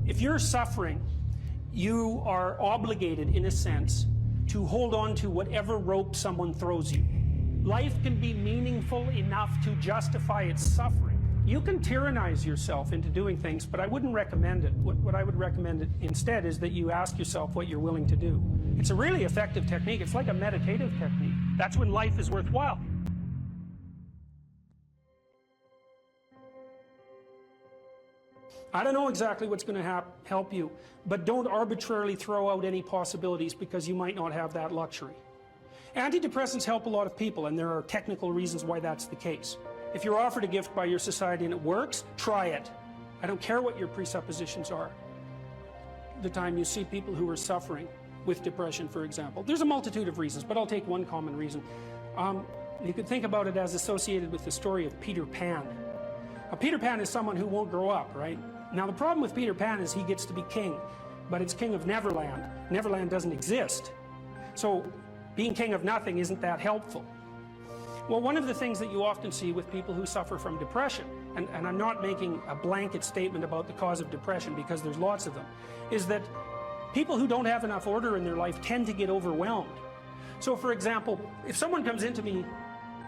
If you're suffering, you are obligated, in a sense, to hold on to whatever rope someone throws you. Life can be meaningful enough to justify its suffering. You can tyrannize yourself into doing things, but I wouldn't recommend it. What I would recommend instead is that you ask yourself what you're willing to do. It's a really effective technique. It's like a meditative technique. That's when life is worthwhile. I don't know exactly what's going to help you, but don't arbitrarily throw out any possibilities because you might not have that luxury. Antidepressants help a lot of people, and there are technical reasons why that's the case. If you're offered a gift by your society and it works, try it. I don't care what your presuppositions are. The time you see people who are suffering with depression, for example, there's a multitude of reasons, but I'll take one common reason. You could think about it as associated with the story of Peter Pan. Peter Pan is someone who won't grow up, right? Now the problem with Peter Pan is he gets to be king, but it's king of Neverland. Neverland doesn't exist. So being king of nothing isn't that helpful. Well, one of the things that you often see with people who suffer from depression, and I'm not making a blanket statement about the cause of depression because there's lots of them, is that people who don't have enough order in their life tend to get overwhelmed. So for example, if someone comes into me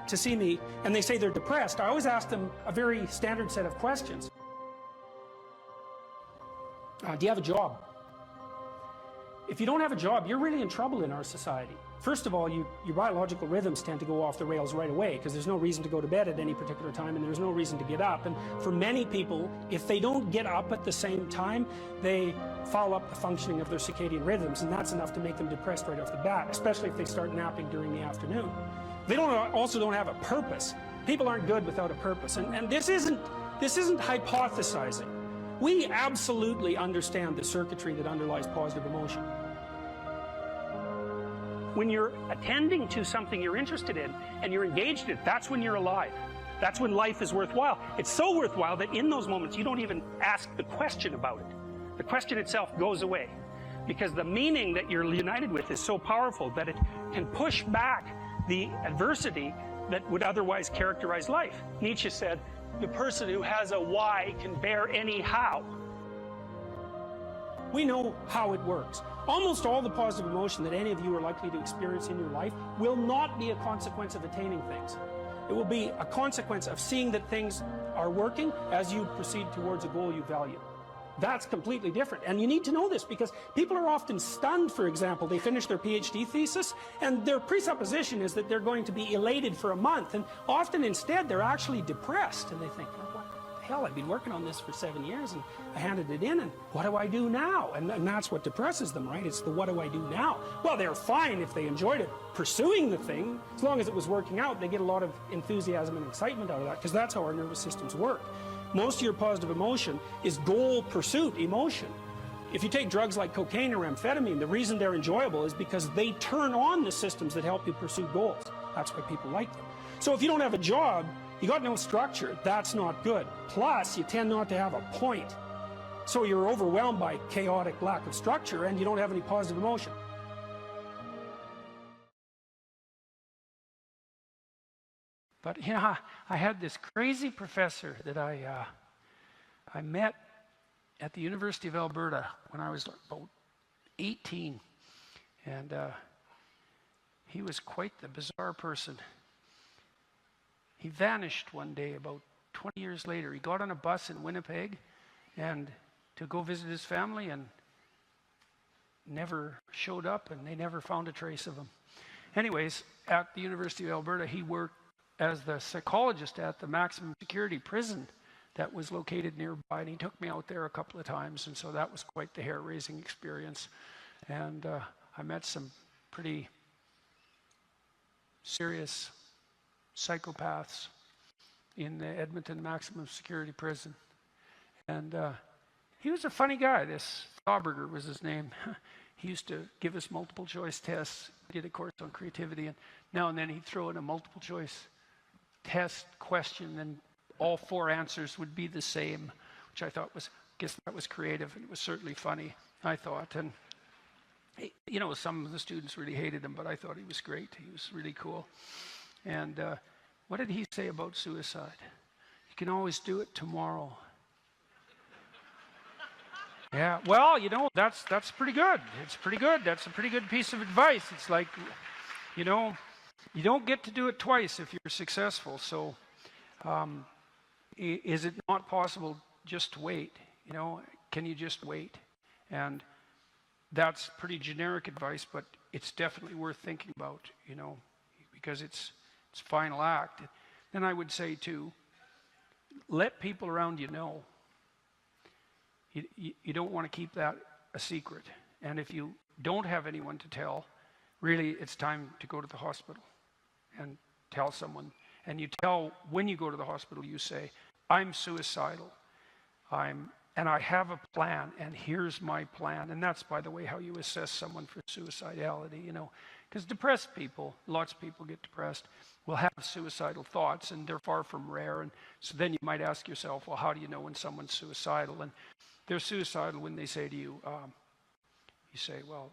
to see me and they say they're depressed, I always ask them a very standard set of questions. Do you have a job? If you don't have a job, you're really in trouble in our society. First of all, your biological rhythms tend to go off the rails right away because there's no reason to go to bed at any particular time and there's no reason to get up. And for many people, if they don't get up at the same time, they foul up the functioning of their circadian rhythms, and that's enough to make them depressed right off the bat, especially if they start napping during the afternoon. They also don't have a purpose. People aren't good without a purpose, and this isn't hypothesizing. We absolutely understand the circuitry that underlies positive emotion. When you're attending to something you're interested in and you're engaged in it, that's when you're alive. That's when life is worthwhile. It's so worthwhile that in those moments you don't even ask the question about it. The question itself goes away because the meaning that you're united with is so powerful that it can push back the adversity that would otherwise characterize life. Nietzsche said, the person who has a why can bear any how. We know how it works. Almost all the positive emotion that any of you are likely to experience in your life will not be a consequence of attaining things. It will be a consequence of seeing that things are working as you proceed towards a goal you value. That's completely different, and you need to know this because people are often stunned. For example, they finish their PhD thesis and their presupposition is that they're going to be elated for a month, and often instead they're actually depressed, and they think, oh, what the hell, I've been working on this for 7 years and I handed it in, and what do I do now? And that's what depresses them, right? It's the what do I do now? Well, they're fine if they enjoyed it pursuing the thing, as long as it was working out. They get a lot of enthusiasm and excitement out of that because that's how our nervous systems work. Most of your positive emotion is goal pursuit emotion. If you take drugs like cocaine or amphetamine, the reason they're enjoyable is because they turn on the systems that help you pursue goals. That's why people like them. So if you don't have a job, you got no structure, that's not good. Plus, you tend not to have a point. So you're overwhelmed by chaotic lack of structure and you don't have any positive emotion. But yeah, I had this crazy professor that I met at the University of Alberta when I was about 18, and he was quite the bizarre person. He vanished one day about 20 years later. He got on a bus in Winnipeg and to go visit his family and never showed up, and they never found a trace of him. Anyways, at the University of Alberta, he worked as the psychologist at the maximum security prison that was located nearby, and he took me out there a couple of times, and so that was quite the hair-raising experience. And I met some pretty serious psychopaths in the Edmonton maximum security prison. And he was a funny guy. This Thauberger was his name. He used to give us multiple choice tests, did a course on creativity, and now and then he'd throw in a multiple choice test question, and all 4 answers would be the same, which I thought was, I guess that was creative, and it was certainly funny, I thought. And you know, some of the students really hated him, but I thought he was great. He was really cool. And what did he say about suicide? You can always do it tomorrow. Yeah, well, that's pretty good. It's pretty good. That's a pretty good piece of advice. It's like, you know, you don't get to do it twice if you're successful. So, is it not possible just to wait? Can you just wait? And that's pretty generic advice, but it's definitely worth thinking about, because it's final act. Then I would say too, let people around you know. You don't want to keep that a secret. And if you don't have anyone to tell, really it's time to go to the hospital and tell someone. And you tell, when you go to the hospital, you say, I'm suicidal. And I have a plan, and here's my plan. And that's, by the way, how you assess someone for suicidality, because depressed people, lots of people get depressed, will have suicidal thoughts, and they're far from rare. And so then you might ask yourself, well, how do you know when someone's suicidal? And they're suicidal when they say to you, you say, well,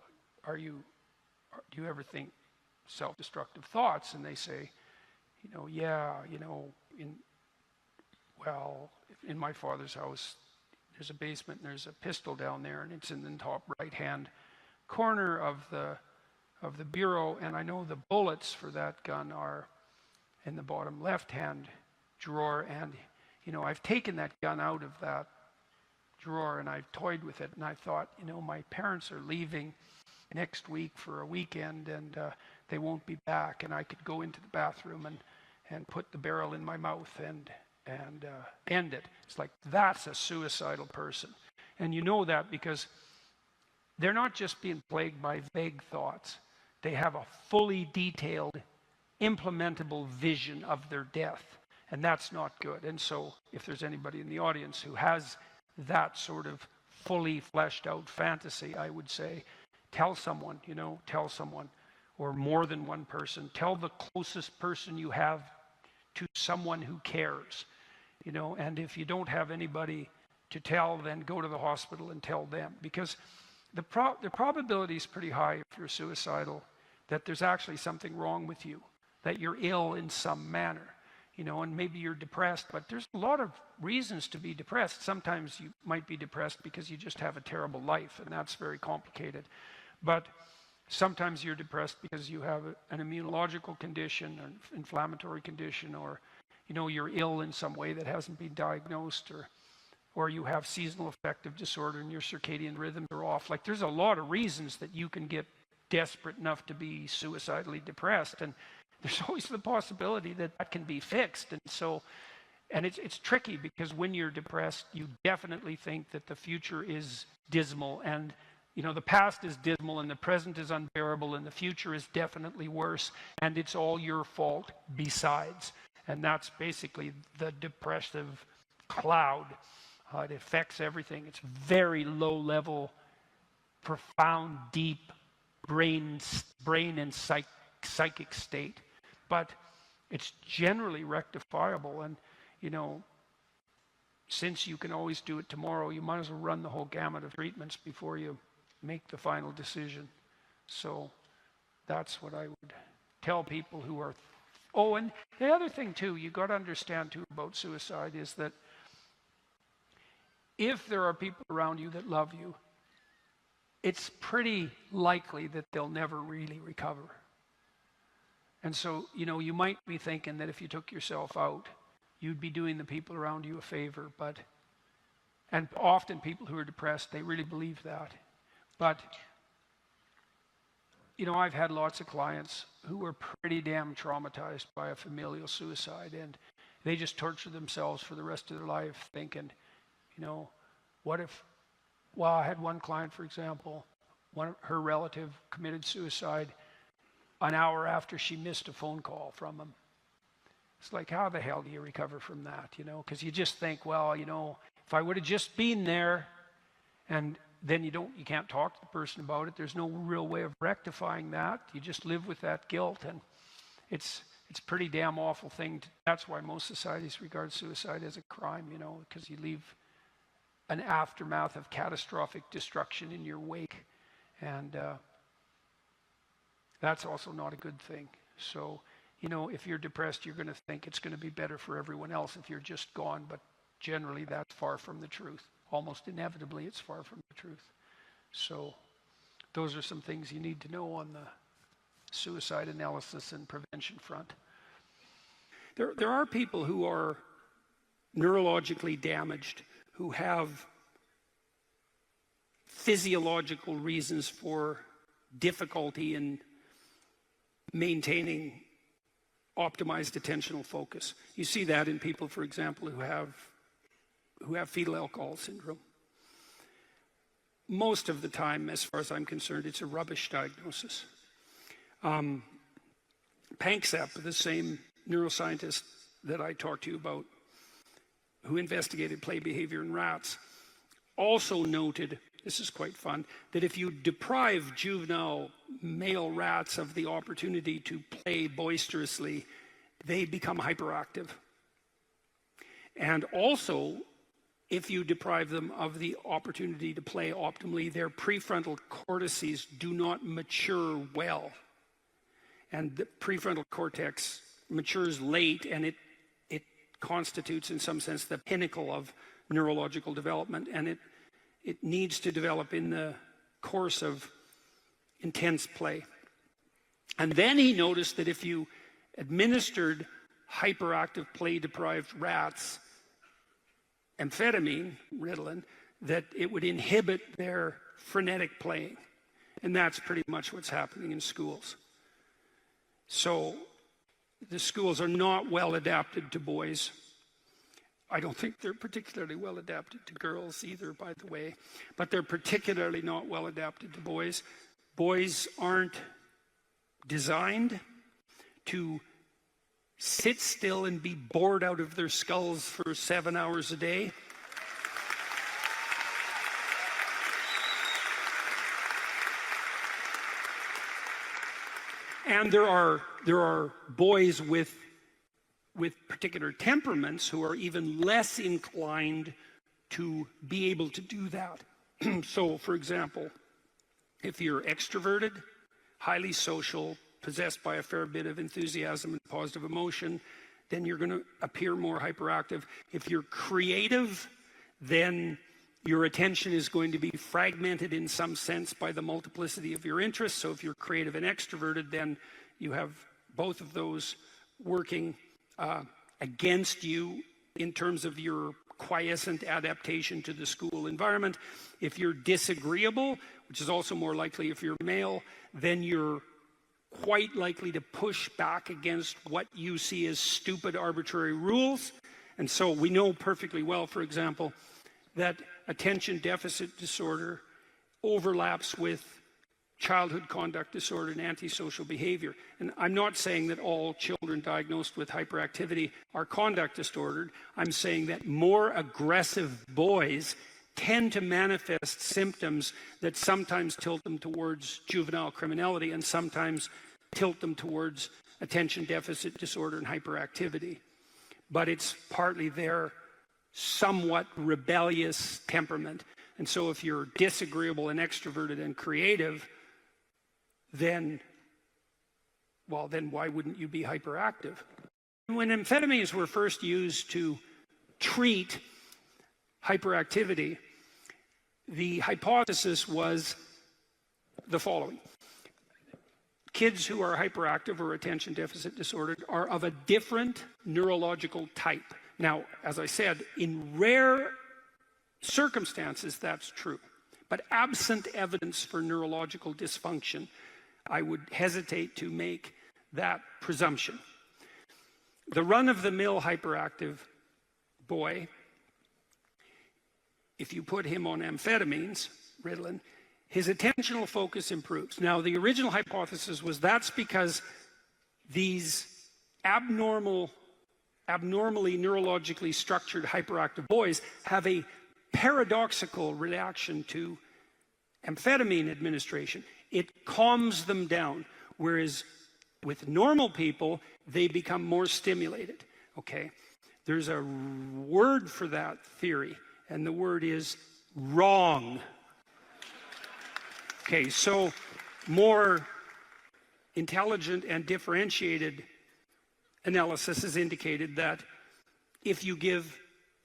do you ever think self-destructive thoughts? And they say, yeah, in my father's house, there's a basement and there's a pistol down there, and it's in the top right-hand corner of the bureau, and I know the bullets for that gun are in the bottom left-hand drawer, and I've taken that gun out of that drawer and I've toyed with it, and I thought, my parents are leaving next week for a weekend, and they won't be back, and I could go into the bathroom and put the barrel in my mouth and end it. It's like, that's a suicidal person. And you know that because they're not just being plagued by vague thoughts. They have a fully detailed, implementable vision of their death. And that's not good. And so if there's anybody in the audience who has that sort of fully fleshed out fantasy, I would say, tell someone, or more than one person. Tell the closest person you have to someone who cares, and if you don't have anybody to tell, then go to the hospital and tell them, because the probability is pretty high if you're suicidal that there's actually something wrong with you, that you're ill in some manner, and maybe you're depressed, but there's a lot of reasons to be depressed. Sometimes you might be depressed because you just have a terrible life, and that's very complicated. But sometimes you're depressed because you have an immunological condition, an inflammatory condition, or you're ill in some way that hasn't been diagnosed, or you have seasonal affective disorder and your circadian rhythms are off. Like, there's a lot of reasons that you can get desperate enough to be suicidally depressed, and there's always the possibility that that can be fixed. And it's tricky, because when you're depressed, you definitely think that the future is dismal, and the past is dismal, and the present is unbearable, and the future is definitely worse, and it's all your fault besides. And that's basically the depressive cloud. It affects everything. It's very low level, profound, deep brain and psychic state. But it's generally rectifiable, and since you can always do it tomorrow, you might as well run the whole gamut of treatments before you make the final decision. So that's what I would tell people who are... Oh, and the other thing too, you got to understand too about suicide is that if there are people around you that love you, it's pretty likely that they'll never really recover. And so, you might be thinking that if you took yourself out, you'd be doing the people around you a favor, and often people who are depressed, they really believe that. But, I've had lots of clients who were pretty damn traumatized by a familial suicide, and they just torture themselves for the rest of their life thinking, what if... Well, I had one client, for example, her relative committed suicide an hour after she missed a phone call from him. It's like, how the hell do you recover from that, Because you just think, well, if I would have just been there, and then you can't talk to the person about it. There's no real way of rectifying that. You just live with that guilt, and it's a pretty damn awful thing. That's why most societies regard suicide as a crime, because you leave an aftermath of catastrophic destruction in your wake, and that's also not a good thing. So, if you're depressed, you're going to think it's going to be better for everyone else if you're just gone, but generally that's far from the truth. almost inevitably it's far from the truth. So those are some things you need to know on the suicide analysis and prevention front. There are people who are neurologically damaged, who have physiological reasons for difficulty in maintaining optimized attentional focus. You see that in people, for example, who have fetal alcohol syndrome. Most of the time, as far as I'm concerned, it's a rubbish diagnosis. Panksepp, the same neuroscientist that I talked to you about, who investigated play behavior in rats, also noted, this is quite fun, that if you deprive juvenile male rats of the opportunity to play boisterously, they become hyperactive. And also, if you deprive them of the opportunity to play optimally, their prefrontal cortices do not mature well. And the prefrontal cortex matures late, and it constitutes, in some sense, the pinnacle of neurological development, and it needs to develop in the course of intense play. And then he noticed that if you administered hyperactive, play-deprived rats amphetamine, Ritalin, that it would inhibit their frenetic playing. And that's pretty much what's happening in schools. So the schools are not well adapted to boys. I don't think they're particularly well adapted to girls either, by the way, but they're particularly not well adapted to boys. Boys aren't designed to sit still and be bored out of their skulls for 7 hours a day. And there are boys with particular temperaments who are even less inclined to be able to do that. So, for example, if you're extroverted, highly social, possessed by a fair bit of enthusiasm and positive emotion, then you're going to appear more hyperactive. If you're creative, then your attention is going to be fragmented in some sense by the multiplicity of your interests. So if you're creative and extroverted, then you have both of those working against you in terms of your quiescent adaptation to the school environment. If you're disagreeable, which is also more likely if you're male, then you're quite likely to push back against what you see as stupid, arbitrary rules. And so we know perfectly well, for example, that attention deficit disorder overlaps with childhood conduct disorder and antisocial behavior. And I'm not saying that all children diagnosed with hyperactivity are conduct disordered. I'm saying that more aggressive boys tend to manifest symptoms that sometimes tilt them towards juvenile criminality and sometimes tilt them towards attention deficit disorder and hyperactivity. But it's partly their somewhat rebellious temperament. And so if you're disagreeable and extroverted and creative, then why wouldn't you be hyperactive? When amphetamines were first used to treat hyperactivity, the hypothesis was the following. Kids who are hyperactive or attention deficit disordered are of a different neurological type. Now, as I said, in rare circumstances, that's true. But absent evidence for neurological dysfunction, I would hesitate to make that presumption. The run-of-the-mill hyperactive boy, if you put him on amphetamines, Ritalin, his attentional focus improves. Now, the original hypothesis was that's because these abnormally neurologically structured hyperactive boys have a paradoxical reaction to amphetamine administration. It calms them down, whereas with normal people, they become more stimulated, okay? There's a word for that theory, and the word is wrong. Okay, so more intelligent and differentiated analysis has indicated that if you give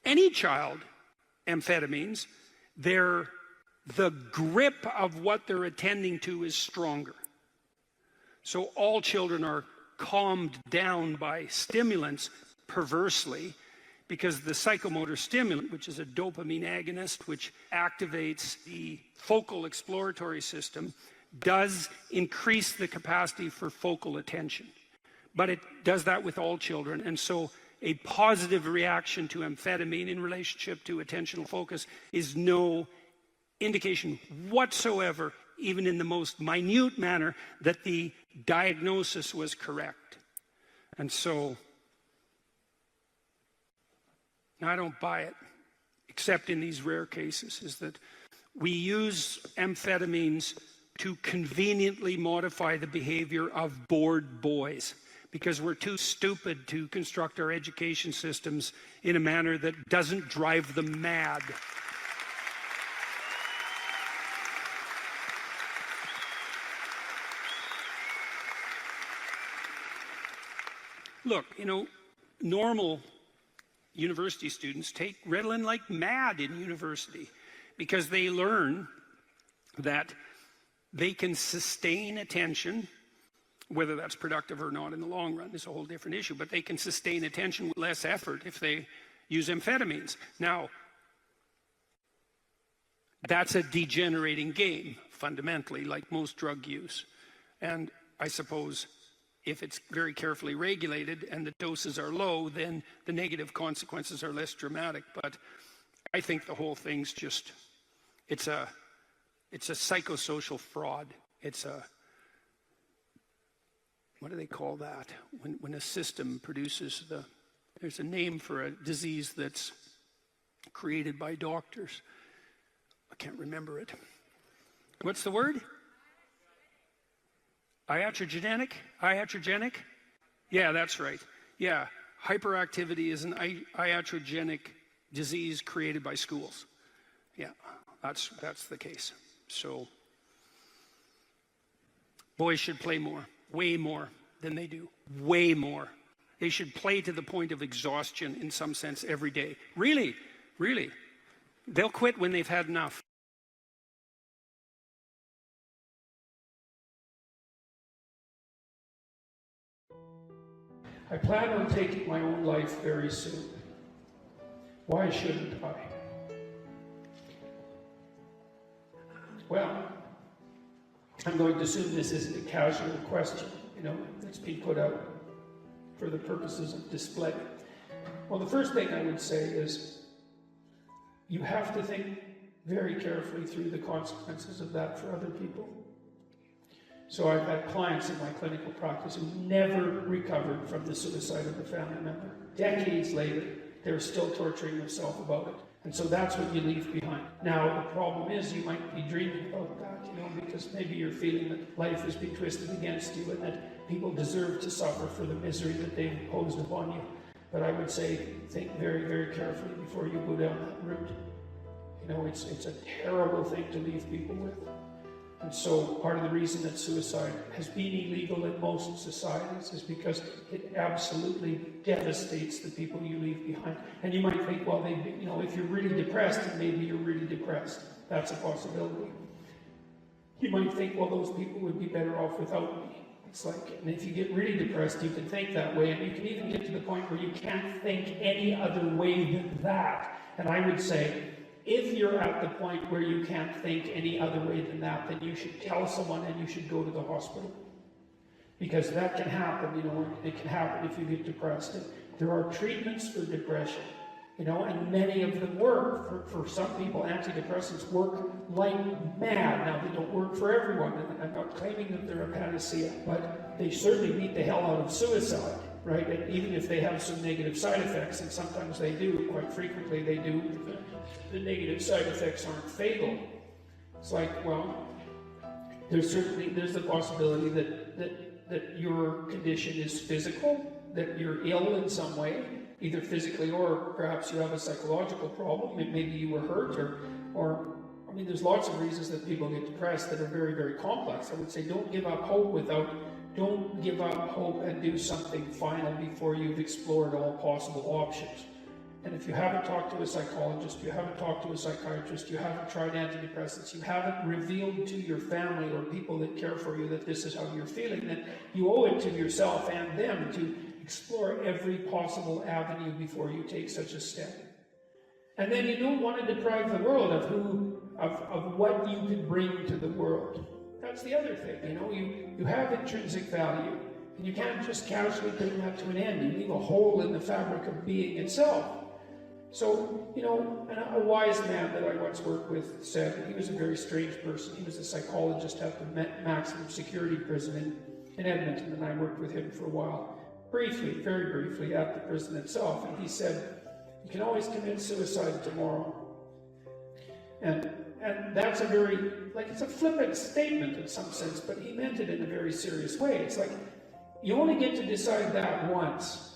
any child amphetamines, the grip of what they're attending to is stronger. So all children are calmed down by stimulants perversely, because the psychomotor stimulant, which is a dopamine agonist, which activates the focal exploratory system, does increase the capacity for focal attention. But it does that with all children. And so a positive reaction to amphetamine in relationship to attentional focus is no indication whatsoever, even in the most minute manner, that the diagnosis was correct. And so I don't buy it, except in these rare cases, is that we use amphetamines to conveniently modify the behavior of bored boys, because we're too stupid to construct our education systems in a manner that doesn't drive them mad. Look, normal university students take Ritalin like mad in university, because they learn that they can sustain attention. Whether that's productive or not in the long run is a whole different issue, but they can sustain attention with less effort if they use amphetamines. Now, that's a degenerating game, fundamentally, like most drug use. And I suppose if it's very carefully regulated and the doses are low, then the negative consequences are less dramatic. But I think the whole thing's just, it's a psychosocial fraud. It's a, what do they call that? When a system produces there's a name for a disease that's created by doctors. I can't remember it. What's the word? Iatrogenic? Iatrogenic? Yeah, that's right. Yeah, hyperactivity is an iatrogenic disease created by schools. Yeah, that's the case. So boys should play more, way more than they do, way more. They should play to the point of exhaustion in some sense every day. Really, really. They'll quit when they've had enough. I plan on taking my own life very soon. Why shouldn't I? Well, I'm going to assume this isn't a casual question, that's being put out for the purposes of display. Well, the first thing I would say is you have to think very carefully through the consequences of that for other people. So I've had clients in my clinical practice who never recovered from the suicide of a family member. Decades later, they're still torturing themselves about it. And so that's what you leave behind. Now, the problem is you might be dreaming about that, because maybe you're feeling that life has been twisted against you and that people deserve to suffer for the misery that they've imposed upon you. But I would say think very, very carefully before you go down that route. It's a terrible thing to leave people with. And so part of the reason that suicide has been illegal in most societies is because it absolutely devastates the people you leave behind. And you might think, well, if you're really depressed, then maybe you're really depressed. That's a possibility. You might think, well, those people would be better off without me. It's like, and if you get really depressed, you can think that way, and you can even get to the point where you can't think any other way than that. And I would say, if you're at the point where you can't think any other way than that, then you should tell someone and you should go to the hospital. Because that can happen, it can happen if you get depressed. And there are treatments for depression, and many of them work. For some people, antidepressants work like mad. Now, they don't work for everyone, and I'm not claiming that they're a panacea, but they certainly beat the hell out of suicide, right? And even if they have some negative side effects, and sometimes they do, quite frequently they do, the negative side effects aren't fatal. It's like, well, there's the possibility that your condition is physical, that you're ill in some way, either physically or perhaps you have a psychological problem. Maybe you were hurt, or there's lots of reasons that people get depressed that are very, very complex. I would say don't give up hope and do something final before you've explored all possible options. And if you haven't talked to a psychologist, you haven't talked to a psychiatrist, you haven't tried antidepressants, you haven't revealed to your family or people that care for you that this is how you're feeling, then you owe it to yourself and them to explore every possible avenue before you take such a step. And then you don't want to deprive the world of what you can bring to the world. That's the other thing, you know, you have intrinsic value, and you can't just casually bring that to an end. You leave a hole in the fabric of being itself. So, you know, a wise man that I once worked with said, he was a very strange person. He was a psychologist at the maximum security prison in Edmonton, and I worked with him for a while, briefly, very briefly, at the prison itself. And he said, you can always commit suicide tomorrow. And that's a very, like, it's a flippant statement in some sense, but he meant it in a very serious way. It's like, you only get to decide that once,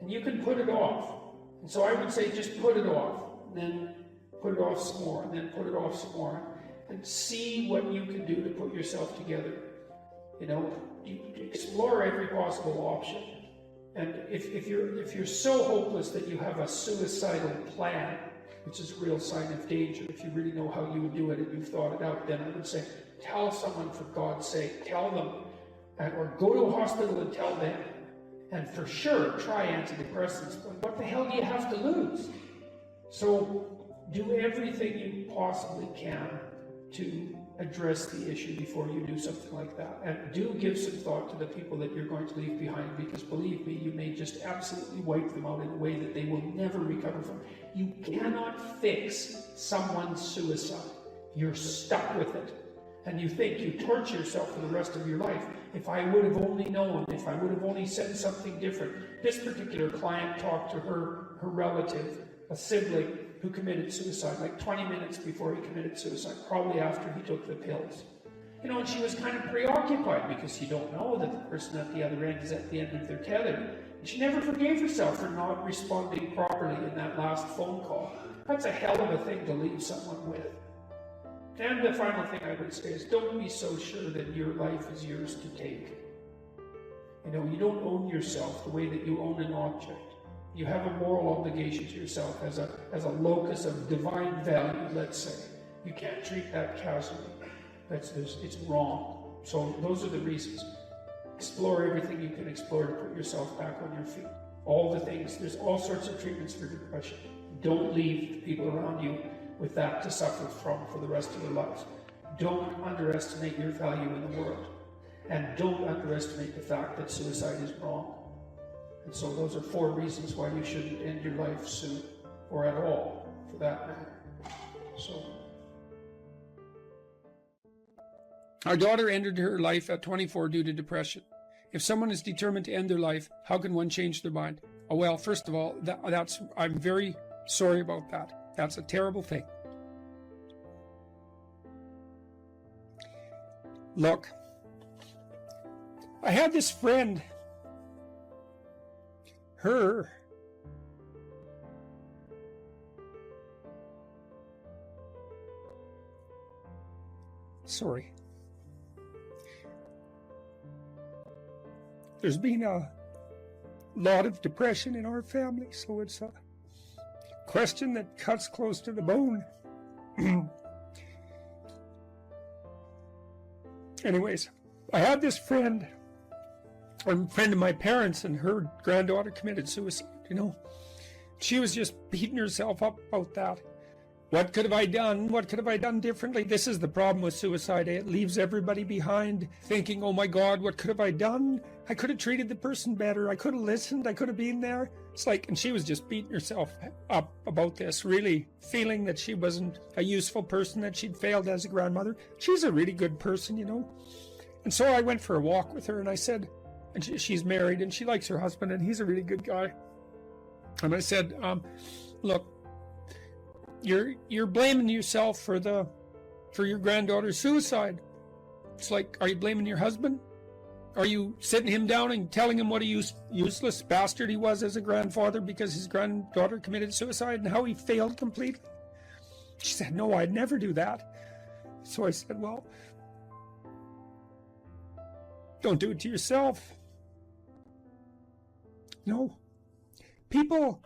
and you can put it off. And so I would say just put it off, and then put it off some more, and then put it off some more, and see what you can do to put yourself together. You know, you explore every possible option. And if you're so hopeless that you have a suicidal plan, which is a real sign of danger, if you really know how you would do it and you've thought it out, then I would say, tell someone, for God's sake, tell them, or go to a hospital and tell them. And for sure, try antidepressants, but what the hell do you have to lose? So do everything you possibly can to address the issue before you do something like that. And do give some thought to the people that you're going to leave behind, because believe me, you may just absolutely wipe them out in a way that they will never recover from. You cannot fix someone's suicide. You're stuck with it. And you think you torture yourself for the rest of your life. If I would have only known, if I would have only said something different. This particular client talked to her relative, a sibling, who committed suicide like 20 minutes before he committed suicide, probably after he took the pills. You know, and she was kind of preoccupied because you don't know that the person at the other end is at the end of their tether. And she never forgave herself for not responding properly in that last phone call. That's a hell of a thing to leave someone with. And the final thing I would say is, don't be so sure that your life is yours to take. You know, you don't own yourself the way that you own an object. You have a moral obligation to yourself as a locus of divine value, let's say. You can't treat that casually. It's wrong. So those are the reasons. Explore everything you can explore to put yourself back on your feet. All the things, there's all sorts of treatments for depression. Don't leave the people around you with that to suffer from for the rest of your lives. Don't underestimate your value in the world. And don't underestimate the fact that suicide is wrong. And so those are 4 reasons why you shouldn't end your life soon, or at all, for that matter. So, our daughter ended her life at 24 due to depression. If someone is determined to end their life, how can one change their mind? Oh, well, first of all, I'm very sorry about that. That's a terrible thing. Look, I had this friend. Sorry. There's been a lot of depression in our family, so it's a question that cuts close to the bone. Anyways, I had this friend, a friend of my parents, and her granddaughter committed suicide, you know. She was just beating herself up about that. What could have I done? What could have I done differently? This is the problem with suicide. It leaves everybody behind thinking, oh my God, what could have I done? I could have treated the person better. I could have listened. I could have been there. It's like, and she was just beating herself up about this, really feeling that she wasn't a useful person, that she'd failed as a grandmother. She's a really good person, you know. And so I went for a walk with her, and I said, and she's married and she likes her husband and he's a really good guy. And I said, look, you're blaming yourself for your granddaughter's suicide. It's like, are you blaming your husband? Are you sitting him down and telling him what a useless bastard he was as a grandfather because his granddaughter committed suicide and how he failed completely? She said, no, I'd never do that. So I said, well, don't do it to yourself. No. People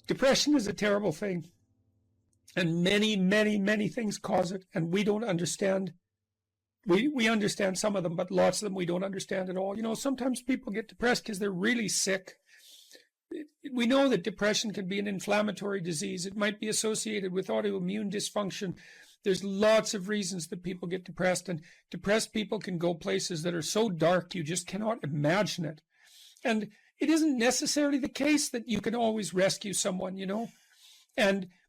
Depression is a terrible thing. And many, many, many things cause it. And we don't understand. We understand some of them, but lots of them we don't understand at all. You know, sometimes people get depressed because they're really sick. We know that depression can be an inflammatory disease. It might be associated with autoimmune dysfunction. There's lots of reasons that people get depressed, and depressed people can go places that are so dark you just cannot imagine it. And it isn't necessarily the case that you can always rescue someone, you know.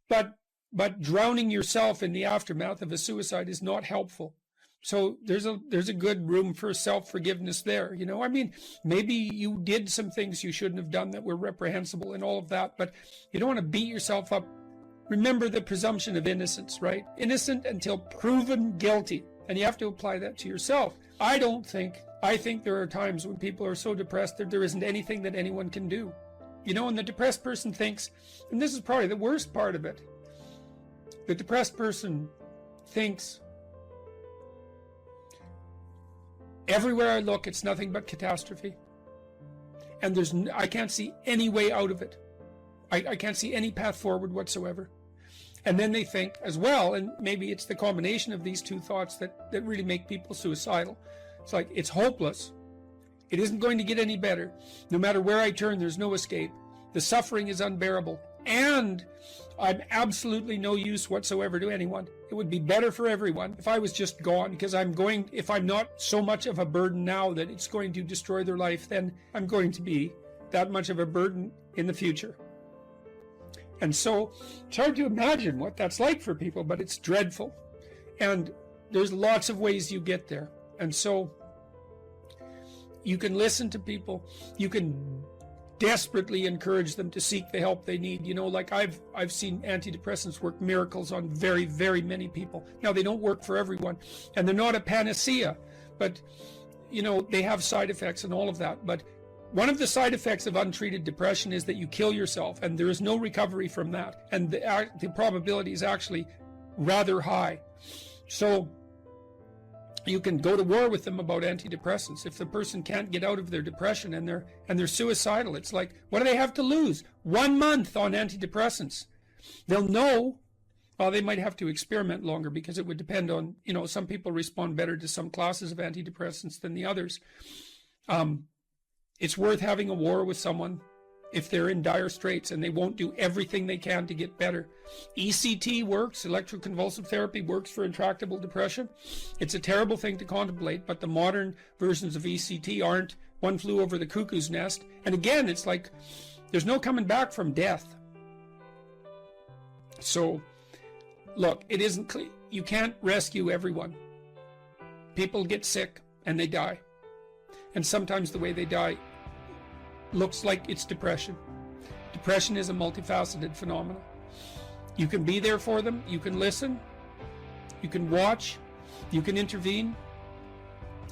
But drowning yourself in the aftermath of a suicide is not helpful. So there's a good room for self-forgiveness there, you know. I mean, maybe you did some things you shouldn't have done that were reprehensible and all of that, but you don't want to beat yourself up. Remember the presumption of innocence, right? Innocent until proven guilty. And you have to apply that to yourself. I think there are times when people are so depressed that there isn't anything that anyone can do. You know, and the depressed person thinks, and this is probably the worst part of it, the depressed person thinks, everywhere I look, it's nothing but catastrophe. And I can't see any way out of it. I can't see any path forward whatsoever. And then they think as well, and maybe it's the combination of these two thoughts that really make people suicidal. It's like, it's hopeless. It isn't going to get any better. No matter where I turn, there's no escape. The suffering is unbearable. And I'm absolutely no use whatsoever to anyone. It would be better for everyone if I was just gone, because if I'm not so much of a burden now that it's going to destroy their life, then I'm going to be that much of a burden in the future. And so it's hard to imagine what that's like for people, but it's dreadful. And there's lots of ways you get there. And so you can listen to people. You can desperately encourage them to seek the help they need. You know, like I've seen antidepressants work miracles on very, very many people. Now, they don't work for everyone, and they're not a panacea, but, you know, they have side effects and all of that. But one of the side effects of untreated depression is that you kill yourself, and there is no recovery from that. And the probability is actually rather high. So you can go to war with them about antidepressants. If the person can't get out of their depression and they're suicidal, it's like, what do they have to lose? 1 month on antidepressants. They'll know. Well, they might have to experiment longer, because it would depend on, you know, some people respond better to some classes of antidepressants than the others. It's worth having a war with someone if they're in dire straits and they won't do everything they can to get better. ECT works, electroconvulsive therapy works for intractable depression. It's a terrible thing to contemplate, but the modern versions of ECT aren't. One flew over the cuckoo's nest. And again, it's like, there's no coming back from death. So, look, it isn't clear. You can't rescue everyone. People get sick and they die. And sometimes the way they die looks like it's depression. Depression is a multifaceted phenomenon. You can be there for them, you can listen, you can watch, you can intervene,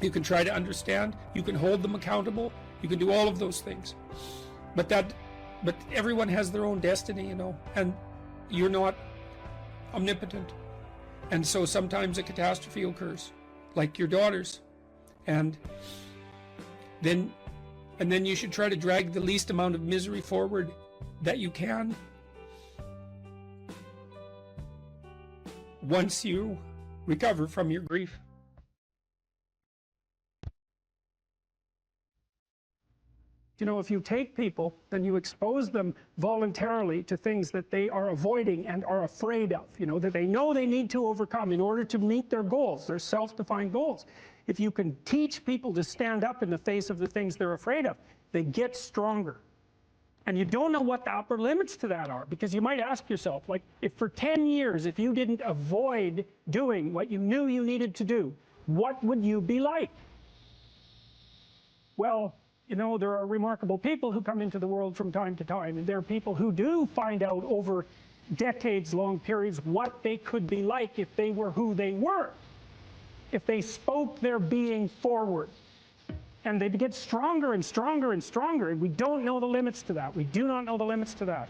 you can try to understand, you can hold them accountable, you can do all of those things. But everyone has their own destiny, you know, and you're not omnipotent. And so sometimes a catastrophe occurs, like your daughter's. And then you should try to drag the least amount of misery forward that you can. Once you recover from your grief. You know, if you take people, then you expose them voluntarily to things that they are avoiding and are afraid of, you know, that they know they need to overcome in order to meet their goals, their self-defined goals. If you can teach people to stand up in the face of the things they're afraid of, they get stronger. And you don't know what the upper limits to that are, because you might ask yourself, like, if for 10 years, if you didn't avoid doing what you knew you needed to do, what would you be like? Well, you know, there are remarkable people who come into the world from time to time, and there are people who do find out over decades-long periods what they could be like if they were who they were, if they spoke their being forward. And they get stronger and stronger and stronger, and we don't know the limits to that. We do not know the limits to that.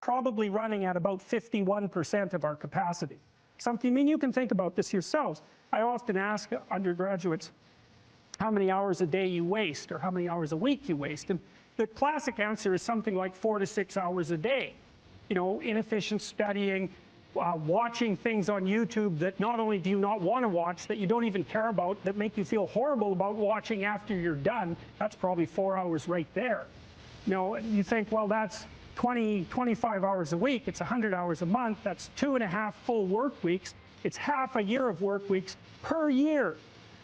Probably running at about 51% of our capacity. Something, I mean, you can think about this yourselves. I often ask undergraduates, how many hours a day you waste or how many hours a week you waste. And the classic answer is something like 4 to 6 hours a day. You know, inefficient studying, watching things on YouTube that not only do you not want to watch, that you don't even care about, that make you feel horrible about watching after you're done. That's probably 4 hours right there. You know, you think, well, that's 25 hours a week. It's 100 hours a month. That's 2.5 full work weeks. It's half a year of work weeks per year.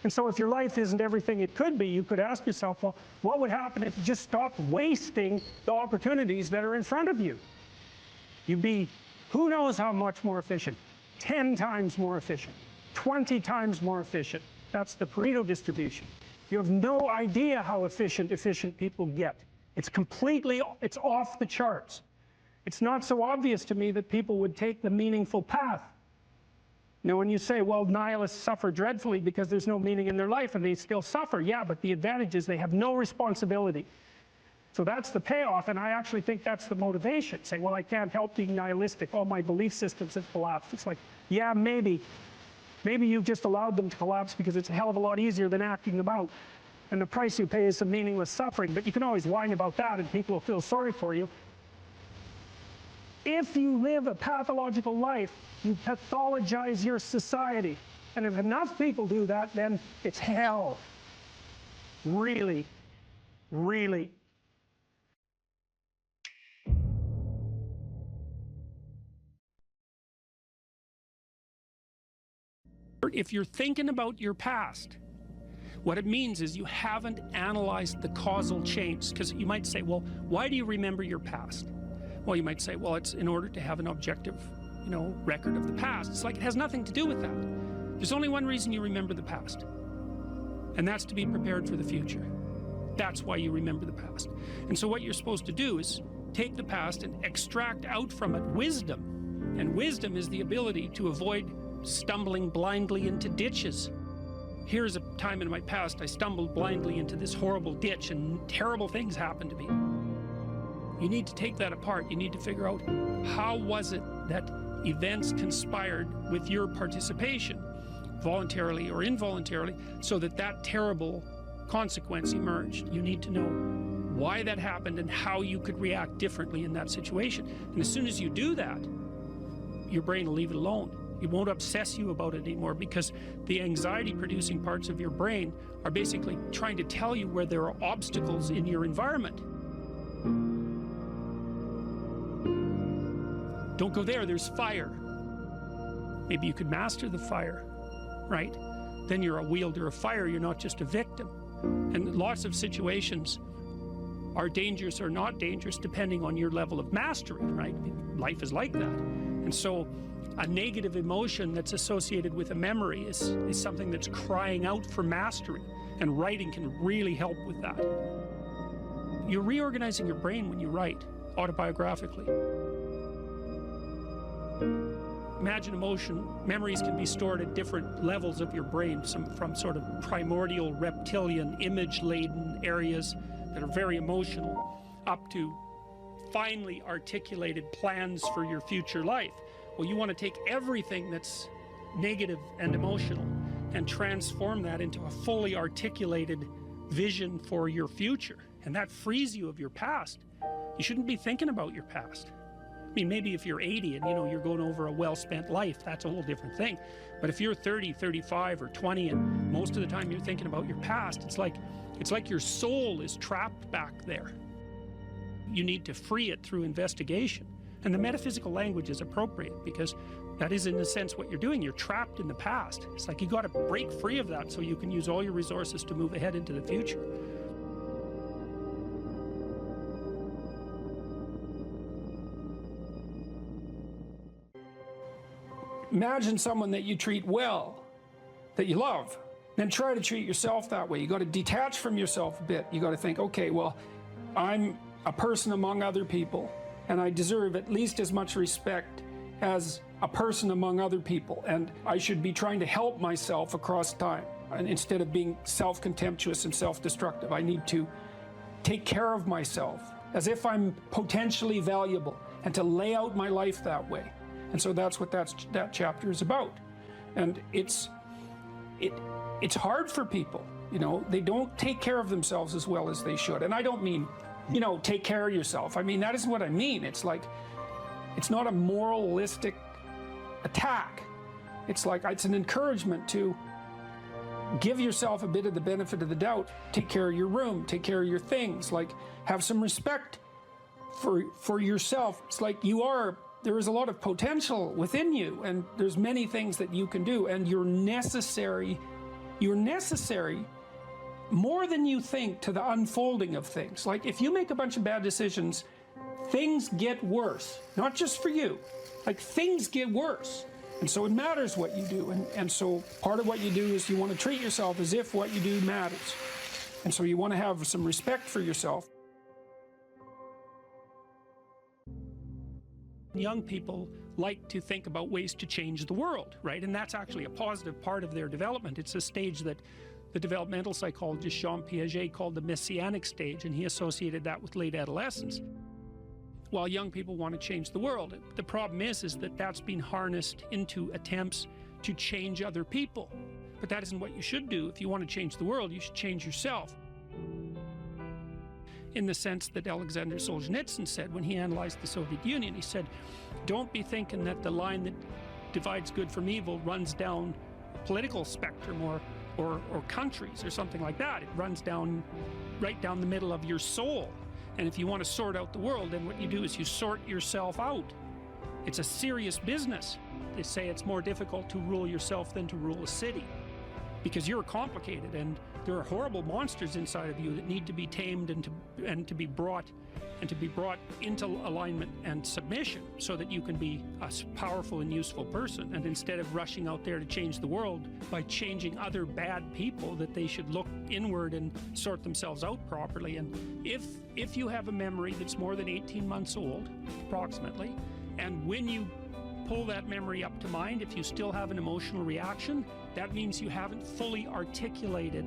And so if your life isn't everything it could be, you could ask yourself, well, what would happen if you just stopped wasting the opportunities that are in front of you? You'd be, who knows how much more efficient? 10 times more efficient, 20 times more efficient. That's the Pareto distribution. You have no idea how efficient people get. It's off the charts. It's not so obvious to me that people would take the meaningful path. You know, when you say, well, nihilists suffer dreadfully because there's no meaning in their life and they still suffer. Yeah, but the advantage is they have no responsibility. So that's the payoff, and I actually think that's the motivation. Say, well, I can't help being nihilistic. All my belief systems have collapsed. It's like, yeah, maybe. Maybe you've just allowed them to collapse because it's a hell of a lot easier than acting them out. And the price you pay is some meaningless suffering. But you can always whine about that, and people will feel sorry for you. If you live a pathological life, you pathologize your society. And if enough people do that, then it's hell. Really, really. If you're thinking about your past, what it means is you haven't analyzed the causal chains. Because you might say, well, why do you remember your past? Well, you might say, well, it's in order to have an objective, record of the past. It's like it has nothing to do with that. There's only one reason you remember the past, and that's to be prepared for the future. That's why you remember the past. And so what you're supposed to do is take the past and extract out from it wisdom. And wisdom is the ability to avoid stumbling blindly into ditches. Here's a time in my past I stumbled blindly into this horrible ditch and terrible things happened to me. You need to take that apart. You need to figure out, how was it that events conspired with your participation, voluntarily or involuntarily, so that that terrible consequence emerged. You need to know why that happened and how you could react differently in that situation. And as soon as you do that, your brain will leave it alone. It won't obsess you about it anymore, because the anxiety-producing parts of your brain are basically trying to tell you where there are obstacles in your environment. Don't go there, there's fire. Maybe you could master the fire, right? Then you're a wielder of fire, you're not just a victim. And lots of situations are dangerous or not dangerous depending on your level of mastery, right? Life is like that. And so a negative emotion that's associated with a memory is something that's crying out for mastery, and writing can really help with that. You're reorganizing your brain when you write autobiographically. Imagine memories can be stored at different levels of your brain, from sort of primordial, reptilian, image-laden areas that are very emotional, up to finely articulated plans for your future life. Well, you want to take everything that's negative and emotional and transform that into a fully articulated vision for your future. And that frees you of your past. You shouldn't be thinking about your past. I mean, maybe if you're 80 and you're going over a well-spent life, that's a whole different thing. But if you're 30, 35, or 20, and most of the time you're thinking about your past, it's like your soul is trapped back there. You need to free it through investigation. And the metaphysical language is appropriate, because that is, in a sense, what you're doing. You're trapped in the past. It's like you got to break free of that so you can use all your resources to move ahead into the future. Imagine someone that you treat well, that you love, then try to treat yourself that way. You got to detach from yourself a bit. You got to think, okay, well, I'm a person among other people, and I deserve at least as much respect as a person among other people, and I should be trying to help myself across time. And instead of being self-contemptuous and self-destructive, I need to take care of myself as if I'm potentially valuable, and to lay out my life that way. And so that's what that chapter is about. And it's hard for people. You know, they don't take care of themselves as well as they should. And I don't mean, you know, take care of yourself. I mean, that isn't what I mean. It's like, it's not a moralistic attack. It's like, it's an encouragement to give yourself a bit of the benefit of the doubt. Take care of your room, take care of your things, like have some respect for yourself. It's like there is a lot of potential within you, and there's many things that you can do, and you're necessary more than you think to the unfolding of things. Like if you make a bunch of bad decisions, things get worse, not just for you, like things get worse. And so it matters what you do. And so part of what you do is you want to treat yourself as if what you do matters. And so you want to have some respect for yourself. Young people like to think about ways to change the world, right? And that's actually a positive part of their development. It's a stage that the developmental psychologist Jean Piaget called the messianic stage, and he associated that with late adolescence. While young people want to change the world, the problem is that that's been harnessed into attempts to change other people. But that isn't what you should do. If you want to change the world, you should change yourself. In the sense that Alexander Solzhenitsyn said when he analyzed the Soviet Union, he said, don't be thinking that the line that divides good from evil runs down a political spectrum or countries or something like that. It runs down right down the middle of your soul. And if you want to sort out the world, then what you do is you sort yourself out. It's a serious business. They say it's more difficult to rule yourself than to rule a city, because you're complicated and there are horrible monsters inside of you that need to be tamed and to be brought into alignment and submission so that you can be a powerful and useful person. And instead of rushing out there to change the world by changing other bad people, that they should look inward and sort themselves out properly. And if you have a memory that's more than 18 months old, approximately, and when you pull that memory up to mind, if you still have an emotional reaction, that means you haven't fully articulated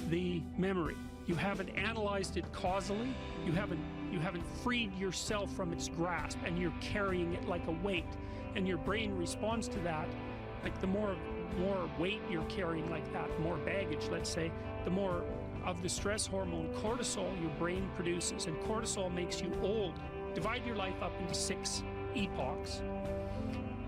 the memory. You haven't analyzed it causally. You haven't freed yourself from its grasp, and you're carrying it like a weight. And your brain responds to that. Like the more weight you're carrying like that, more baggage, let's say, the more of the stress hormone cortisol your brain produces. And cortisol makes you old. Divide your life up into 6 epochs.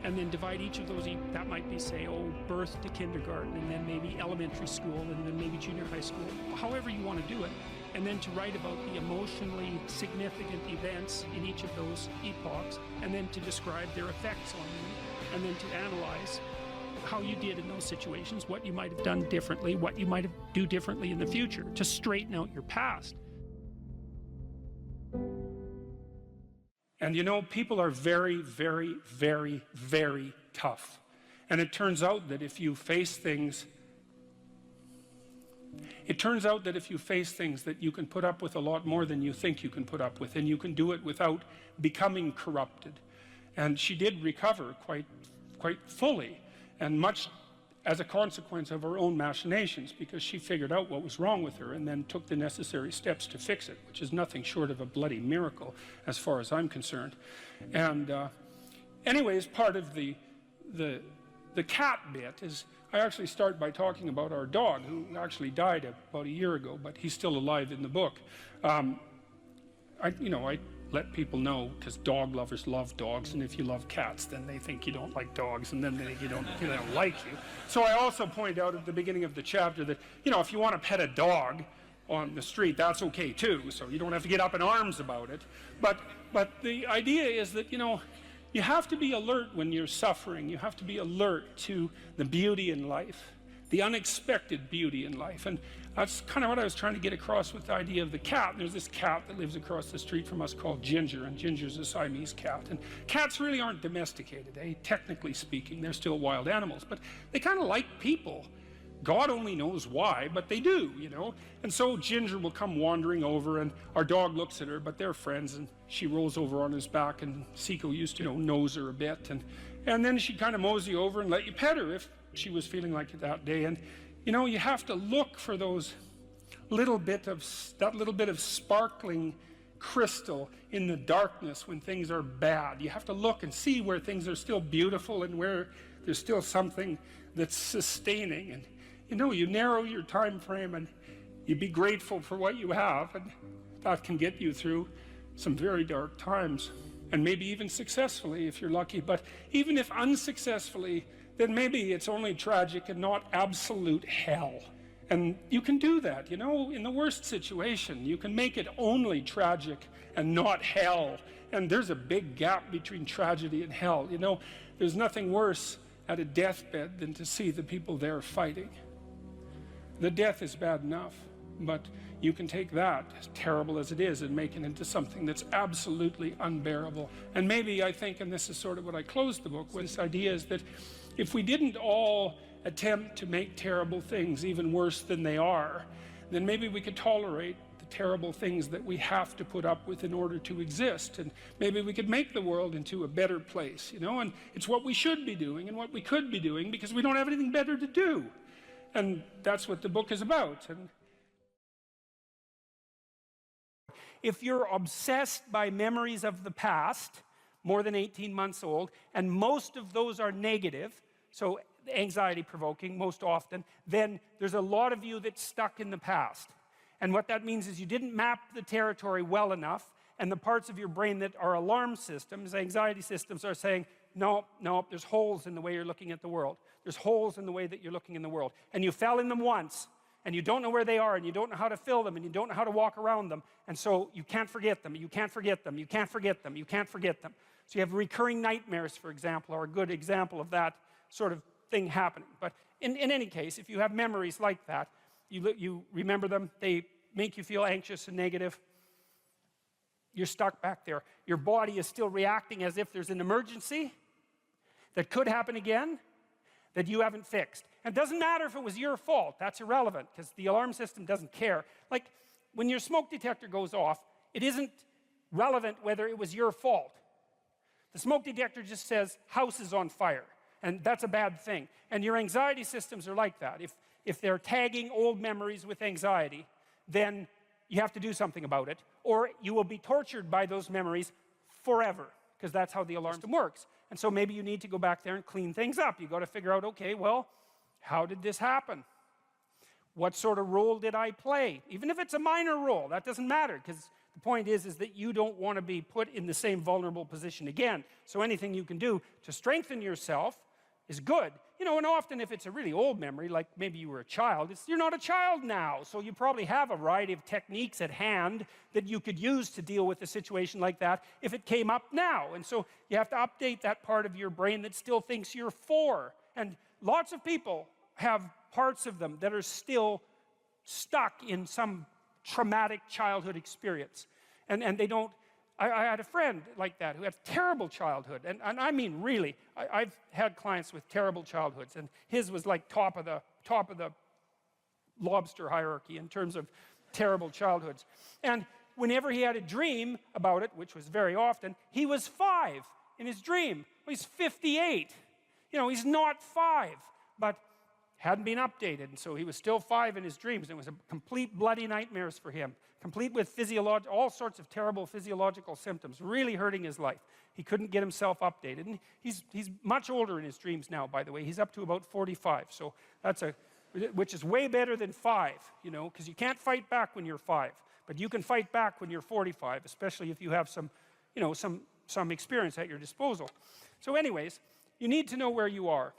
And then divide each of those, that might be, say, birth to kindergarten, and then maybe elementary school, and then maybe junior high school, however you want to do it. And then to write about the emotionally significant events in each of those epochs, and then to describe their effects on you, and then to analyze how you did in those situations, what you might have done differently, what you might do differently in the future, to straighten out your past. And you know, people are very, very, very, very tough. And it turns out that if you face things, that you can put up with a lot more than you think you can put up with, and you can do it without becoming corrupted. And she did recover quite fully, and much as a consequence of her own machinations, because she figured out what was wrong with her and then took the necessary steps to fix it, which is nothing short of a bloody miracle as far as I'm concerned. And anyways, part of the cat bit is, I actually start by talking about our dog, who actually died about a year ago, but he's still alive in the book. I let people know, because dog lovers love dogs, and if you love cats, then they think you don't like dogs, and then they think they don't like you. So I also point out at the beginning of the chapter that, if you want to pet a dog on the street, that's okay too, so you don't have to get up in arms about it. But the idea is that, you have to be alert when you're suffering. You have to be alert to the beauty in life, the unexpected beauty in life. And that's kind of what I was trying to get across with the idea of the cat. And there's this cat that lives across the street from us called Ginger, and Ginger's a Siamese cat. And cats really aren't domesticated, technically speaking. They're still wild animals, but they kind of like people. God only knows why, but they do, And so Ginger will come wandering over, and our dog looks at her, but they're friends, and she rolls over on his back, and Seiko used to, nose her a bit, and then she'd kind of mosey over and let you pet her if she was feeling like it that day. And you have to look for that little bit of sparkling crystal in the darkness when things are bad. You have to look and see where things are still beautiful and where there's still something that's sustaining. you know, you narrow your time frame and you be grateful for what you have, and that can get you through some very dark times, and maybe even successfully if you're lucky. But even if unsuccessfully, then maybe it's only tragic and not absolute hell. And you can do that, you know, in the worst situation. You can make it only tragic and not hell. And there's a big gap between tragedy and hell. You know, there's nothing worse at a deathbed than to see the people there fighting. The death is bad enough, but you can take that, as terrible as it is, and make it into something that's absolutely unbearable. And maybe I think, and this is sort of what I closed the book with, this idea is that if we didn't all attempt to make terrible things even worse than they are, then maybe we could tolerate the terrible things that we have to put up with in order to exist, and maybe we could make the world into a better place, you know. And it's what we should be doing and what we could be doing, because we don't have anything better to do. And that's what the book is about. And if you're obsessed by memories of the past, more than 18 months old, and most of those are negative, so anxiety provoking most often, then there's a lot of you that's stuck in the past. And what that means is you didn't map the territory well enough, and the parts of your brain that are alarm systems, anxiety systems, are saying, no, no, there's holes in the way you're looking at the world. There's holes in the way that you're looking in the world. And you fell in them once, and you don't know where they are, and you don't know how to fill them, and you don't know how to walk around them, and so you can't forget them, you can't forget them, you can't forget them, you can't forget them. So you have recurring nightmares, for example, are a good example of that sort of thing happening. But in any case, if you have memories like that, you remember them, they make you feel anxious and negative, you're stuck back there. Your body is still reacting as if there's an emergency that could happen again that you haven't fixed. And it doesn't matter if it was your fault, that's irrelevant, because the alarm system doesn't care. Like, when your smoke detector goes off, it isn't relevant whether it was your fault. The smoke detector just says, house is on fire, and that's a bad thing. And your anxiety systems are like that. If they're tagging old memories with anxiety, then you have to do something about it, or you will be tortured by those memories forever, because that's how the alarm system works. And so maybe you need to go back there and clean things up. You got to figure out, okay, well, how did this happen? What sort of role did I play? Even if it's a minor role, that doesn't matter, because the point is that you don't want to be put in the same vulnerable position again. So anything you can do to strengthen yourself is good. You know, and often if it's a really old memory, like maybe you were a child, you're not a child now, so you probably have a variety of techniques at hand that you could use to deal with a situation like that if it came up now. And so you have to update that part of your brain that still thinks you're 4. And lots of people have parts of them that are still stuck in some traumatic childhood experience. And they don't. I had a friend like that who had a terrible childhood, and I mean really, I've had clients with terrible childhoods, and his was like top of the lobster hierarchy in terms of terrible childhoods. And whenever he had a dream about it, which was very often, he was 5 in his dream. Well, he's 58. You know, he's not 5, but hadn't been updated, and so he was still 5 in his dreams. It was a complete bloody nightmares for him, complete with all sorts of terrible physiological symptoms, really hurting his life. He couldn't get himself updated, and he's much older in his dreams now, by the way. He's up to about 45, so which is way better than 5, you know, because you can't fight back when you're 5, but you can fight back when you're 45, especially if you have some, you know, some experience at your disposal. So anyways, you need to know where you are.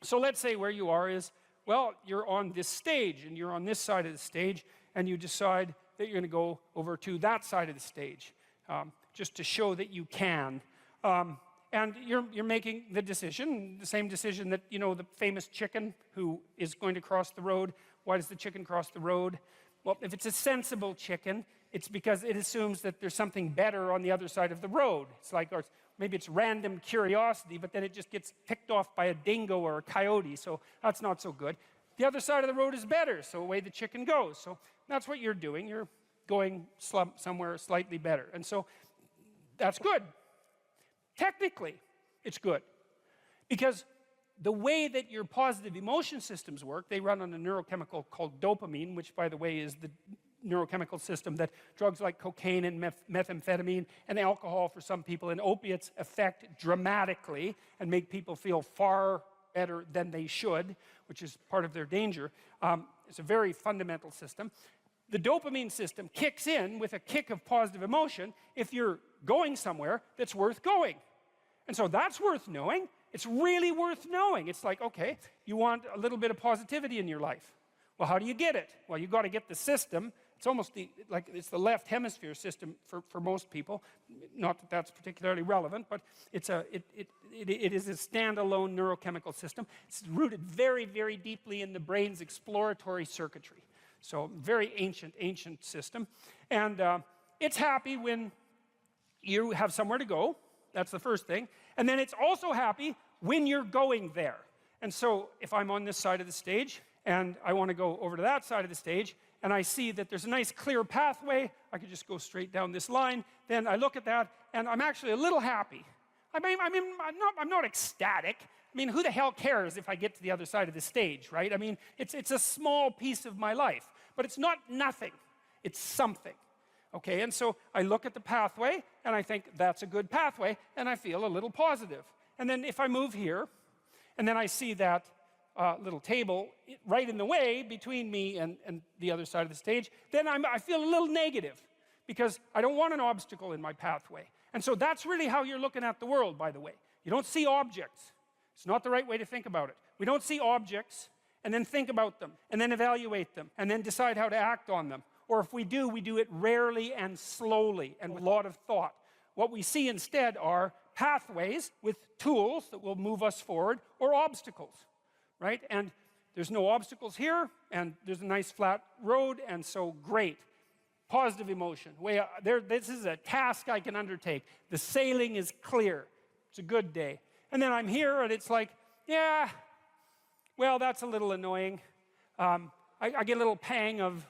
So let's say where you are is, well, you're on this stage, and you're on this side of the stage, and you decide that you're going to go over to that side of the stage, just to show that you can. And you're making the decision, the same decision that, you know, the famous chicken who is going to cross the road. Why does the chicken cross the road? Well, if it's a sensible chicken, it's because it assumes that there's something better on the other side of the road. It's like, or maybe it's random curiosity, but then it just gets picked off by a dingo or a coyote, so that's not so good. The other side of the road is better, so away the chicken goes. So that's what you're doing. You're going somewhere slightly better. And so that's good. Technically, it's good. Because the way that your positive emotion systems work, they run on a neurochemical called dopamine, which, by the way, is the neurochemical system that drugs like cocaine and methamphetamine and alcohol for some people and opiates affect dramatically and make people feel far better than they should. which is part of their danger. It's a very fundamental system. The dopamine system kicks in with a kick of positive emotion if you're going somewhere that's worth going. And so that's worth knowing. It's really worth knowing. It's like, okay, you want a little bit of positivity in your life. Well, how do you get it? Well, you've got to get the system. It's almost it's the left hemisphere system for most people. Not that that's particularly relevant, but it is a standalone neurochemical system. It's rooted very, very deeply in the brain's exploratory circuitry. So very ancient system. And it's happy when you have somewhere to go. That's the first thing. And then it's also happy when you're going there. And so if I'm on this side of the stage and I want to go over to that side of the stage and I see that there's a nice clear pathway, I could just go straight down this line, then I look at that and I'm actually a little happy. I'm not ecstatic. I mean, who the hell cares if I get to the other side of the stage, right? I mean, it's a small piece of my life, but it's not nothing. It's something. Okay, and so I look at the pathway and I think that's a good pathway and I feel a little positive. And then if I move here and then I see that little table right in the way between me and the other side of the stage, then I feel a little negative because I don't want an obstacle in my pathway. And so that's really how you're looking at the world, by the way. You don't see objects. It's not the right way to think about it. We don't see objects and then think about them and then evaluate them and then decide how to act on them. Or if we do it rarely and slowly and with a lot of thought. What we see instead are pathways with tools that will move us forward or obstacles, right? And there's no obstacles here, and there's a nice flat road, and so great. Positive emotion. This is a task I can undertake. The sailing is clear. It's a good day. And then I'm here, and it's like, yeah, well, that's a little annoying. I get a little pang of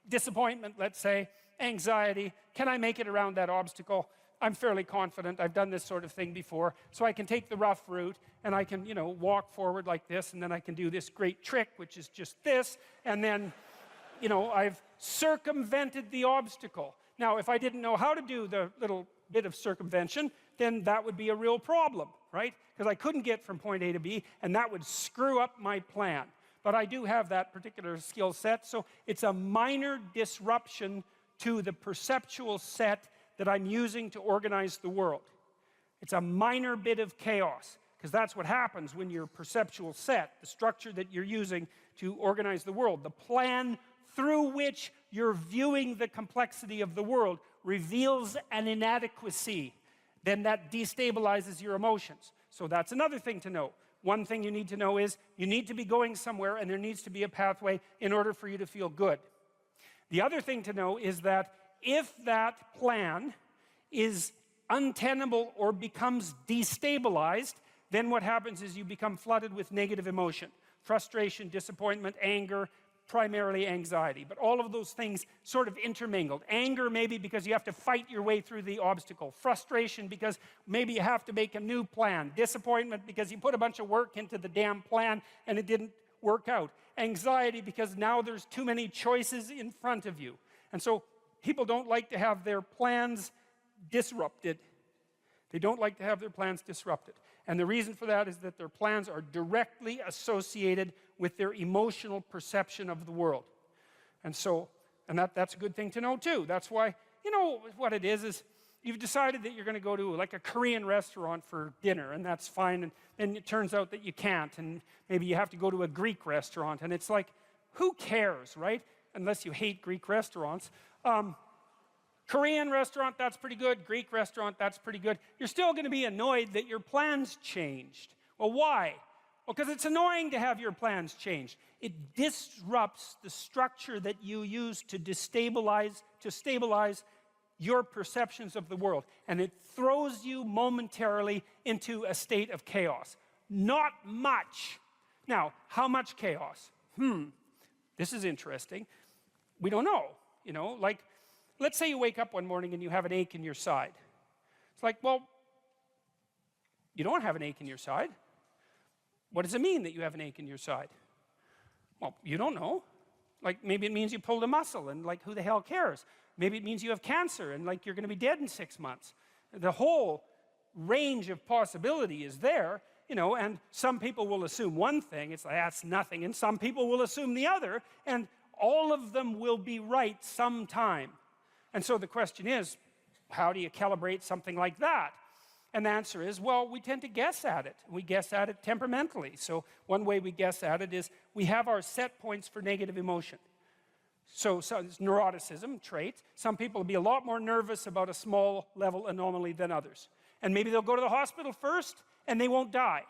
disappointment, let's say, anxiety. Can I make it around that obstacle? I'm fairly confident. I've done this sort of thing before. So I can take the rough route, and I can, walk forward like this, and then I can do this great trick, which is just this, and then, I've circumvented the obstacle. Now, if I didn't know how to do the little bit of circumvention, then that would be a real problem, right? Because I couldn't get from point A to B, and that would screw up my plan. But I do have that particular skill set, so it's a minor disruption to the perceptual set that I'm using to organize the world. It's a minor bit of chaos, because that's what happens when your perceptual set, the structure that you're using to organize the world, the plan through which you're viewing the complexity of the world, reveals an inadequacy, then that destabilizes your emotions. So that's another thing to know. One thing you need to know is you need to be going somewhere and there needs to be a pathway in order for you to feel good. The other thing to know is that if that plan is untenable or becomes destabilized, then what happens is you become flooded with negative emotion. Frustration, disappointment, anger, primarily anxiety. But all of those things sort of intermingled. Anger maybe because you have to fight your way through the obstacle. Frustration because maybe you have to make a new plan. Disappointment because you put a bunch of work into the damn plan and it didn't work out. Anxiety because now there's too many choices in front of you. And so people don't like to have their plans disrupted. They don't like to have their plans disrupted. And the reason for that is that their plans are directly associated with their emotional perception of the world. And so, that's a good thing to know too. That's why, what it is you've decided that you're going to go to like a Korean restaurant for dinner, and that's fine, and then it turns out that you can't, and maybe you have to go to a Greek restaurant, and it's like, who cares, right? Unless you hate Greek restaurants. Korean restaurant, that's pretty good. Greek restaurant, that's pretty good. You're still going to be annoyed that your plans changed. Well, why? Well, because it's annoying to have your plans changed. It disrupts the structure that you use to stabilize your perceptions of the world. And it throws you momentarily into a state of chaos. Not much. Now, how much chaos? This is interesting. We don't know. Let's say you wake up one morning and you have an ache in your side. It's like, well, you don't have an ache in your side. What does it mean that you have an ache in your side? Well, you don't know. Like, maybe it means you pulled a muscle, and like, who the hell cares? Maybe it means you have cancer, and like, you're going to be dead in 6 months. The whole range of possibility is there. you know, and some people will assume one thing, it's like, that's nothing, and some people will assume the other, and all of them will be right sometime. And so the question is, how do you calibrate something like that? And the answer is, well, we tend to guess at it. We guess at it temperamentally. So one way we guess at it is we have our set points for negative emotion. So it's neuroticism trait. Some people will be a lot more nervous about a small level anomaly than others. And maybe they'll go to the hospital first and they won't die.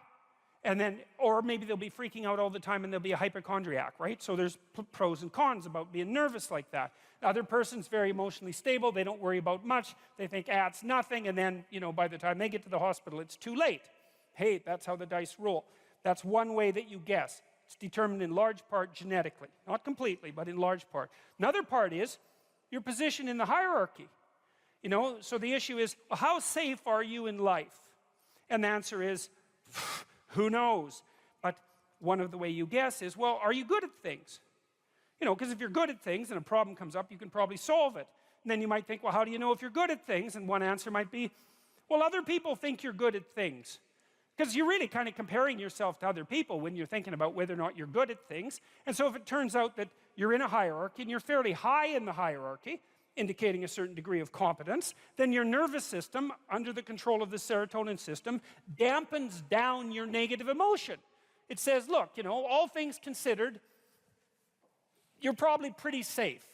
And then, or maybe they'll be freaking out all the time and they'll be a hypochondriac, right? So there's pros and cons about being nervous like that. The other person's very emotionally stable. They don't worry about much. They think, it's nothing. And then, you know, by the time they get to the hospital, it's too late. Hey, that's how the dice roll. That's one way that you guess. It's determined in large part genetically. Not completely, but in large part. Another part is your position in the hierarchy. You know, so the issue is, well, how safe are you in life? And the answer is, who knows? But one of the way you guess is, well, are you good at things? You know, because if you're good at things and a problem comes up, you can probably solve it. And then you might think, well, how do you know if you're good at things? And one answer might be, well, other people think you're good at things. Because you're really kind of comparing yourself to other people when you're thinking about whether or not you're good at things. And so if it turns out that you're in a hierarchy and you're fairly high in the hierarchy, indicating a certain degree of competence, then your nervous system, under the control of the serotonin system, dampens down your negative emotion. It says, look, you know, all things considered, you're probably pretty safe.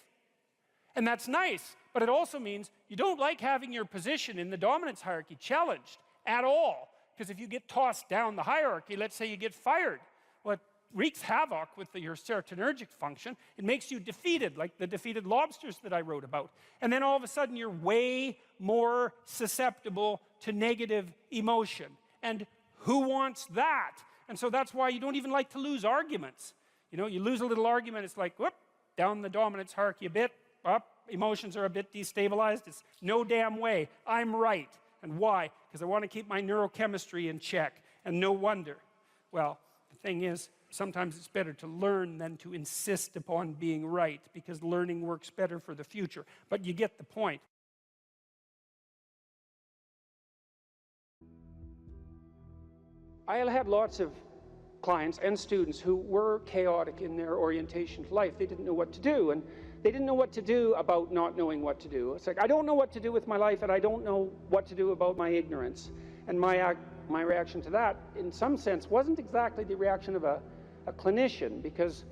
And that's nice, but it also means you don't like having your position in the dominance hierarchy challenged at all. Because if you get tossed down the hierarchy, let's say you get fired, well, it wreaks havoc with your serotonergic function. It makes you defeated, like the defeated lobsters that I wrote about. And then all of a sudden, you're way more susceptible to negative emotion. And who wants that? And so that's why you don't even like to lose arguments. You know, you lose a little argument, it's like, whoop, down the dominance hierarchy a bit, up, emotions are a bit destabilized. It's no damn way, I'm right. And why? Because I want to keep my neurochemistry in check. And no wonder. Well, the thing is, sometimes it's better to learn than to insist upon being right, because learning works better for the future. But you get the point. I had lots of clients and students who were chaotic in their orientation to life. They didn't know what to do, and they didn't know what to do about not knowing what to do. It's like, I don't know what to do with my life, and I don't know what to do about my ignorance. And my reaction to that, in some sense, wasn't exactly the reaction of a clinician, because,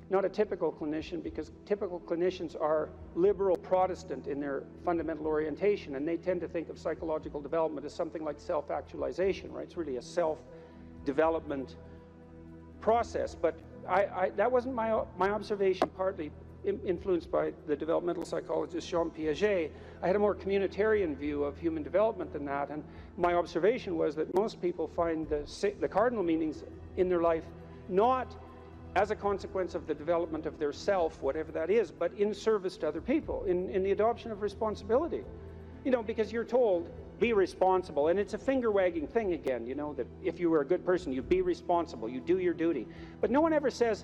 not a typical clinician, because typical clinicians are liberal Protestant in their fundamental orientation, and they tend to think of psychological development as something like self-actualization, right? It's really a self-development process. But that wasn't my observation, partly influenced by the developmental psychologist Jean Piaget. I had a more communitarian view of human development than that, and my observation was that most people find the cardinal meanings in their life not as a consequence of the development of their self, whatever that is, but in service to other people, in the adoption of responsibility. You know, because you're told, be responsible, and it's a finger-wagging thing again, you know, that if you were a good person, you be responsible, you do your duty. But no one ever says,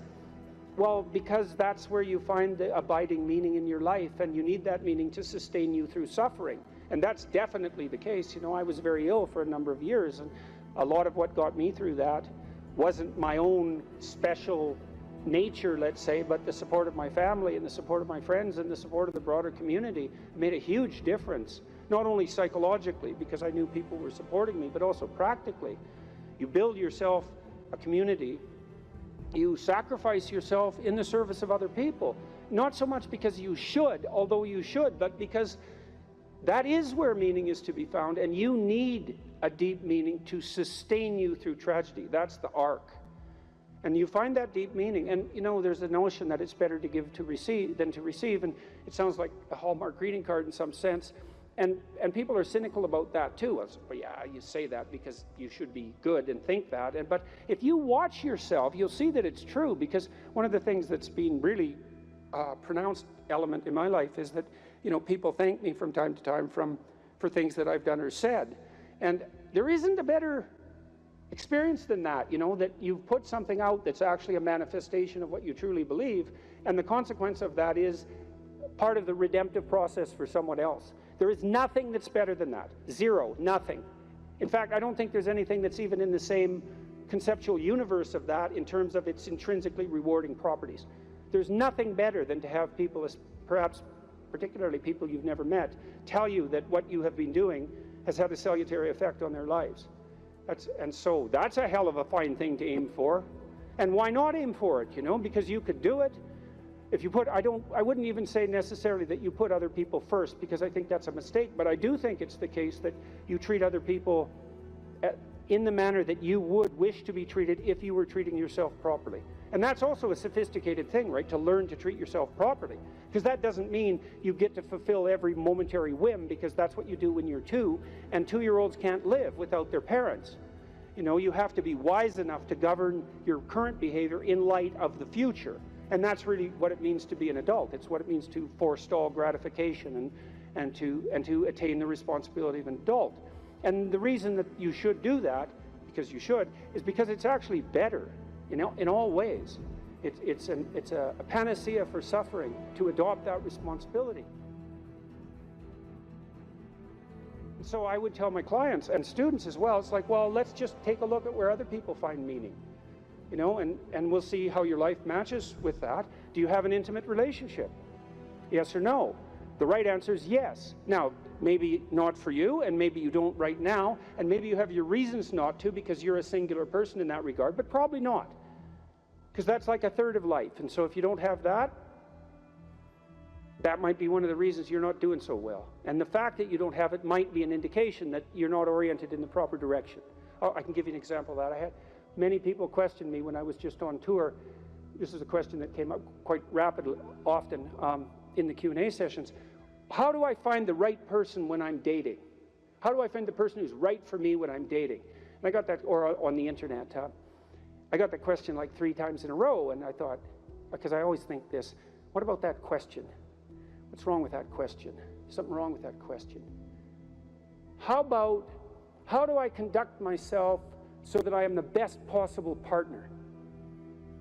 well, because that's where you find the abiding meaning in your life, and you need that meaning to sustain you through suffering. And that's definitely the case. You know, I was very ill for a number of years, and a lot of what got me through that wasn't my own special nature, let's say, but the support of my family and the support of my friends and the support of the broader community made a huge difference, not only psychologically, because I knew people were supporting me, but also practically. You build yourself a community. You sacrifice yourself in the service of other people, not so much because you should, although you should, but because that is where meaning is to be found, and you need a deep meaning to sustain you through tragedy. That's the arc. And you find that deep meaning, and you know, there's a notion that it's better to give to receive than to receive, and it sounds like a Hallmark greeting card in some sense, and people are cynical about that too. Well, yeah, you say that because you should be good and think that, but if you watch yourself, you'll see that it's true, because one of the things that's been really pronounced element in my life is that, you know, people thank me from time to time for things that I've done or said, and there isn't a better experience than that, you know, that you've put something out that's actually a manifestation of what you truly believe, and the consequence of that is part of the redemptive process for someone else. There is nothing that's better than that. Zero, nothing. In fact, I don't think there's anything that's even in the same conceptual universe of that in terms of its intrinsically rewarding properties. There's nothing better than to have people, perhaps particularly people you've never met, tell you that what you have been doing has had a salutary effect on their lives. And so that's a hell of a fine thing to aim for. And why not aim for it, you know? Because you could do it. If you put, I wouldn't even say necessarily that you put other people first, because I think that's a mistake, but I do think it's the case that you treat other people in the manner that you would wish to be treated if you were treating yourself properly. And that's also a sophisticated thing, right? To learn to treat yourself properly. Because that doesn't mean you get to fulfill every momentary whim, because that's what you do when you're 2, and 2-year-olds can't live without their parents. You know, you have to be wise enough to govern your current behavior in light of the future. And that's really what it means to be an adult. It's what it means to forestall gratification and to attain the responsibility of an adult. And the reason that you should do that, because you should, is because it's actually better, you know, in all ways. It's a panacea for suffering to adopt that responsibility. So I would tell my clients and students as well, it's like, well, let's just take a look at where other people find meaning. You know, and we'll see how your life matches with that. Do you have an intimate relationship? Yes or no? The right answer is yes. Now, maybe not for you, and maybe you don't right now, and maybe you have your reasons not to because you're a singular person in that regard, but probably not. Because that's like a third of life. And so if you don't have that, that might be one of the reasons you're not doing so well. And the fact that you don't have it might be an indication that you're not oriented in the proper direction. Oh, I can give you an example of that. I had many people question me when I was just on tour. This is a question that came up quite rapidly, often in the Q&A sessions. How do I find the right person when I'm dating? How do I find the person who's right for me when I'm dating? And I got that, or on the internet. I got that question like 3 times in a row, and I thought, because I always think this, what about that question? What's wrong with that question? Something wrong with that question. How about, how do I conduct myself so that I am the best possible partner?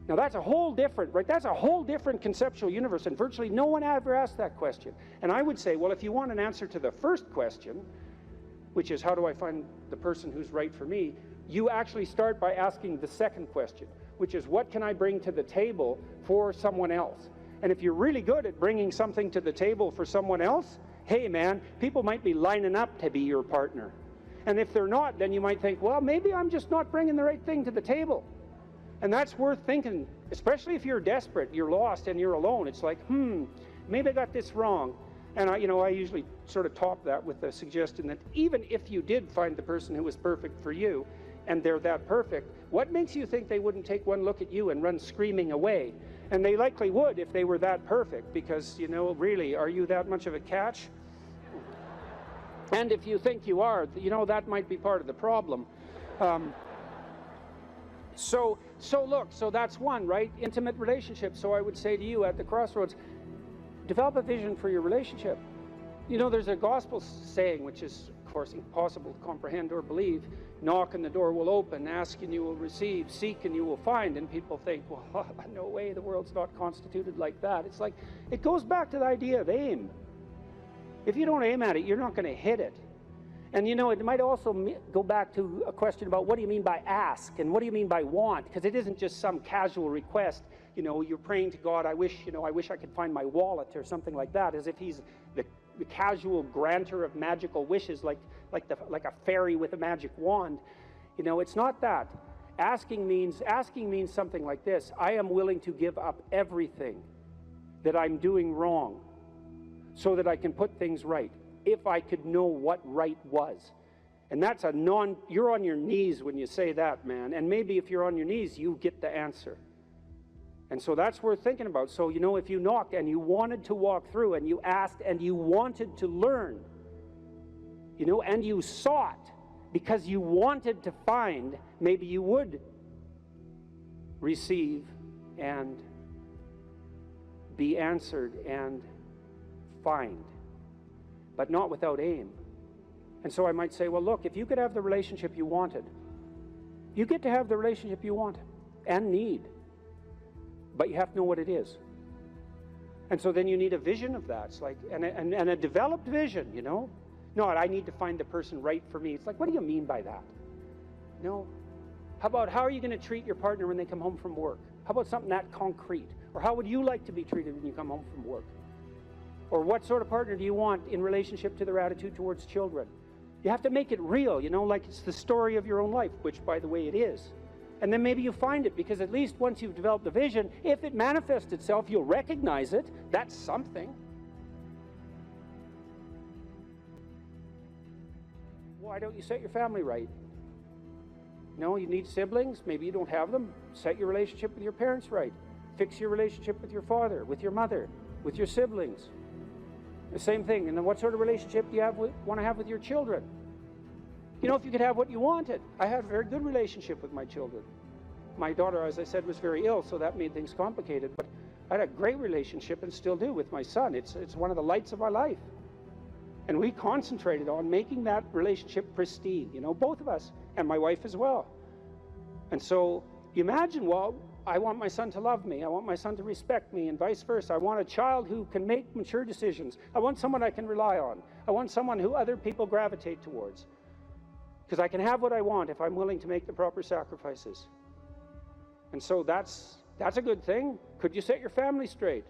Now that's a whole different, right? That's a whole different conceptual universe, and virtually no one ever asked that question. And I would say, well, if you want an answer to the first question, which is how do I find the person who's right for me, you actually start by asking the second question, which is what can I bring to the table for someone else? And if you're really good at bringing something to the table for someone else, hey man, people might be lining up to be your partner. And if they're not, then you might think, well, maybe I'm just not bringing the right thing to the table. And that's worth thinking, especially if you're desperate, you're lost, and you're alone. It's like, maybe I got this wrong. And I usually sort of top that with the suggestion that even if you did find the person who was perfect for you, and they're that perfect, what makes you think they wouldn't take one look at you and run screaming away? And they likely would if they were that perfect, because, you know, really, are you that much of a catch? And if you think you are, you know, that might be part of the problem. So look, so that's one, right? Intimate relationship. So I would say to you at the crossroads, develop a vision for your relationship. You know, there's a gospel saying, which is, of course, impossible to comprehend or believe. Knock and the door will open, ask and you will receive, seek and you will find. And people think, well, no way, the world's not constituted like that. It's like, it goes back to the idea of aim. If you don't aim at it, you're not going to hit it. And you know, it might also go back to a question about what do you mean by ask and what do you mean by want? Because it isn't just some casual request. You know, you're praying to God, I wish I could find my wallet or something like that, as if he's the casual granter of magical wishes, like a fairy with a magic wand. You know, it's not that. Asking means something like this: I am willing to give up everything that I'm doing wrong so that I can put things right, if I could know what right was. And that's you're on your knees when you say that, man. And maybe if you're on your knees, you get the answer. And so that's worth thinking about. So, you know, if you knocked and you wanted to walk through and you asked and you wanted to learn, you know, and you sought because you wanted to find, maybe you would receive and be answered and find, but not without aim. And so I might say, well, look, if you could have the relationship you wanted, you get to have the relationship you want and need, but you have to know what it is. And so then you need a vision of that. It's like, and a developed vision, you know. Not, I need to find the person right for me. It's like, what do you mean by that? No. How about, how are you going to treat your partner when they come home from work? How about something that concrete? Or how would you like to be treated when you come home from work? Or what sort of partner do you want in relationship to their attitude towards children? You have to make it real, you know, like it's the story of your own life, which, by the way, it is. And then maybe you find it, because at least once you've developed the vision, if it manifests itself, you'll recognize it. That's something. Why don't you set your family right? No, you need siblings. Maybe you don't have them. Set your relationship with your parents right. Fix your relationship with your father, with your mother, with your siblings. The same thing. And then what sort of relationship do you want to have with your children? You know, if you could have what you wanted. I had a very good relationship with my children. My daughter, as I said, was very ill, so that made things complicated. But I had a great relationship, and still do, with my son. It's one of the lights of my life. And we concentrated on making that relationship pristine, you know, both of us, and my wife as well. And so you imagine, well, I want my son to love me. I want my son to respect me, and vice versa. I want a child who can make mature decisions. I want someone I can rely on. I want someone who other people gravitate towards. Because I can have what I want if I'm willing to make the proper sacrifices. And so that's a good thing. Could you set your family straight?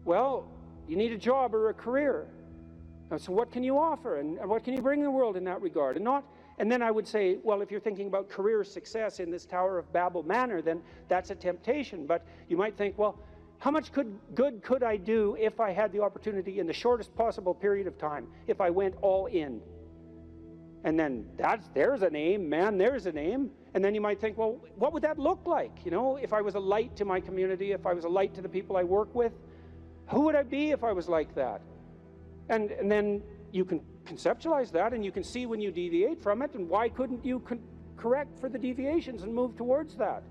Well, you need a job or a career. So what can you offer, and what can you bring the world in that regard? And then I would say, well, if you're thinking about career success in this Tower of Babel manner, then that's a temptation. But you might think, well, how much good could I do if I had the opportunity in the shortest possible period of time, if I went all in? And then there's an aim, man, there's an aim. And then you might think, well, what would that look like? You know, if I was a light to my community, if I was a light to the people I work with, who would I be if I was like that? And then you can conceptualize that, and you can see when you deviate from it, and why couldn't you correct for the deviations and move towards that?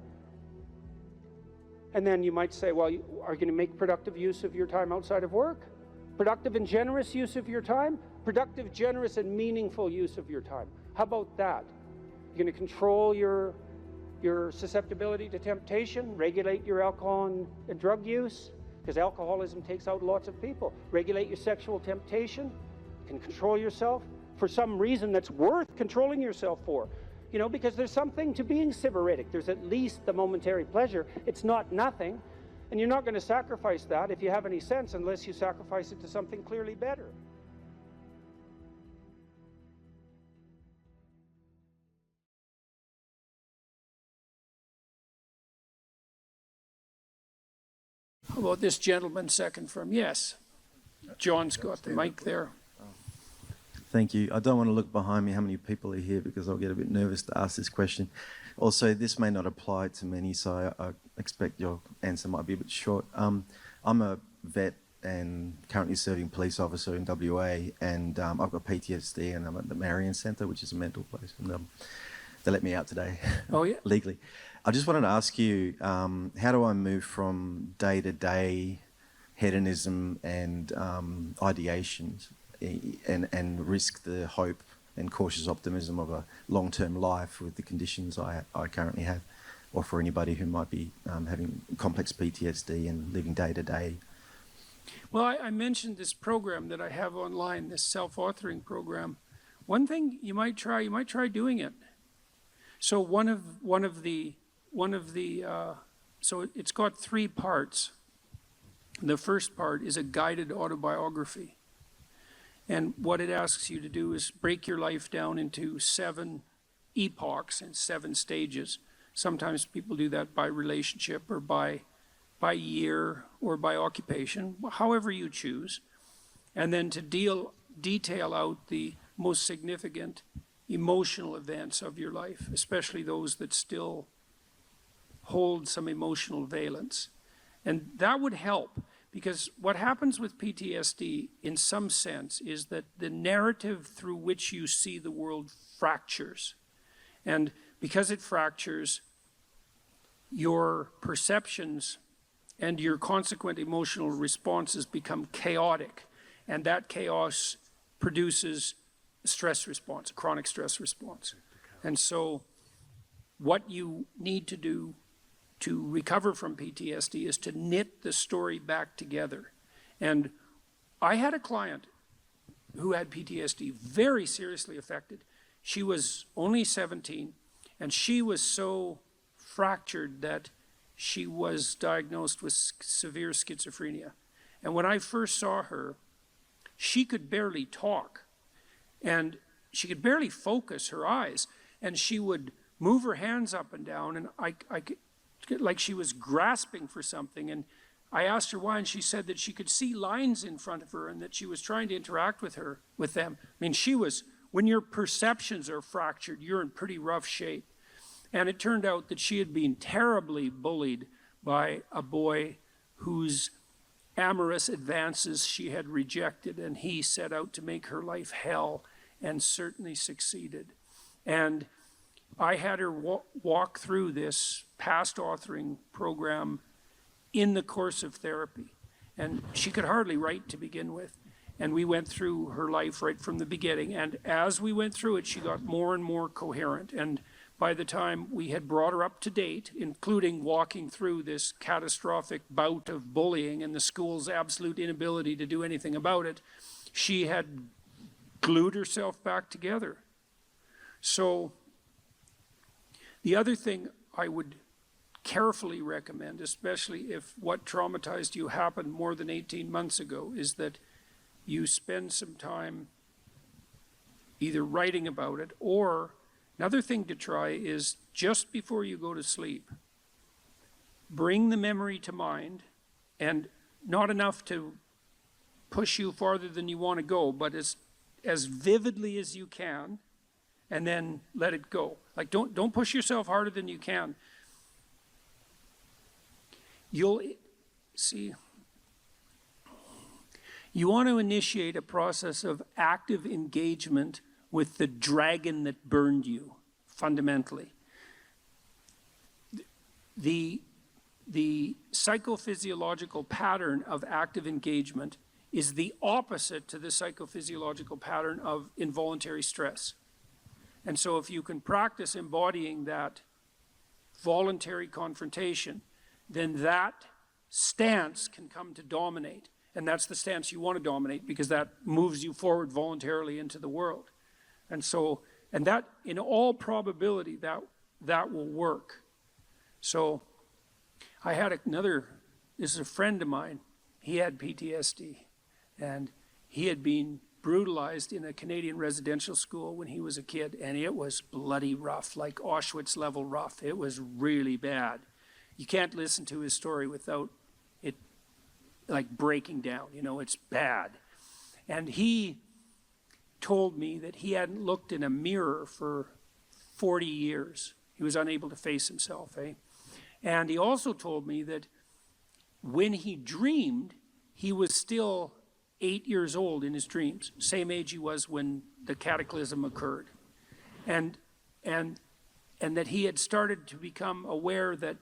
And then you might say, well, are you going to make productive use of your time outside of work? Productive and generous use of your time? Productive, generous, and meaningful use of your time. How about that? You're going to control your susceptibility to temptation, regulate your alcohol and drug use, because alcoholism takes out lots of people. Regulate your sexual temptation. You can control yourself for some reason that's worth controlling yourself for. You know, because there's something to being sybaritic. There's at least the momentary pleasure. It's not nothing. And you're not going to sacrifice that, if you have any sense, unless you sacrifice it to something clearly better. How about this gentleman second from? Yes. John's got the mic there. Thank you. I don't want to look behind me how many people are here, because I'll get a bit nervous to ask this question. Also, this may not apply to many, so I expect your answer might be a bit short. I'm a vet and currently serving police officer in WA, and I've got PTSD, and I'm at the Marion Centre, which is a mental place, and they let me out today. Oh, yeah? Legally. I just wanted to ask you, how do I move from day-to-day hedonism and ideations and risk the hope and cautious optimism of a long-term life with the conditions I currently have, or for anybody who might be having complex PTSD and living day-to-day? Well, I mentioned this program that I have online, this self-authoring program. One thing you might try doing it. So so it's got 3 parts. The first part is a guided autobiography. And what it asks you to do is break your life down into 7 epochs and 7 stages. Sometimes people do that by relationship or by year or by occupation, however you choose. And then to detail out the most significant emotional events of your life, especially those that still hold some emotional valence. And that would help, because what happens with PTSD in some sense is that the narrative through which you see the world fractures. And because it fractures, your perceptions and your consequent emotional responses become chaotic. And that chaos produces a stress response, a chronic stress response. And so what you need to do to recover from PTSD is to knit the story back together. And I had a client who had PTSD, very seriously affected. She was only 17, and she was so fractured that she was diagnosed with severe schizophrenia. And when I first saw her, she could barely talk, and she could barely focus her eyes, and she would move her hands up and down, and I like she was grasping for something. And I asked her why, and she said that she could see lines in front of her and that she was trying to interact with them. I mean, when your perceptions are fractured, you're in pretty rough shape. And it turned out that she had been terribly bullied by a boy whose amorous advances she had rejected, and he set out to make her life hell, and certainly succeeded. And I had her walk through this past authoring program in the course of therapy. And she could hardly write to begin with. And we went through her life right from the beginning. And as we went through it, she got more and more coherent. And by the time we had brought her up to date, including walking through this catastrophic bout of bullying and the school's absolute inability to do anything about it, she had glued herself back together. So the other thing I would carefully recommend, especially if what traumatized you happened more than 18 months ago, is that you spend some time either writing about it, or another thing to try is just before you go to sleep, bring the memory to mind, and not enough to push you farther than you want to go, but as vividly as you can, and then let it go. Like, don't push yourself harder than you can. You'll see, you want to initiate a process of active engagement with the dragon that burned you, fundamentally. The psychophysiological pattern of active engagement is the opposite to the psychophysiological pattern of involuntary stress. And so if you can practice embodying that voluntary confrontation, then that stance can come to dominate. And that's the stance you want to dominate, because that moves you forward voluntarily into the world. And so, and that, in all probability, that will work. So I had this is a friend of mine. He had PTSD, and he had been brutalized in a Canadian residential school when he was a kid, and it was bloody rough, like Auschwitz level rough. It was really bad. You can't listen to his story without it like breaking down, it's bad. And he told me that he hadn't looked in a mirror for 40 years. He was unable to face himself, And he also told me that when he dreamed, he was still 8 years old in his dreams, same age he was when the cataclysm occurred. And that he had started to become aware that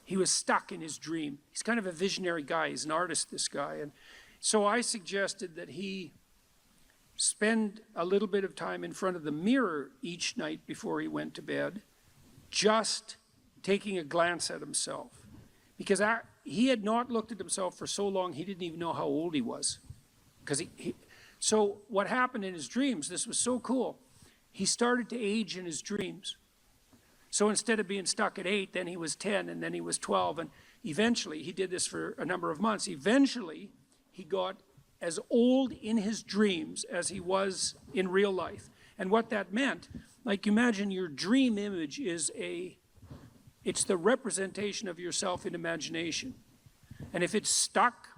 he was stuck in his dream. He's kind of a visionary guy. He's an artist, this guy. And so I suggested that he spend a little bit of time in front of the mirror each night before he went to bed, just taking a glance at himself. Because he had not looked at himself for so long, he didn't even know how old he was. So what happened in his dreams, this was so cool, he started to age in his dreams. So instead of being stuck at 8, then he was 10, and then he was 12, and eventually, he did this for a number of months, eventually he got as old in his dreams as he was in real life. And what that meant, like, imagine your dream image it's the representation of yourself in imagination. And if it's stuck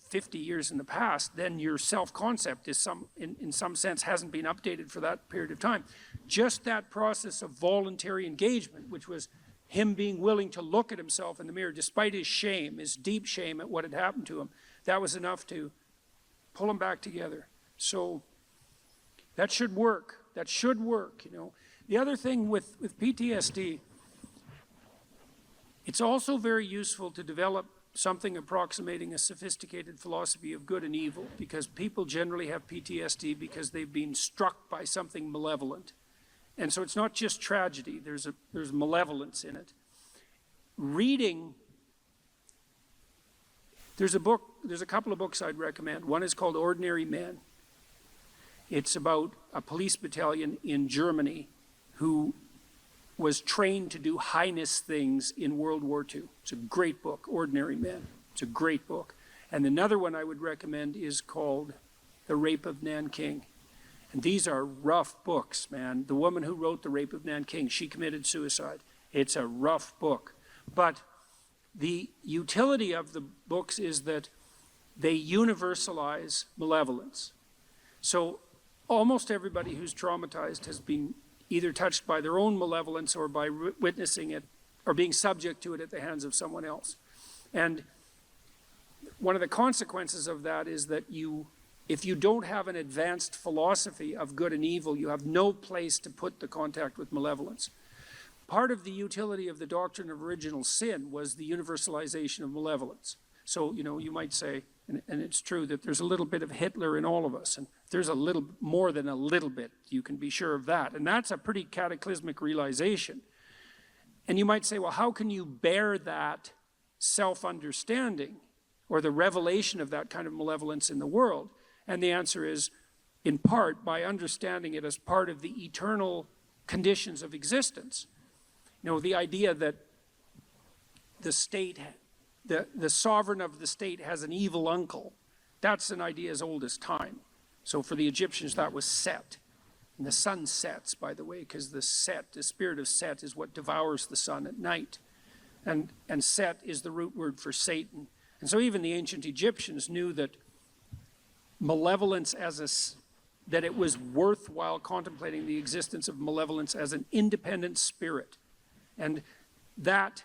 50 years in the past, then your self-concept is in some sense hasn't been updated for that period of time. Just that process of voluntary engagement, which was him being willing to look at himself in the mirror despite his shame, his deep shame at what had happened to him, that was enough to pull him back together. So that should work. That should work, The other thing with PTSD, it's also very useful to develop something approximating a sophisticated philosophy of good and evil, because people generally have PTSD because they've been struck by something malevolent. And so it's not just tragedy, there's malevolence in it. Reading, there's a couple of books I'd recommend. One is called Ordinary Men, It's about a police battalion in Germany who was trained to do heinous things in World War II. It's a great book, Ordinary Men. It's a great book. And another one I would recommend is called The Rape of Nanking. And these are rough books, man. The woman who wrote The Rape of Nanking, she committed suicide. It's a rough book. But the utility of the books is that they universalize malevolence. So almost everybody who's traumatized has been either touched by their own malevolence or by witnessing it or being subject to it at the hands of someone else. And one of the consequences of that is that if you don't have an advanced philosophy of good and evil, you have no place to put the contact with malevolence. Part of the utility of the doctrine of original sin was the universalization of malevolence. So, you might say, and it's true, that there's a little bit of Hitler in all of us, and there's a little more than a little bit, you can be sure of that. And that's a pretty cataclysmic realization. And you might say, well, how can you bear that self-understanding or the revelation of that kind of malevolence in the world? And the answer is, in part, by understanding it as part of the eternal conditions of existence. The idea that the state, the sovereign of the state has an evil uncle, that's an idea as old as time. So for the Egyptians, that was Set. And the sun sets, by the way, because the spirit of Set is what devours the sun at night. And Set is the root word for Satan. And so even the ancient Egyptians knew that malevolence that it was worthwhile contemplating the existence of malevolence as an independent spirit. And that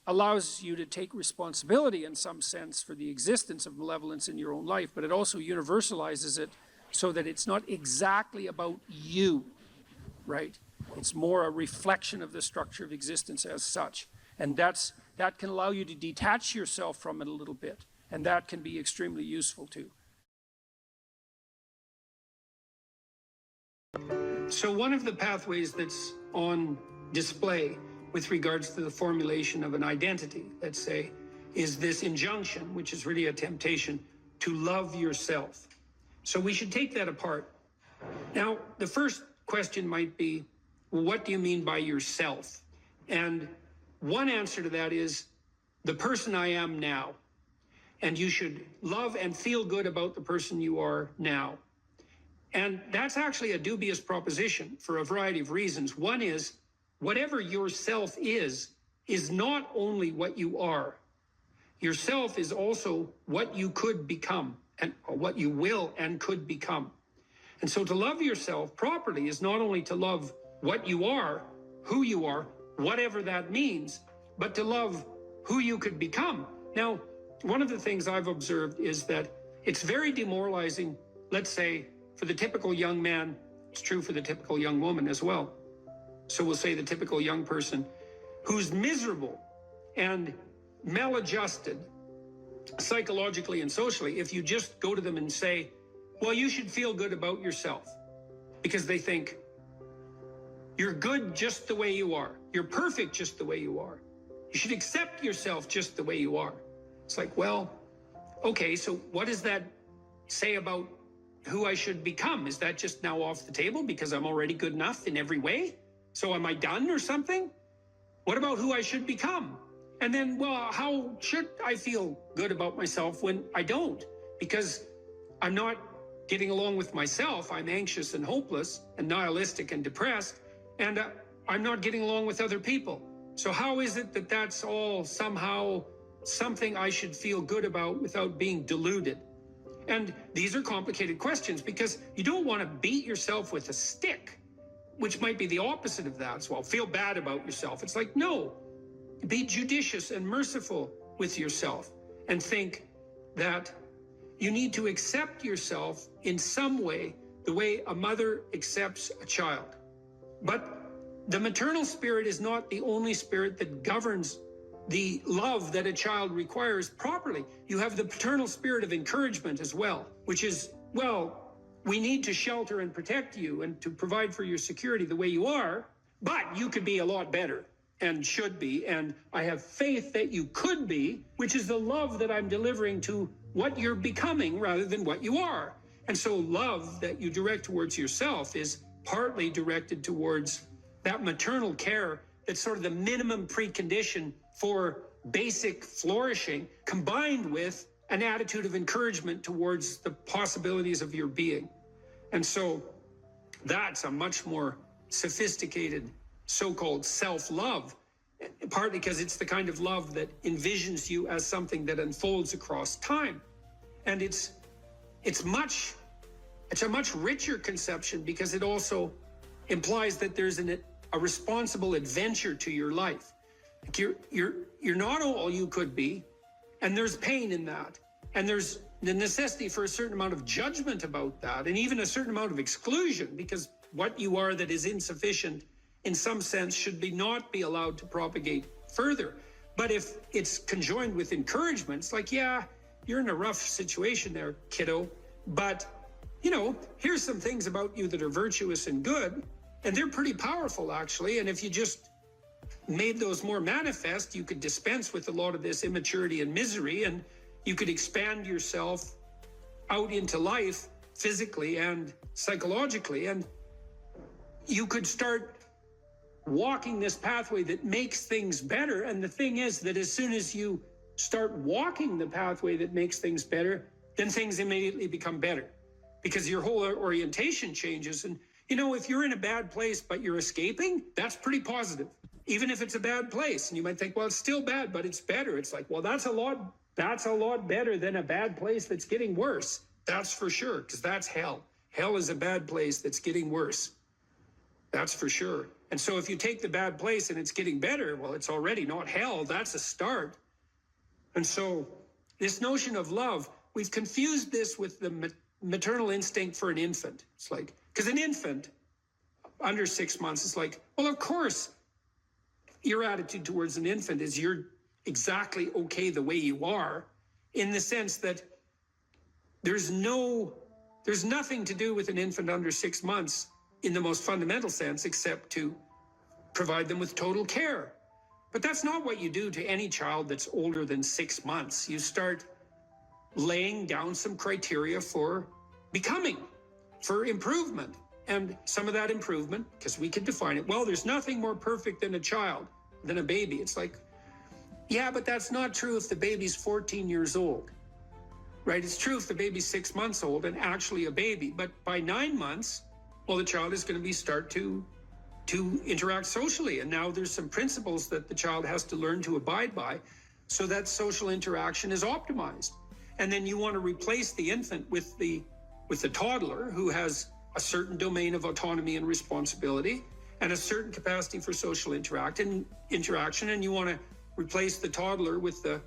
allows you to take responsibility in some sense for the existence of malevolence in your own life, but it also universalizes it so that it's not exactly about you, right? It's more a reflection of the structure of existence as such. And that can allow you to detach yourself from it a little bit, and that can be extremely useful too. So one of the pathways that's on display with regards to the formulation of an identity, let's say, is this injunction, which is really a temptation, to love yourself. So we should take that apart. Now, the first question might be, well, what do you mean by yourself? And one answer to that is the person I am now. And you should love and feel good about the person you are now. And that's actually a dubious proposition for a variety of reasons. One is, whatever yourself is not only what you are. Yourself is also what you could become, and what you will and could become. And so to love yourself properly is not only to love what you are, who you are, whatever that means, but to love who you could become. Now, one of the things I've observed is that it's very demoralizing, let's say, for the typical young man. It's true for the typical young woman as well. So we'll say the typical young person who's miserable and maladjusted psychologically and socially, if you just go to them and say, well, you should feel good about yourself, because they think you're good just the way you are. You're perfect just the way you are. You should accept yourself just the way you are. It's like, well, okay, so what does that say about who I should become? Is that just now off the table because I'm already good enough in every way? So am I done or something? What about who I should become? And then, well, how should I feel good about myself when I don't? Because I'm not getting along with myself. I'm anxious and hopeless and nihilistic and depressed, and I'm not getting along with other people. So how is it that that's all somehow something I should feel good about without being deluded? And these are complicated questions, because you don't want to beat yourself with a stick, which might be the opposite of that as well. Feel bad about yourself. It's like, no, be judicious and merciful with yourself and think that you need to accept yourself in some way, the way a mother accepts a child. But the maternal spirit is not the only spirit that governs the love that a child requires properly. You have the paternal spirit of encouragement as well, which is, well, we need to shelter and protect you and to provide for your security the way you are, but you could be a lot better and should be, and I have faith that you could be, which is the love that I'm delivering to what you're becoming rather than what you are. And so love that you direct towards yourself is partly directed towards that maternal care that's sort of the minimum precondition for basic flourishing, combined with an attitude of encouragement towards the possibilities of your being. And so that's a much more sophisticated so-called self-love, partly because it's the kind of love that envisions you as something that unfolds across time. And it's a much richer conception because it also implies that there's a responsible adventure to your life. Like you're not all you could be, and there's pain in that, and there's the necessity for a certain amount of judgment about that, and even a certain amount of exclusion, because what you are that is insufficient in some sense should not be allowed to propagate further. But if it's conjoined with encouragement, it's like, yeah, you're in a rough situation there, kiddo, but here's some things about you that are virtuous and good, and they're pretty powerful actually, and if you just made those more manifest, you could dispense with a lot of this immaturity and misery, and you could expand yourself out into life physically and psychologically, and you could start walking this pathway that makes things better. And the thing is that as soon as you start walking the pathway that makes things better, then things immediately become better because your whole orientation changes. And if you're in a bad place but you're escaping, that's pretty positive, even if it's a bad place. And you might think, well, it's still bad, but it's better. It's like, well, that's a lot better than a bad place that's getting worse. That's for sure, because that's hell. Hell is a bad place that's getting worse. That's for sure. And so if you take the bad place and it's getting better, well, it's already not hell. That's a start. And so this notion of love, we've confused this with the maternal instinct for an infant. It's like, because an infant under 6 months is like, well, of course, your attitude towards an infant is you're exactly okay the way you are, in the sense that there's nothing to do with an infant under 6 months in the most fundamental sense, except to provide them with total care. But that's not what you do to any child that's older than 6 months. You start laying down some criteria for becoming, for improvement. And some of that improvement, because we can define it, well, there's nothing more perfect than a child, than a baby. It's like, yeah, but that's not true if the baby's 14 years old, right? It's true if the baby's 6 months old and actually a baby. But by 9 months, well, the child is going to start to interact socially. And now there's some principles that the child has to learn to abide by so that social interaction is optimized. And then you want to replace the infant with the toddler who has a certain domain of autonomy and responsibility and a certain capacity for social interaction. And you want to replace the toddler with the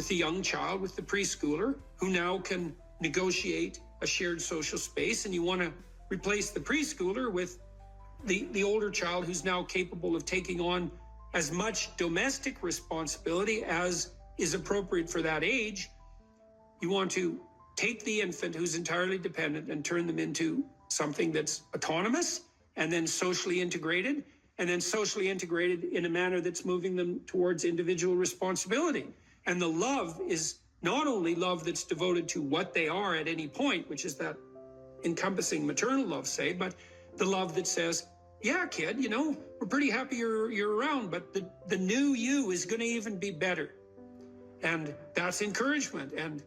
young child, with the preschooler, who now can negotiate a shared social space. And you want to replace the preschooler with the older child who's now capable of taking on as much domestic responsibility as is appropriate for that age. You want to take the infant who's entirely dependent and turn them into something that's autonomous and then socially integrated in a manner that's moving them towards individual responsibility. And the love is not only love that's devoted to what they are at any point, which is that encompassing maternal love, say, but the love that says, yeah, kid, we're pretty happy you're around, but the new you is going to even be better. And that's encouragement, and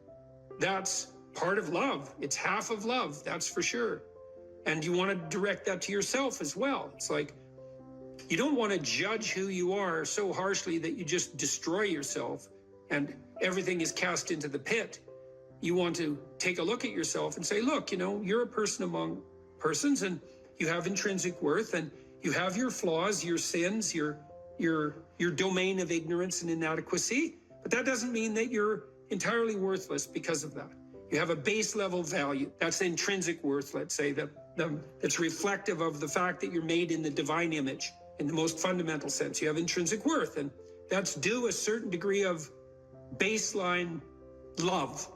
that's part of love. It's half of love, that's for sure. And you want to direct that to yourself as well. It's like, you don't want to judge who you are so harshly that you just destroy yourself and everything is cast into the pit. You want to take a look at yourself and say, look, you're a person among persons, and you have intrinsic worth, and you have your flaws, your sins, your domain of ignorance and inadequacy. But that doesn't mean that you're entirely worthless because of that. You have a base level value. That's intrinsic worth, let's say, that's reflective of the fact that you're made in the divine image in the most fundamental sense. You have intrinsic worth, and that's due a certain degree of baseline love.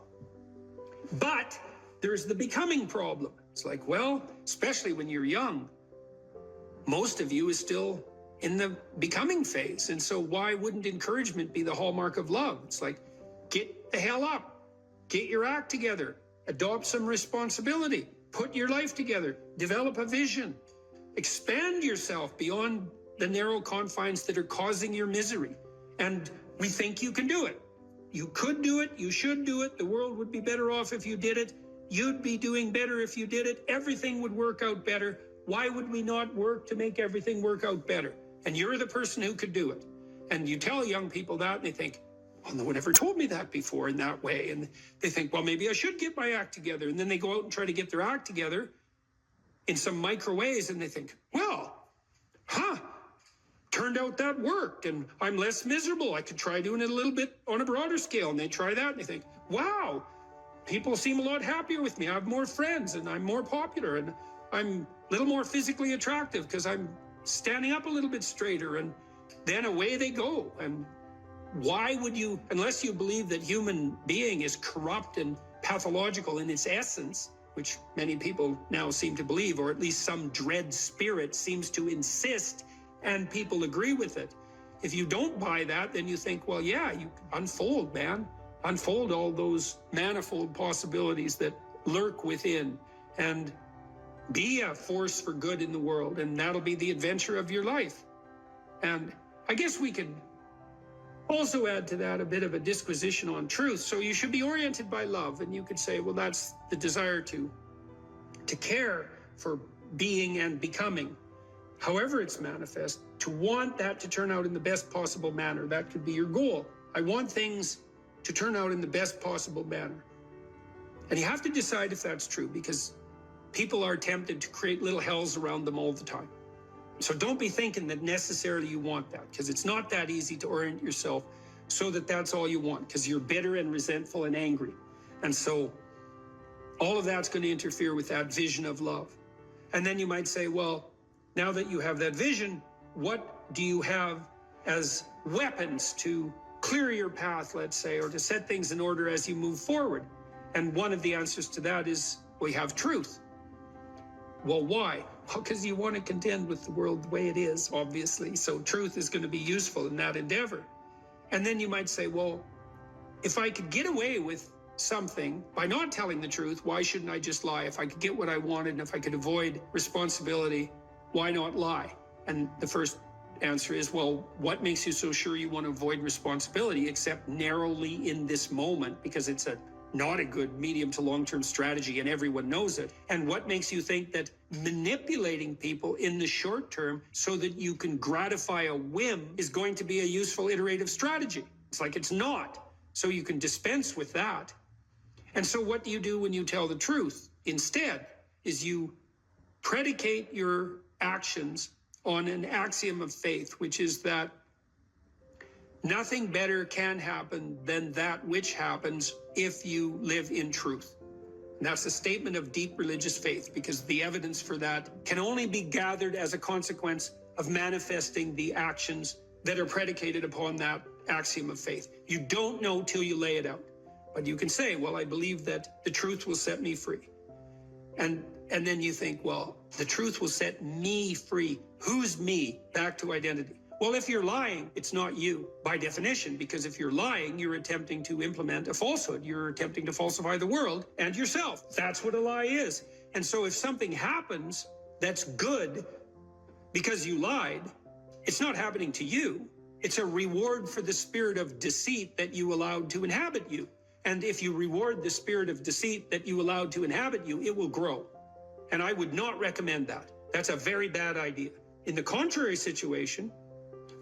But there's the becoming problem. It's like, well, especially when you're young, most of you is still in the becoming phase. And so why wouldn't encouragement be the hallmark of love? It's like, get the hell up, get your act together, Adopt some responsibility. Put your life together. Develop a vision. Expand yourself beyond the narrow confines that are causing your misery. And we think you can do it. You could do it. You should do it. The world would be better off if you did it. You'd be doing better if you did it. Everything would work out better. Why would we not work to make everything work out better? And you're the person who could do it. And you tell young people that, and they think, well, no one ever told me that before in that way. And they think, well, maybe I should get my act together. And then they go out and try to get their act together in some micro ways, and they think, well, turned out that worked, and I'm less miserable. I could try doing it a little bit on a broader scale. And they try that, and they think, wow, people seem a lot happier with me. I have more friends, and I'm more popular, and I'm a little more physically attractive because I'm standing up a little bit straighter. And then away they go. And why would you, unless you believe that human being is corrupt and pathological in its essence, which many people now seem to believe, or at least some dread spirit seems to insist, and people agree with it. If you don't buy that, then you think, well, yeah, you unfold, man. Unfold all those manifold possibilities that lurk within, and be a force for good in the world, and that'll be the adventure of your life. And I guess we could also add to that a bit of a disquisition on truth. So you should be oriented by love, and you could say, well, that's the desire to care for being and becoming, however it's manifest, to want that to turn out in the best possible manner. That could be your goal. I want things to turn out in the best possible manner. And you have to decide if that's true, because people are tempted to create little hells around them all the time. So don't be thinking that necessarily you want that, because it's not that easy to orient yourself so that that's all you want, because you're bitter and resentful and angry. And so all of that's going to interfere with that vision of love. And then you might say, well, now that you have that vision, what do you have as weapons to clear your path, let's say, or to set things in order as you move forward? And one of the answers to that is, we have truth. Well, why? Well, because you want to contend with the world the way it is, obviously. So truth is going to be useful in that endeavor. And then you might say, well, if I could get away with something by not telling the truth, why shouldn't I just lie? If I could get what I wanted, and if I could avoid responsibility, why not lie? And the first answer is, well, what makes you so sure you want to avoid responsibility, except narrowly in this moment, because it's not a good medium to long-term strategy, and everyone knows it. And what makes you think that manipulating people in the short term so that you can gratify a whim is going to be a useful iterative strategy? It's like it's not. So you can dispense with that. And so what do you do when you tell the truth? Instead, is you predicate your actions on an axiom of faith, which is that nothing better can happen than that which happens if you live in truth. And that's a statement of deep religious faith, because the evidence for that can only be gathered as a consequence of manifesting the actions that are predicated upon that axiom of faith. You don't know till you lay it out. But you can say, well, I believe that the truth will set me free. And then you think, well, the truth will set me free. Who's me? Back to identity. Well, if you're lying, it's not you by definition, because if you're lying, you're attempting to implement a falsehood. You're attempting to falsify the world and yourself. That's what a lie is. And so if something happens that's good because you lied, it's not happening to you. It's a reward for the spirit of deceit that you allowed to inhabit you. And if you reward the spirit of deceit that you allowed to inhabit you, it will grow. And I would not recommend that. That's a very bad idea. In the contrary situation,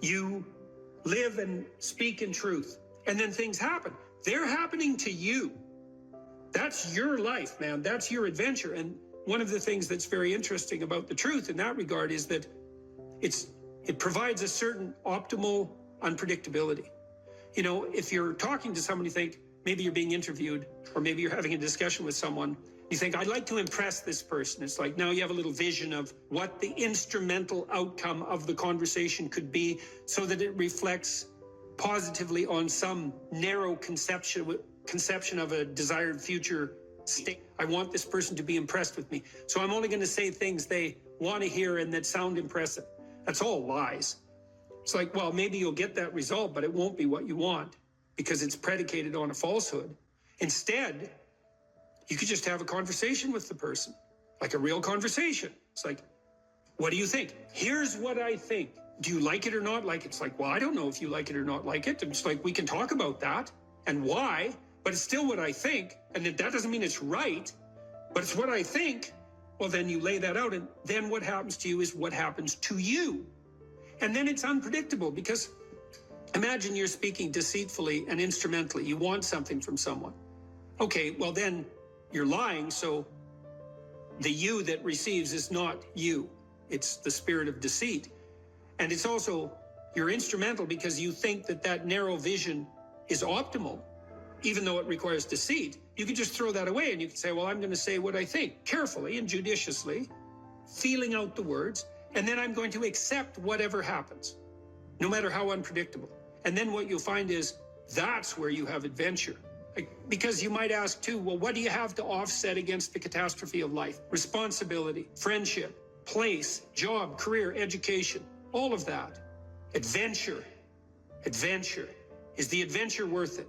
you live and speak in truth, and then things happen. They're happening to you. That's your life, man. That's your adventure. And one of the things that's very interesting about the truth in that regard is that it provides a certain optimal unpredictability. You know, if you're talking to someone, you think maybe you're being interviewed, or maybe you're having a discussion with someone, you think, I'd like to impress this person. It's like now you have a little vision of what the instrumental outcome of the conversation could be, so that it reflects positively on some narrow conception of a desired future state. I want this person to be impressed with me, so I'm only going to say things they want to hear and that sound impressive. That's all lies. It's like, well, maybe you'll get that result, but it won't be what you want, because it's predicated on a falsehood. Instead, You could just have a conversation with the person, like a real conversation. It's like, what do you think? Here's what I think. Do you like it or not like it? It's like, well, I don't know if you like it or not like it. It's like, we can talk about that and why, but it's still what I think. And that doesn't mean it's right, but it's what I think. Well, then you lay that out, and then what happens to you is what happens to you. And then it's unpredictable, because imagine you're speaking deceitfully and instrumentally. You want something from someone. Okay, well then you're lying, so the you that receives is not you. It's the spirit of deceit. And it's also, you're instrumental because you think that that narrow vision is optimal, even though it requires deceit. You can just throw that away and you can say, well, I'm going to say what I think, carefully and judiciously, feeling out the words, and then I'm going to accept whatever happens, no matter how unpredictable. And then what you'll find is that's where you have adventure. Because you might ask too, well, what do you have to offset against the catastrophe of life? Responsibility, friendship, place, job, career, education, all of that. Adventure. Adventure. Is the adventure worth it?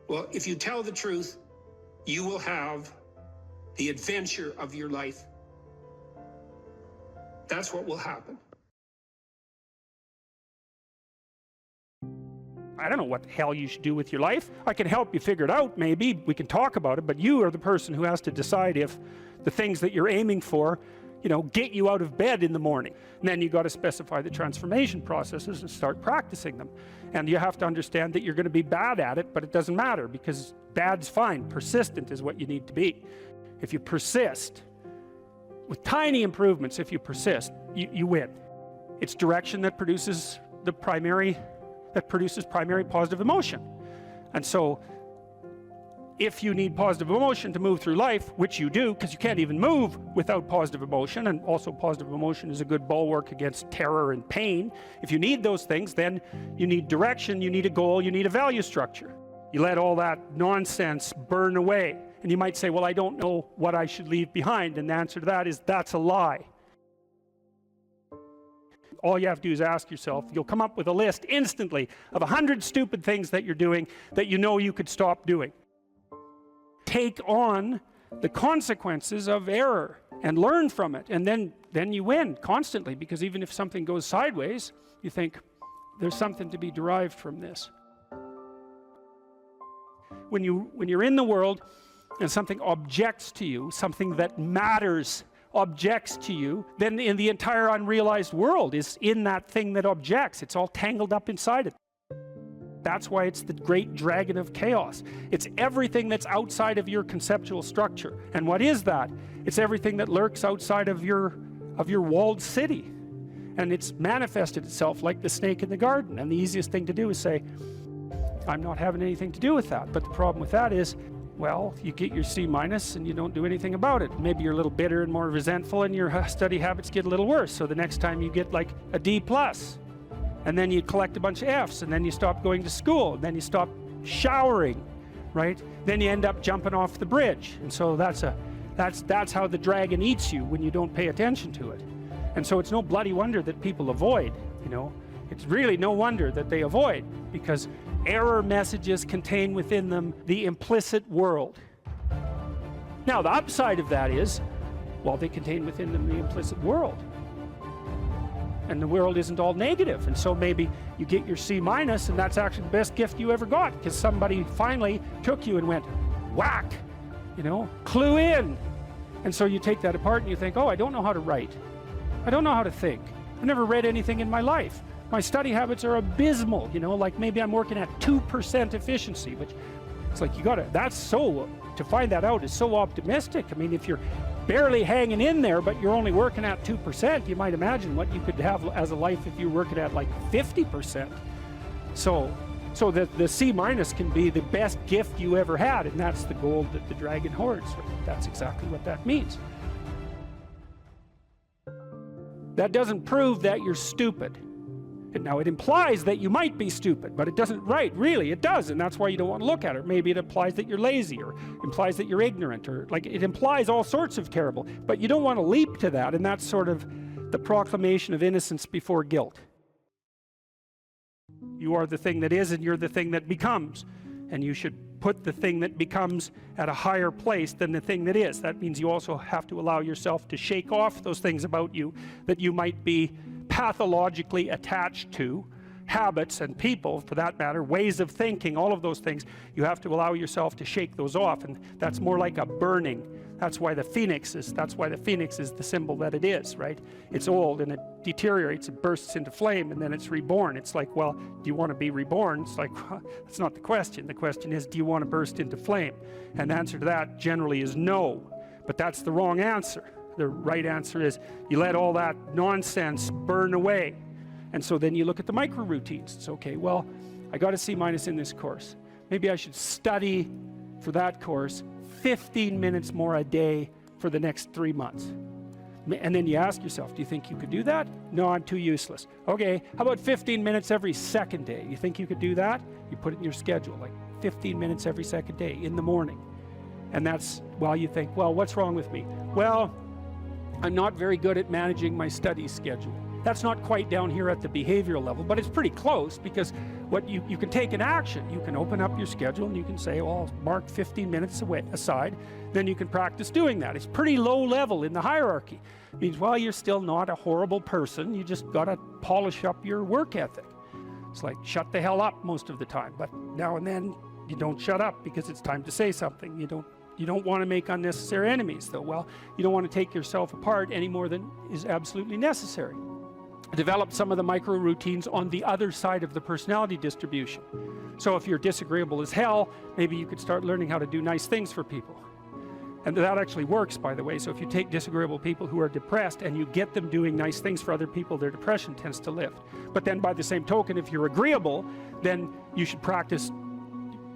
Well, if you tell the truth, you will have the adventure of your life. That's what will happen. I don't know what the hell you should do with your life. I can help you figure it out, maybe. We can talk about it, but you are the person who has to decide if the things that you're aiming for, get you out of bed in the morning. And then you got to specify the transformation processes and start practicing them. And you have to understand that you're going to be bad at it, but it doesn't matter, because bad's fine. Persistent is what you need to be. If you persist, with tiny improvements, if you persist, you win. It's direction that produces primary positive emotion. And so if you need positive emotion to move through life, which you do, because you can't even move without positive emotion, and also positive emotion is a good bulwark against terror and pain. If you need those things, then you need direction, you need a goal, you need a value structure. You let all that nonsense burn away. And you might say, well, I don't know what I should leave behind. And the answer to that is, that's a lie. All you have to do is ask yourself, you'll come up with a list instantly of 100 stupid things that you're doing that you know you could stop doing. Take on the consequences of error and learn from it, and then you win constantly, because even if something goes sideways, you think there's something to be derived from this. When you're in the world and something objects to you, something that matters objects to you, then in the entire unrealized world is in that thing that objects. It's all tangled up inside it. That's why it's the great dragon of chaos. It's everything that's outside of your conceptual structure. And what is that? It's everything that lurks outside of your walled city. And it's manifested itself like the snake in the garden. And the easiest thing to do is say, I'm not having anything to do with that. But the problem with that is, well, you get your C- and you don't do anything about it. Maybe you're a little bitter and more resentful, and your study habits get a little worse. So the next time you get like a D+, and then you collect a bunch of Fs, and then you stop going to school, and then you stop showering, right? Then you end up jumping off the bridge. And so that's how the dragon eats you when you don't pay attention to it. And so it's no bloody wonder that people avoid, It's really no wonder that they avoid, because error messages contain within them the implicit world. Now, the upside of that is, well, they contain within them the implicit world. And the world isn't all negative. And so maybe you get your C-, and that's actually the best gift you ever got, because somebody finally took you and went, whack, clue in. And so you take that apart and you think, oh, I don't know how to write. I don't know how to think. I've never read anything in my life. My study habits are abysmal, like maybe I'm working at 2% efficiency, which it's like to find that out is so optimistic. I mean, if you're barely hanging in there, but you're only working at 2%, you might imagine what you could have as a life if you're working at like 50%. So the C- can be the best gift you ever had, and that's the gold that the dragon hoards. That's exactly what that means. That doesn't prove that you're stupid. Now, it implies that you might be stupid, but it doesn't, really, it does, and that's why you don't want to look at it. Maybe it implies that you're lazy, or implies that you're ignorant, or it implies all sorts of terrible, but you don't want to leap to that, and that's sort of the proclamation of innocence before guilt. You are the thing that is, and you're the thing that becomes, and you should put the thing that becomes at a higher place than the thing that is. That means you also have to allow yourself to shake off those things about you that you might be pathologically attached to, habits and people for that matter, ways of thinking, all of those things. You have to allow yourself to shake those off, and that's more like a burning. That's why the phoenix is the symbol that it is, right? It's old and it deteriorates, it bursts into flame, and then it's reborn. It's like, well, do you want to be reborn? It's like, well, that's not the question. The question is, do you want to burst into flame? And the answer to that generally is no, but that's the wrong answer. The right answer is you let all that nonsense burn away. And so then you look at the micro routines. It's okay, well, I got a C- in this course. Maybe I should study for that course 15 minutes more a day for the next 3 months. And then you ask yourself, do you think you could do that? No, I'm too useless. Okay, how about 15 minutes every second day? You think you could do that? You put it in your schedule, like 15 minutes every second day in the morning. And that's, well, you think, well, what's wrong with me? Well, I'm not very good at managing my study schedule. That's not quite down here at the behavioral level, but it's pretty close, because what you can take an action. You can open up your schedule and you can say, well, I'll mark 15 minutes aside. Then you can practice doing that. It's pretty low level in the hierarchy. It means, well, you're still not a horrible person. You just got to polish up your work ethic. It's like, shut the hell up most of the time. But now and then you don't shut up because it's time to say something. You don't want to make unnecessary enemies, though. Well, you don't want to take yourself apart any more than is absolutely necessary. Develop some of the micro routines on the other side of the personality distribution. So if you're disagreeable as hell, maybe you could start learning how to do nice things for people. And that actually works, by the way. So if you take disagreeable people who are depressed and you get them doing nice things for other people, their depression tends to lift. But then by the same token, if you're agreeable, then you should practice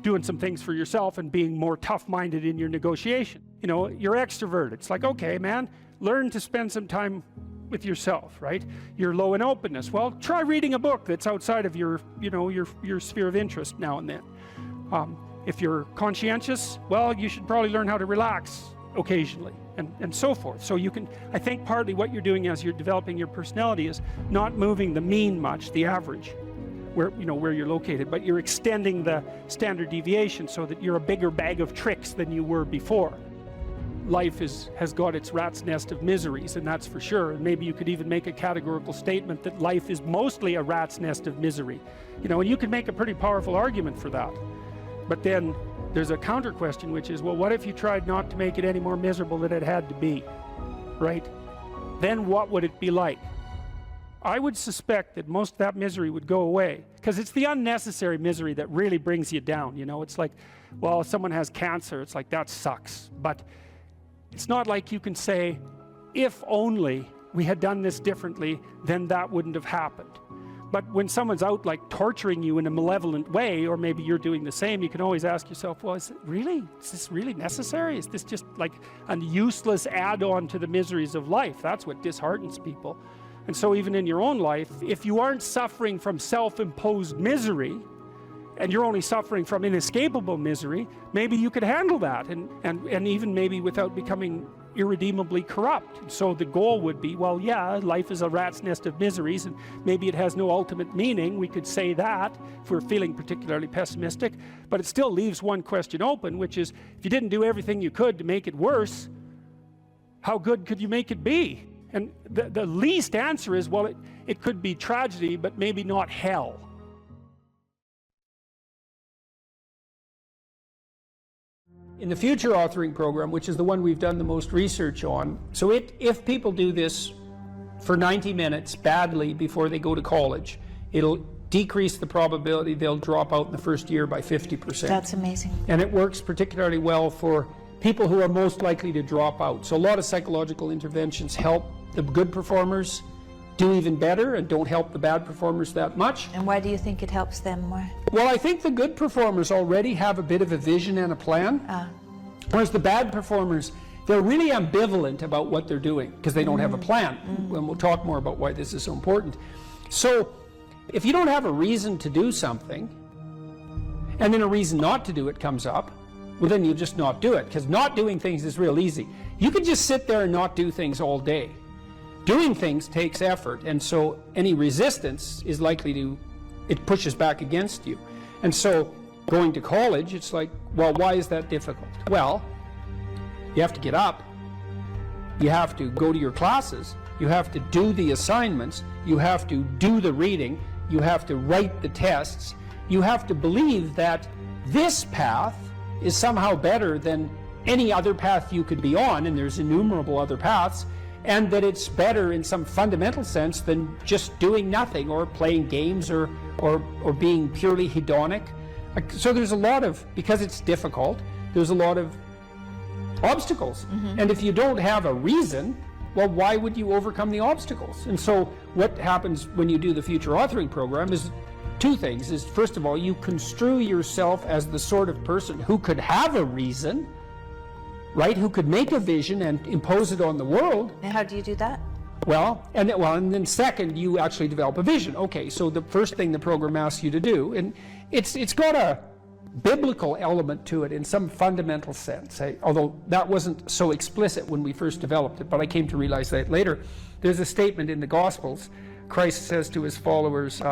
doing some things for yourself and being more tough-minded in your negotiation. You know, you're extroverted. It's like, okay, man, learn to spend some time with yourself, right? You're low in openness. Well, try reading a book that's outside of your sphere of interest now and then. If you're conscientious, well, you should probably learn how to relax occasionally, and so forth. So you can, I think partly what you're doing as you're developing your personality is not moving the mean much, the average, where you're located, but you're extending the standard deviation so that you're a bigger bag of tricks than you were before. Life has got its rat's nest of miseries, and that's for sure. And maybe you could even make a categorical statement that life is mostly a rat's nest of misery. And you can make a pretty powerful argument for that. But then there's a counter question, which is, well, what if you tried not to make it any more miserable than it had to be, right? Then what would it be like? I would suspect that most of that misery would go away, because it's the unnecessary misery that really brings you down. It's like, well, if someone has cancer, it's like, that sucks. But it's not like you can say, if only we had done this differently, then that wouldn't have happened. But when someone's out like torturing you in a malevolent way, or maybe you're doing the same, you can always ask yourself, well, is this really necessary? Is this just like a useless add-on to the miseries of life? That's what disheartens people. And so even in your own life, if you aren't suffering from self-imposed misery, and you're only suffering from inescapable misery, maybe you could handle that, and even maybe without becoming irredeemably corrupt. So the goal would be, well, yeah, life is a rat's nest of miseries, and maybe it has no ultimate meaning. We could say that if we're feeling particularly pessimistic, but it still leaves one question open, which is, if you didn't do everything you could to make it worse, how good could you make it be? And the least answer is, well, it could be tragedy, but maybe not hell. In the future authoring program, which is the one we've done the most research on, so if people do this for 90 minutes badly before they go to college, it'll decrease the probability they'll drop out in the first year by 50%. That's amazing. And it works particularly well for people who are most likely to drop out. So a lot of psychological interventions help the good performers do even better and don't help the bad performers that much. And why do you think it helps them more? Well, I think the good performers already have a bit of a vision and a plan. Whereas the bad performers, they're really ambivalent about what they're doing because they don't have a plan. And we'll talk more about why this is so important. So if you don't have a reason to do something, and then a reason not to do it comes up, well, then you just not do it, because not doing things is real easy. You could just sit there and not do things all day. Doing things takes effort, and so any resistance is likely to, it pushes back against you. And so going to college, it's like, well, why is that difficult? Well, you have to get up, you have to go to your classes, you have to do the assignments, you have to do the reading, you have to write the tests, you have to believe that this path is somehow better than any other path you could be on, and there's innumerable other paths, and that it's better in some fundamental sense than just doing nothing or playing games or being purely hedonic. So there's a lot of, because it's difficult, there's a lot of obstacles. And if you don't have a reason, well, why would you overcome the obstacles? And so what happens when you do the future authoring program is two things. Is first of all, you construe yourself as the sort of person who could have a reason, right? Who could make a vision and impose it on the world. And how do you do that? Well, and then second, you actually develop a vision. Okay, so the first thing the program asks you to do, and it's got a biblical element to it in some fundamental sense, although that wasn't so explicit when we first developed it, but I came to realize that later. There's a statement in the Gospels. Christ says to his followers,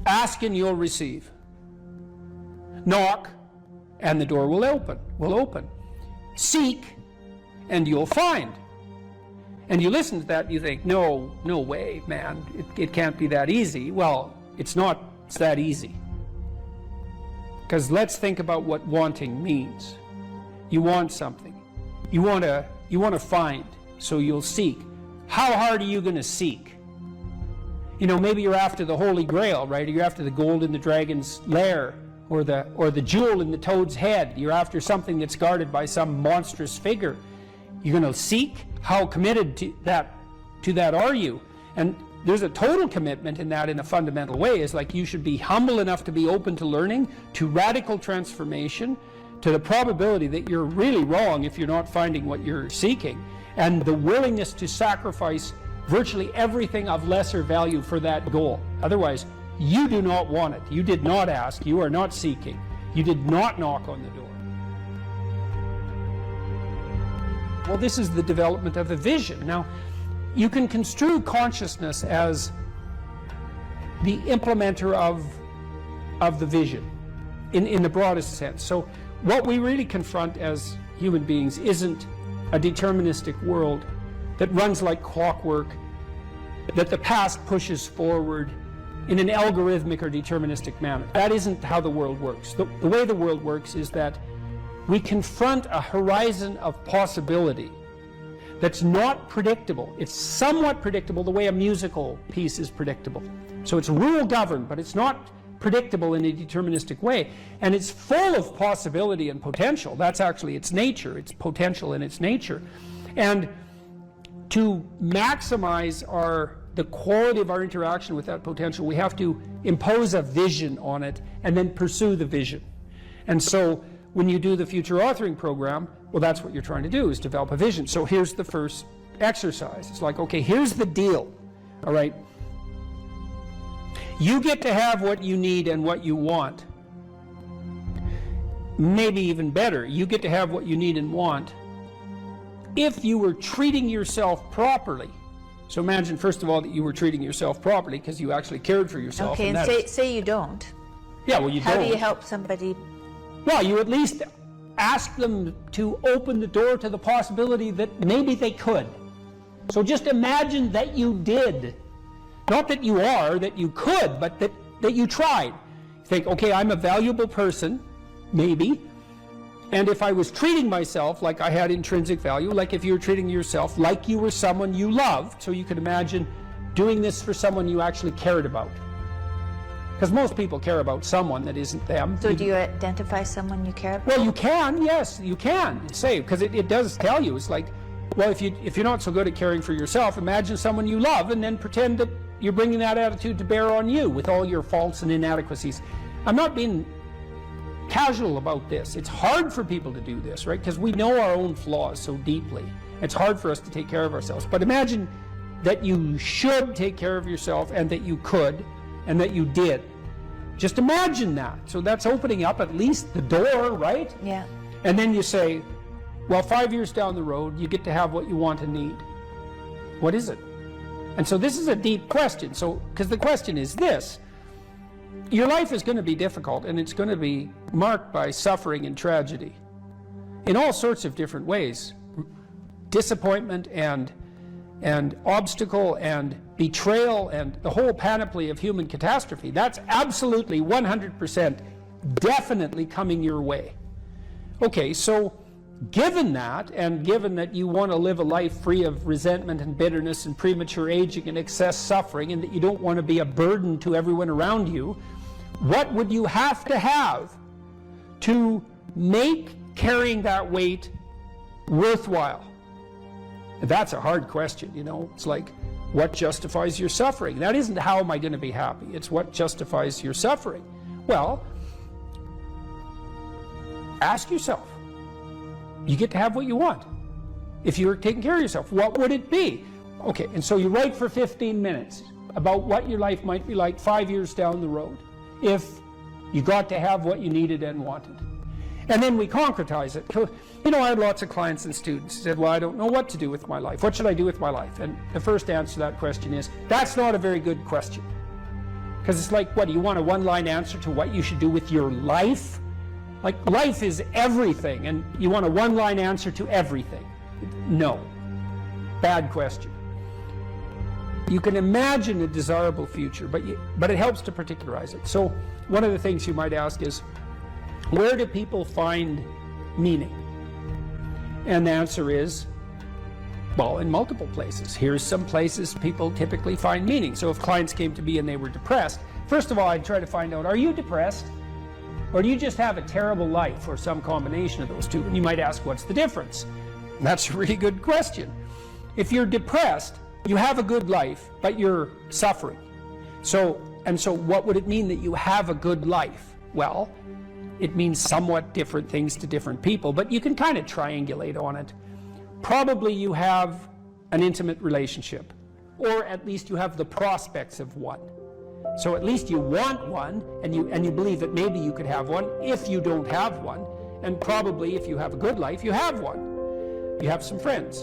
ask and you'll receive. Knock and the door will open. Seek and you'll find. And you listen to that and you think, no way, man, it can't be that easy. Well, it's that easy. Because let's think about what wanting means. You want something. You want to find, so you'll seek. How hard are you going to seek? You know, maybe you're after the Holy Grail, right? Or you're after the gold in the dragon's lair, or the jewel in the toad's head. You're after something that's guarded by some monstrous figure. You're going to seek? How committed to that are you? And there's a total commitment in that in a fundamental way. Is like you should be humble enough to be open to learning, to radical transformation, to the probability that you're really wrong if you're not finding what you're seeking, and the willingness to sacrifice virtually everything of lesser value for that goal. Otherwise, you do not want it. You did not ask. You are not seeking. You did not knock on the door. Well, this is the development of a vision. Now, you can construe consciousness as the implementer of the vision in the broadest sense. So what we really confront as human beings isn't a deterministic world that runs like clockwork, that the past pushes forward in an algorithmic or deterministic manner. That isn't how the world works. The way the world works is that we confront a horizon of possibility that's not predictable. It's somewhat predictable the way a musical piece is predictable. So it's rule governed, but it's not predictable in a deterministic way. And it's full of possibility and potential. That's actually its nature. It's potential in its nature. And to maximize the quality of our interaction with that potential, we have to impose a vision on it and then pursue the vision. And so when you do the future authoring program, well, that's what you're trying to do, is develop a vision. So here's the first exercise. It's like, okay, here's the deal, all right? You get to have what you need and what you want. Maybe even better, you get to have what you need and want if you were treating yourself properly. So imagine, first of all, that you were treating yourself properly because you actually cared for yourself. Okay, and say you don't. Yeah, well, you don't. How do you help somebody? Well, you at least ask them to open the door to the possibility that maybe they could. So just imagine that you did. Not that you are, that you could, but that you tried. Think, okay, I'm a valuable person, maybe, and if I was treating myself like I had intrinsic value, like if you were treating yourself like you were someone you loved, so you could imagine doing this for someone you actually cared about. Because most people care about someone that isn't them. So do you identify someone you care about? Well, you can, yes, you can say, because it does tell you. It's like, well, if you're not so good at caring for yourself, imagine someone you love and then pretend that you're bringing that attitude to bear on you with all your faults and inadequacies. I'm not being casual about this. It's hard for people to do this, right? Because we know our own flaws so deeply. It's hard for us to take care of ourselves. But imagine that you should take care of yourself and that you could and that you did. Just imagine that. So that's opening up at least the door, right? Yeah. And then you say, well, 5 years down the road, you get to have what you want and need. What is it? And so this is a deep question. So, because the question is this: your life is going to be difficult, and it's going to be marked by suffering and tragedy in all sorts of different ways. Disappointment and obstacle and betrayal and the whole panoply of human catastrophe. That's absolutely 100% definitely coming your way. Okay, so given that, and given that you want to live a life free of resentment and bitterness and premature aging and excess suffering, and that you don't want to be a burden to everyone around you, what would you have to make carrying that weight worthwhile? That's a hard question, you know. It's like, what justifies your suffering? That isn't how am I going to be happy. It's what justifies your suffering. Well, ask yourself. You get to have what you want. If you were taking care of yourself, what would it be? Okay, and so you write for 15 minutes about what your life might be like 5 years down the road if you got to have what you needed and wanted. And then we concretize it. You know, I had lots of clients and students who said, well, I don't know what to do with my life. What should I do with my life? And the first answer to that question is, that's not a very good question. Because it's like, what, do you want a one-line answer to what you should do with your life? Like, life is everything, and you want a one-line answer to everything. No. Bad question. You can imagine a desirable future, but it helps to particularize it. So one of the things you might ask is, where do people find meaning? And the answer is, well, in multiple places. Here's some places people typically find meaning. So if clients came to me and they were depressed, first of all, I'd try to find out, are you depressed? Or do you just have a terrible life, or some combination of those two? And you might ask, what's the difference? And that's a really good question. If you're depressed, you have a good life, but you're suffering. So what would it mean that you have a good life? Well, it means somewhat different things to different people, but you can kind of triangulate on it. Probably you have an intimate relationship, or at least you have the prospects of one. So at least you want one, and you believe that maybe you could have one if you don't have one, and probably if you have a good life, you have one. You have some friends.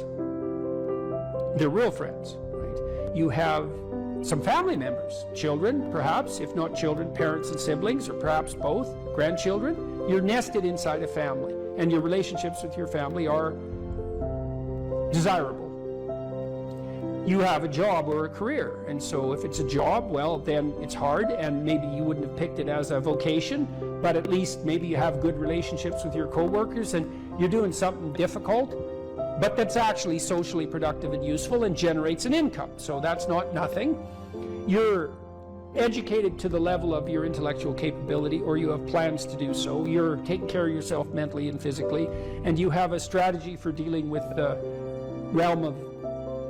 They're real friends, right? You have some family members, children perhaps, if not children, parents and siblings, or perhaps both, grandchildren. You're nested inside a family, and your relationships with your family are desirable. You have a job or a career, and so if it's a job, well, then it's hard, and maybe you wouldn't have picked it as a vocation, but at least maybe you have good relationships with your coworkers, and you're doing something difficult, but that's actually socially productive and useful and generates an income. So that's not nothing. You're educated to the level of your intellectual capability, or you have plans to do so. You're taking care of yourself mentally and physically, and you have a strategy for dealing with the realm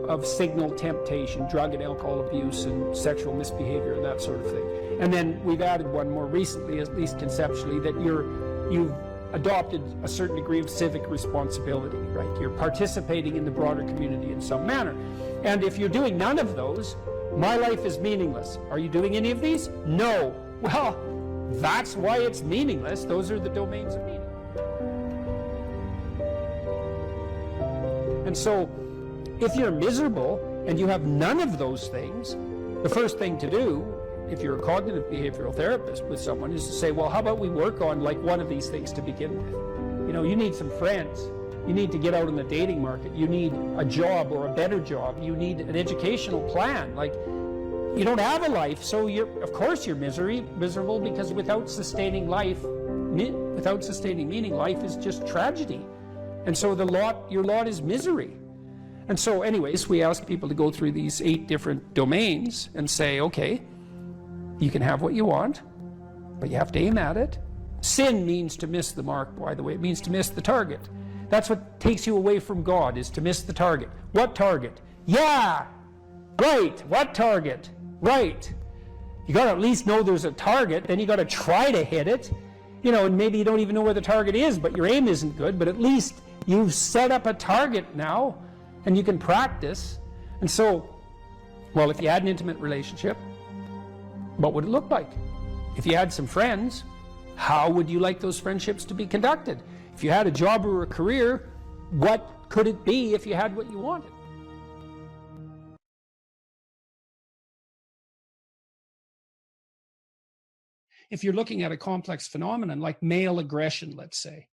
of signal temptation, drug and alcohol abuse and sexual misbehavior and that sort of thing. And then we've added one more recently, at least conceptually, that you've adopted a certain degree of civic responsibility, right? You're participating in the broader community in some manner. And if you're doing none of those, my life is meaningless. Are you doing any of these? No. Well, that's why it's meaningless. Those are the domains of meaning. And so, if you're miserable and you have none of those things, the first thing to do, if you're a cognitive behavioral therapist with someone, is to say, well, how about we work on like one of these things to begin with? You know, you need some friends. You need to get out in the dating market. You need a job or a better job. You need an educational plan. Like, you don't have a life, so of course you're miserable, because without sustaining meaning, life is just tragedy. And so your lot is misery. And so anyways, we ask people to go through these 8 different domains and say, okay, you can have what you want, but you have to aim at it. Sin means to miss the mark, by the way. It means to miss the target. That's what takes you away from God, is to miss the target. What target? Yeah, right. What target? Right. You got to at least know there's a target, then you got to try to hit it. You know, and maybe you don't even know where the target is, but your aim isn't good, but at least you've set up a target now, and you can practice. And so, well, if you had an intimate relationship, what would it look like? If you had some friends, how would you like those friendships to be conducted? If you had a job or a career, what could it be if you had what you wanted? if you're looking at a complex phenomenon like male aggression, let's say,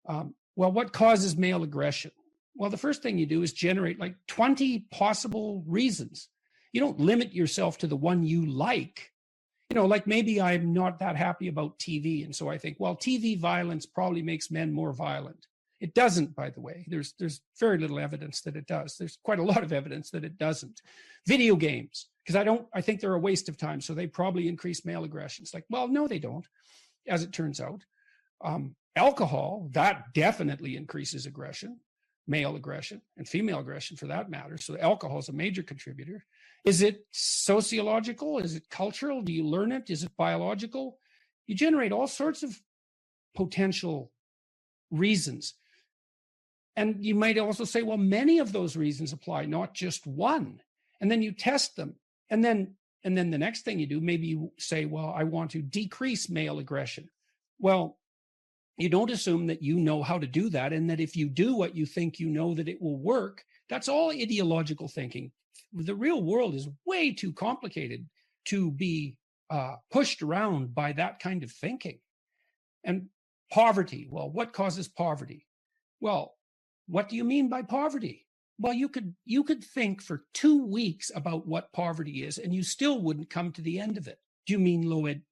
well, what causes male aggression? Well, the first thing you do is generate like 20 possible reasons. You don't limit yourself to the one you like. You know, like maybe I'm not that happy about TV. And so I think, well, TV violence probably makes men more violent. It doesn't, by the way. There's very little evidence that it does. There's quite a lot of evidence that it doesn't. Video games, because I think they're a waste of time. So they probably increase male aggression. It's like, well, no, they don't, as it turns out. Alcohol, that definitely increases aggression, male aggression and female aggression for that matter. So alcohol is a major contributor. Is it sociological? Is it cultural? Do you learn it? Is it biological? You generate all sorts of potential reasons. And you might also say, well, many of those reasons apply, not just one. And then you test them. And then the next thing you do, maybe you say, well, I want to decrease male aggression. Well, you don't assume that you know how to do that, and that if you do what you think you know, that it will work. That's all ideological thinking. The real world is way too complicated to be pushed around by that kind of thinking. And poverty, well, what causes poverty? Well, what do you mean by poverty? Well, you could think for 2 weeks about what poverty is, and you still wouldn't come to the end of it. Do you mean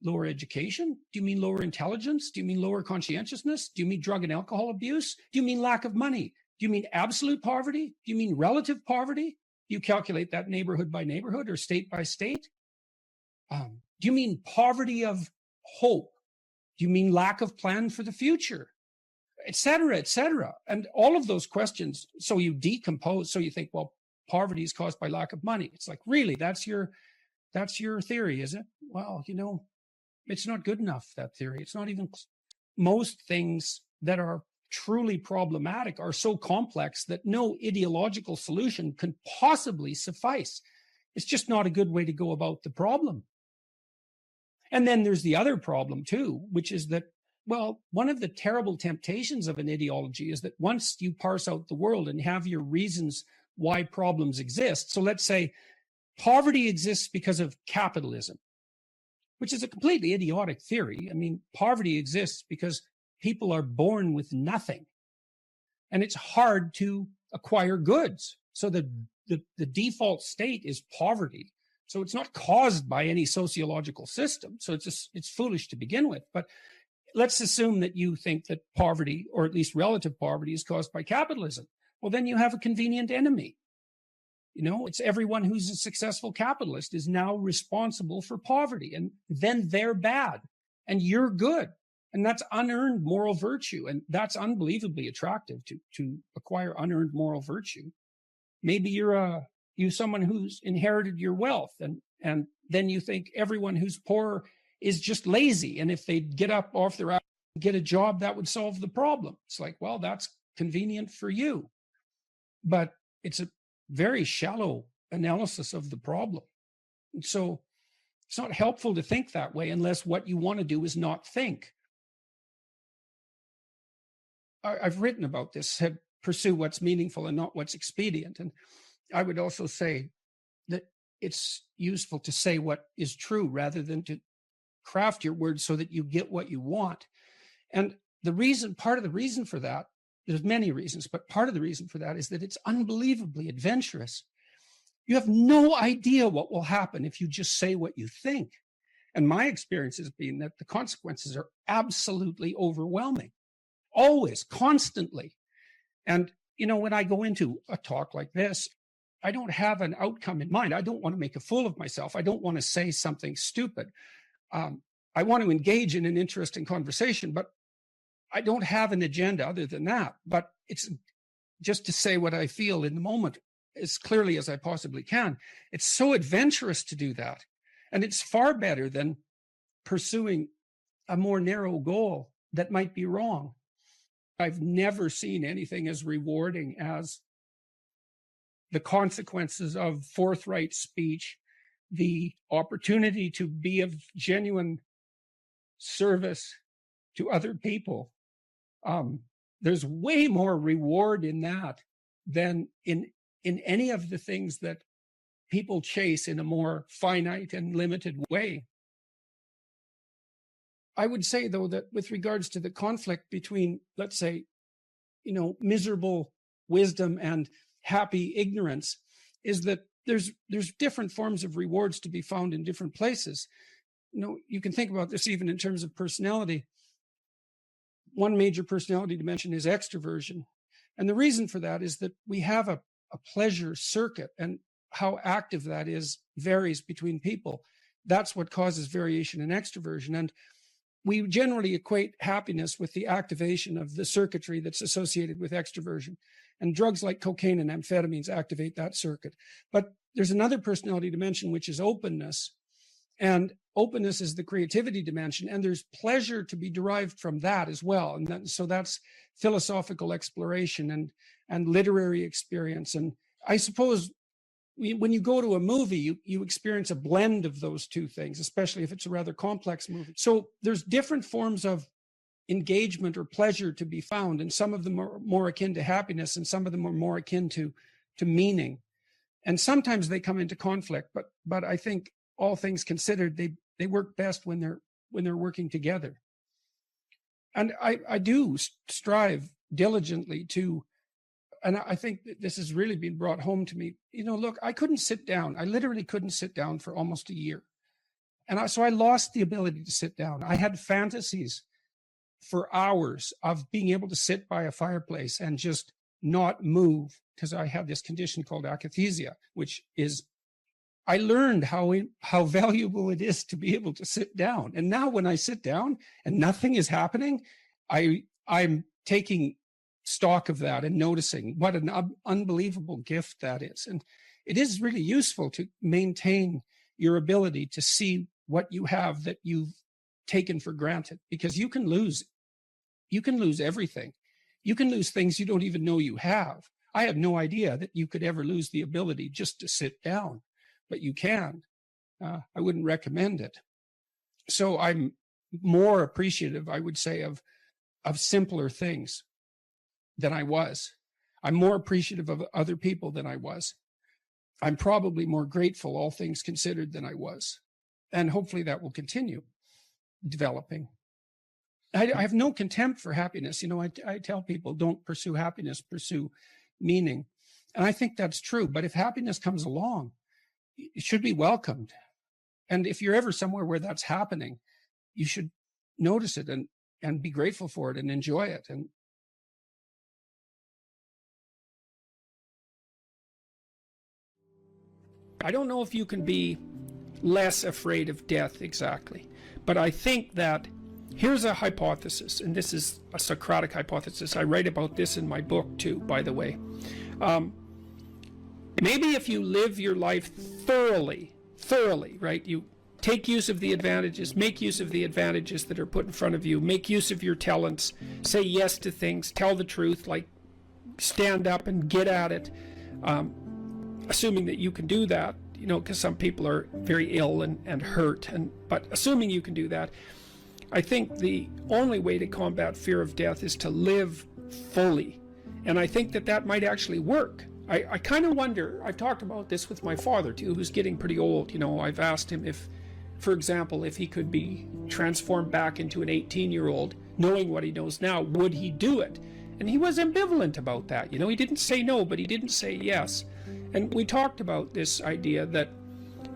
lower education? Do you mean lower intelligence? Do you mean lower conscientiousness? Do you mean drug and alcohol abuse? Do you mean lack of money? Do you mean absolute poverty? Do you mean relative poverty? Do you calculate that neighborhood by neighborhood or state by state? Do you mean poverty of hope? Do you mean lack of plan for the future? Et cetera, et cetera. And all of those questions, so you decompose, so you think, well, poverty is caused by lack of money. It's like, really, that's your theory, is it? Well, you know, it's not good enough, that theory. It's not even, most things that are truly problematic are so complex that no ideological solution can possibly suffice. It's just not a good way to go about the problem. And then there's the other problem too, which is that, well, one of the terrible temptations of an ideology is that once you parse out the world and have your reasons why problems exist. So let's say poverty exists because of capitalism, which is a completely idiotic theory. I mean, poverty exists because people are born with nothing, and it's hard to acquire goods. So the default state is poverty. So it's not caused by any sociological system. So it's foolish to begin with. But let's assume that you think that poverty, or at least relative poverty, is caused by capitalism. Well, then you have a convenient enemy. You know, it's everyone who's a successful capitalist is now responsible for poverty, and then they're bad and you're good. And that's unearned moral virtue. And that's unbelievably attractive to acquire unearned moral virtue. Maybe you're someone who's inherited your wealth, and then you think everyone who's poor is just lazy. And if they get up off their ass and get a job, that would solve the problem. It's like, well, that's convenient for you. But it's a very shallow analysis of the problem. And so it's not helpful to think that way unless what you want to do is not think. I've written about this, pursue what's meaningful and not what's expedient. And I would also say that it's useful to say what is true rather than to craft your words so that you get what you want. And part of the reason for that, there's many reasons, but part of the reason for that is that it's unbelievably adventurous. You have no idea what will happen if you just say what you think. And my experience has been that the consequences are absolutely overwhelming. Always, constantly. And, you know, when I go into a talk like this, I don't have an outcome in mind. I don't want to make a fool of myself. I don't want to say something stupid. I want to engage in an interesting conversation, but I don't have an agenda other than that. But it's just to say what I feel in the moment as clearly as I possibly can. It's so adventurous to do that. And it's far better than pursuing a more narrow goal that might be wrong. I've never seen anything as rewarding as the consequences of forthright speech, the opportunity to be of genuine service to other people. There's way more reward in that than in any of the things that people chase in a more finite and limited way. I would say, though, that with regards to the conflict between, let's say, miserable wisdom and happy ignorance, is that there's different forms of rewards to be found in different places. You can think about this even in terms of personality. One major personality dimension is extroversion. And the reason for that is that we have a pleasure circuit, and how active that is varies between people. That's what causes variation in extroversion. And we generally equate happiness with the activation of the circuitry that's associated with extroversion. And drugs like cocaine and amphetamines activate that circuit. But there's another personality dimension, which is openness. And openness is the creativity dimension. And there's pleasure to be derived from that as well. And so that's philosophical exploration and literary experience. And I suppose when you go to a movie, you experience a blend of those two things, especially if it's a rather complex movie. So there's different forms of engagement or pleasure to be found, and some of them are more akin to happiness, and some of them are more akin to meaning. And sometimes they come into conflict, but I think all things considered, they work best when they're working together. And I do strive diligently to. And I think that this has really been brought home to me. Look, I couldn't sit down. I literally couldn't sit down for almost a year. And so I lost the ability to sit down. I had fantasies for hours of being able to sit by a fireplace and just not move, because I had this condition called akathisia, which is, I learned how valuable it is to be able to sit down. And now when I sit down and nothing is happening, I'm taking stock of that and noticing what an unbelievable gift that is. And it is really useful to maintain your ability to see what you have that you've taken for granted, because you can lose everything. You can lose things you don't even know you have. I had no idea that you could ever lose the ability just to sit down, but you can. I wouldn't recommend it. So I'm more appreciative, I would say, of simpler things than I was. I'm more appreciative of other people than I was. I'm probably more grateful, all things considered, than I was. And hopefully that will continue developing. I have no contempt for happiness. I tell people, don't pursue happiness, pursue meaning. And I think that's true. But if happiness comes along, it should be welcomed. And if you're ever somewhere where that's happening, you should notice it and be grateful for it and enjoy it. And I don't know if you can be less afraid of death exactly, but I think that here's a hypothesis, and this is a Socratic hypothesis. I write about this in my book too, by the way. Maybe if you live your life thoroughly, right? You take use of the advantages, make use of the advantages that are put in front of you, make use of your talents, say yes to things, tell the truth, like stand up and get at it. Assuming that you can do that, because some people are very ill and hurt, but assuming you can do that, I think the only way to combat fear of death is to live fully. And I think that might actually work. I kind of wonder, I've talked about this with my father too, who's getting pretty old. I've asked him if, for example, if he could be transformed back into an 18-year-old, knowing what he knows now, would he do it? And he was ambivalent about that. He didn't say no, but he didn't say yes. And we talked about this idea that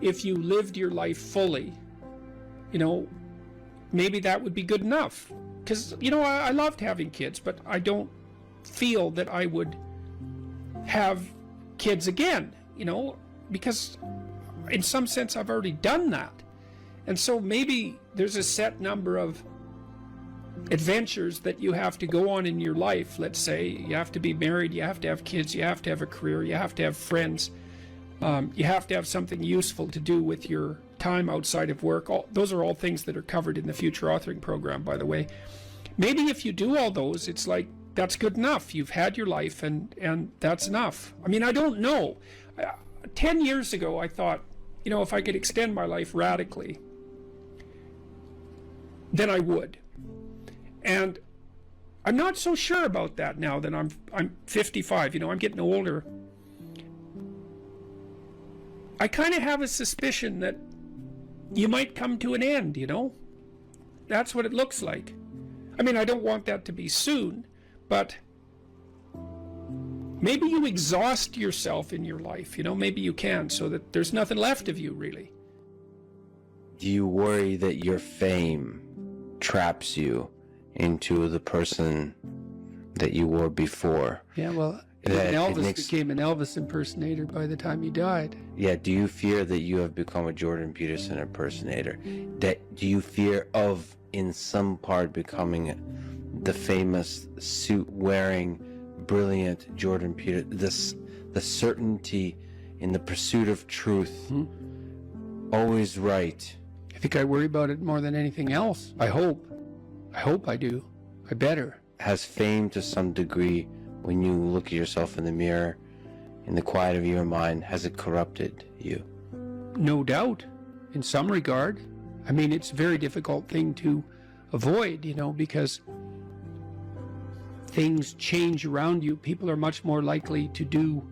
if you lived your life fully, maybe that would be good enough. Because, I loved having kids, but I don't feel that I would have kids again, because in some sense I've already done that. And so maybe there's a set number of adventures that you have to go on in your life. Let's say you have to be married, you have to have kids, you have to have a career, you have to have friends, you have to have something useful to do with your time outside of work. Those are all things that are covered in the future authoring program, by the way. Maybe if you do all those, it's like, that's good enough. You've had your life and that's enough. I mean, I don't know. 10 years ago, I thought, if I could extend my life radically, then I would. And I'm not so sure about that now that I'm 55. I'm getting older. I kind of have a suspicion that you might come to an end, that's what it looks like. I mean, I don't want that to be soon, but maybe you exhaust yourself in your life, maybe you can, so that there's nothing left of you, really. Do you worry that your fame traps you into the person that you were before? Yeah, well, That Elvis became an Elvis impersonator by the time he died. Yeah, do you fear that you have become a Jordan Peterson impersonator? Do you fear of, in some part, becoming the famous suit-wearing, brilliant Jordan Peterson? The certainty in the pursuit of truth, always right. I think I worry about it more than anything else. I hope I do. I better. Has fame, to some degree, when you look at yourself in the mirror, in the quiet of your mind, has it corrupted you? No doubt, in some regard. I mean, it's a very difficult thing to avoid, because things change around you. People are much more likely to do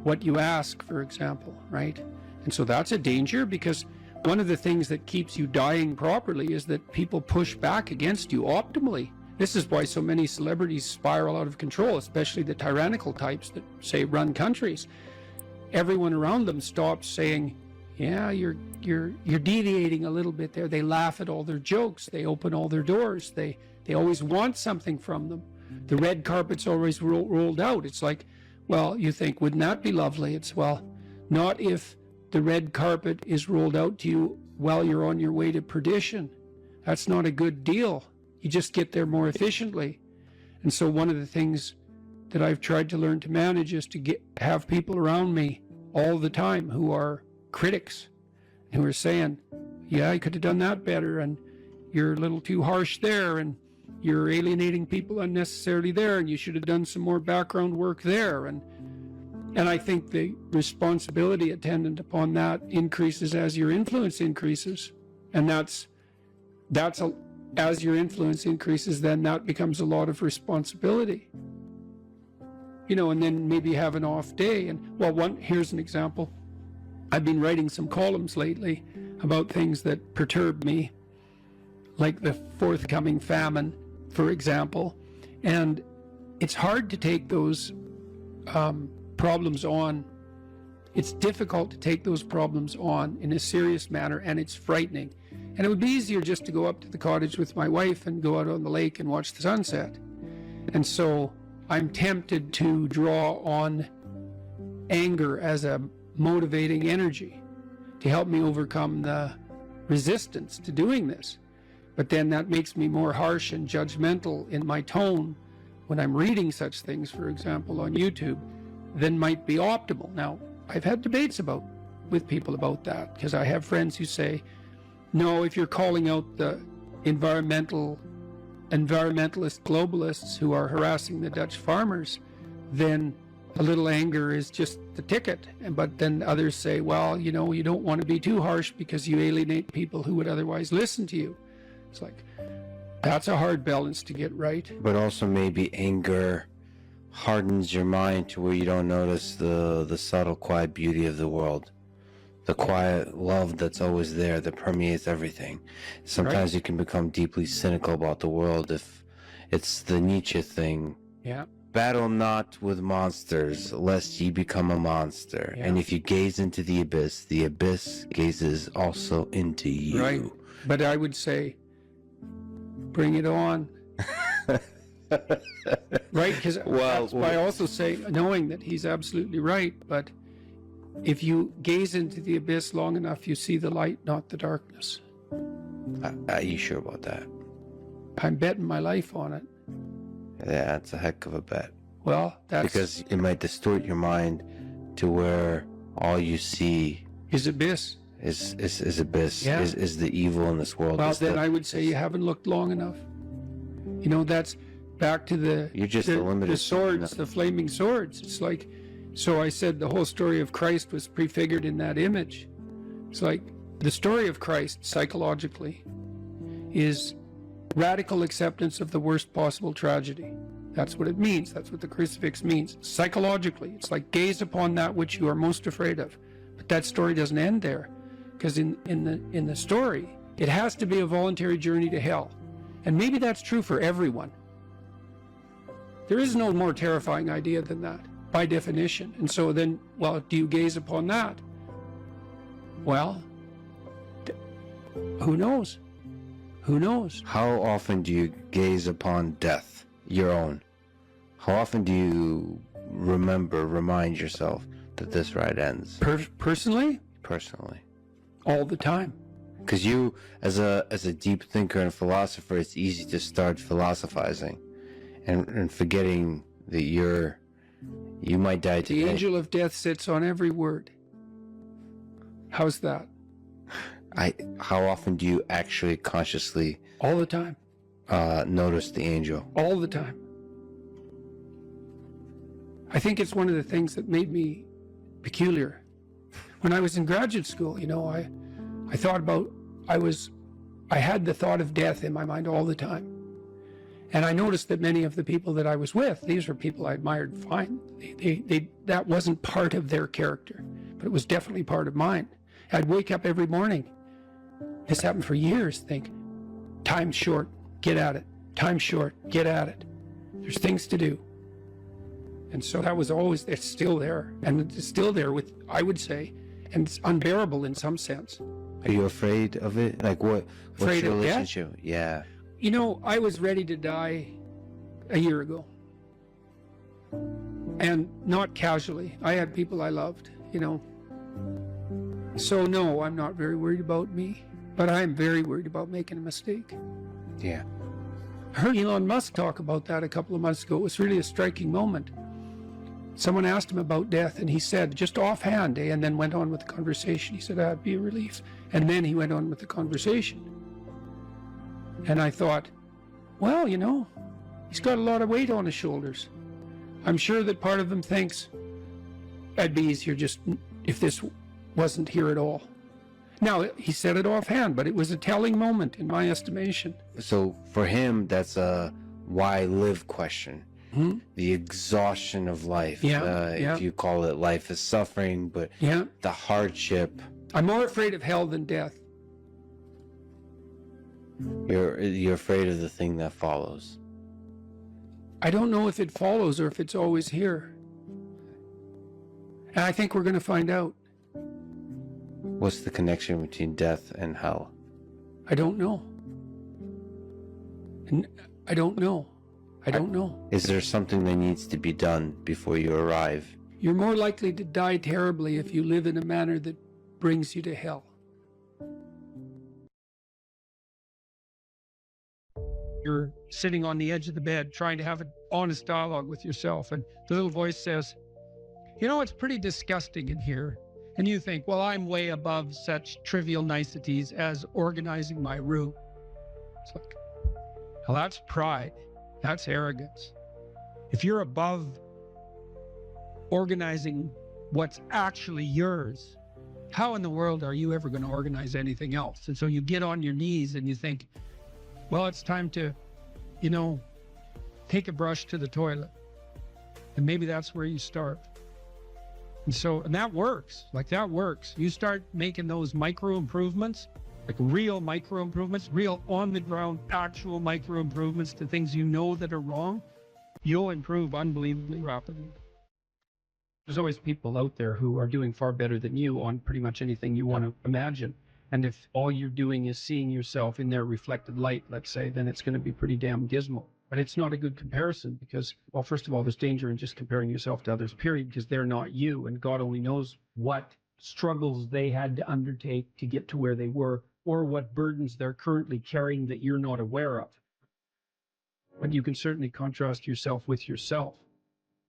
what you ask, for example, right? And so that's a danger, because one of the things that keeps you dying properly is that people push back against you optimally. This is why so many celebrities spiral out of control, especially the tyrannical types that, say, run countries. Everyone around them stops saying, yeah, you're deviating a little bit there. They laugh at all their jokes. They open all their doors. They always want something from them. The red carpet's always rolled out. It's like, well, you think, wouldn't that be lovely? It's, well, not if the red carpet is rolled out to you while you're on your way to perdition. That's not a good deal. You just get there more efficiently. And so one of the things that I've tried to learn to manage is to have people around me all the time who are critics, who are saying, yeah, I could have done that better, and you're a little too harsh there, and you're alienating people unnecessarily there, and you should have done some more background work there. And I think the responsibility attendant upon that increases as your influence increases. And as your influence increases, then that becomes a lot of responsibility. And then maybe have an off day. And here's an example. I've been writing some columns lately about things that perturb me, like the forthcoming famine, for example. And it's hard to take those problems on. It's difficult to take those problems on in a serious manner, and it's frightening. And it would be easier just to go up to the cottage with my wife and go out on the lake and watch the sunset. And so I'm tempted to draw on anger as a motivating energy to help me overcome the resistance to doing this. But then that makes me more harsh and judgmental in my tone when I'm reading such things, for example, on YouTube, than might be optimal. Now, I've had debates with people about that, because I have friends who say, no, if you're calling out the environmentalist globalists who are harassing the Dutch farmers, then a little anger is just the ticket. But then others say, well, you don't want to be too harsh because you alienate people who would otherwise listen to you. It's like, that's a hard balance to get right. But also maybe anger hardens your mind to where you don't notice the subtle, quiet beauty of the world. The quiet love that's always there, that permeates everything. Sometimes you can become deeply cynical about the world if it's the Nietzsche thing. Yeah. Battle not with monsters, lest ye become a monster. Yeah. And if you gaze into the abyss gazes also into you. Right. But I would say, bring it on. Right? Because I also say, knowing that he's absolutely right, but if you gaze into the abyss long enough, you see the light, not the darkness. Are you sure about that? I'm betting my life on it. Yeah, that's a heck of a bet. Well, that's... Because it might distort your mind to where all you see... is abyss. Is abyss. Yeah. Is the evil in this world. Well, then I would say you haven't looked long enough. That's back to the... You're just the limited... the swords, the flaming swords. It's like... So I said the whole story of Christ was prefigured in that image. It's like the story of Christ, psychologically, is radical acceptance of the worst possible tragedy. That's what it means. That's what the crucifix means. Psychologically, it's like gaze upon that which you are most afraid of. But that story doesn't end there, because in the story, it has to be a voluntary journey to hell. And maybe that's true for everyone. There is no more terrifying idea than that, by definition. And so then, well, do you gaze upon that? Well, who knows? Who knows? How often do you gaze upon death, your own? How often do you remind yourself that this ride ends? Personally? Personally. All the time. Because you, as a deep thinker and philosopher, it's easy to start philosophizing and forgetting that you might die today. The angel of death sits on every word. How's that? How often do you actually consciously All the time. notice the angel? All the time. I think it's one of the things that made me peculiar. When I was in graduate school, you know, I thought about, I had the thought of death in my mind all the time. And I noticed that many of the people that I was with, these were people I admired fine. That wasn't part of their character, but it was definitely part of mine. I'd wake up every morning. This happened for years. Think, time's short, get at it. Time's short, get at it. There's things to do. And so that was always, it's still there. And it's still there with, I would say, and it's unbearable in some sense. Are you afraid of it? Like what's Afraid your of death? relationship? Yeah. You know, I was ready to die a year ago. And not casually. I had people I loved, you know. So no, I'm not very worried about me, but I'm very worried about making a mistake. Yeah. I heard Elon Musk talk about that a couple of months ago. It was really a striking moment. Someone asked him about death, and he said, just offhand, and then went on with the conversation. He said, that'd be a relief. And then he went on with the conversation. And I thought, well, you know, he's got a lot of weight on his shoulders. I'm sure that part of him thinks, it'd be easier just if this wasn't here at all. Now, he said it offhand, but it was a telling moment in my estimation. So for him, that's a why live question. Hmm? The exhaustion of life. Yeah, If you call it life is suffering, but Yeah. the hardship. I'm more afraid of hell than death. You're afraid of the thing that follows. I don't know if it follows or if it's always here. And I think we're going to find out. What's the connection between death and hell? I don't know. And I don't know. I don't know. Is there something that needs to be done before you arrive? You're more likely to die terribly if you live in a manner that brings you to hell. You're sitting on the edge of the bed trying to have an honest dialogue with yourself, and the little voice says, you know, it's pretty disgusting in here. And you think, well, I'm way above such trivial niceties as organizing my room. It's like, well, that's pride. That's arrogance. If you're above organizing what's actually yours, how in the world are you ever going to organize anything else? And so you get on your knees and you think, well, it's time to, you know, take a brush to the toilet. And maybe that's where you start. And that works. Like, that works. You start making those micro improvements, like real micro improvements, real on the ground, actual micro improvements to things you know that are wrong, you'll improve unbelievably rapidly. There's always people out there who are doing far better than you on pretty much anything you want to imagine. And if all you're doing is seeing yourself in their reflected light, let's say, then it's going to be pretty damn dismal. But it's not a good comparison because, well, first of all, there's danger in just comparing yourself to others, period, because they're not you. And God only knows what struggles they had to undertake to get to where they were, or what burdens they're currently carrying that you're not aware of. But you can certainly contrast yourself with yourself.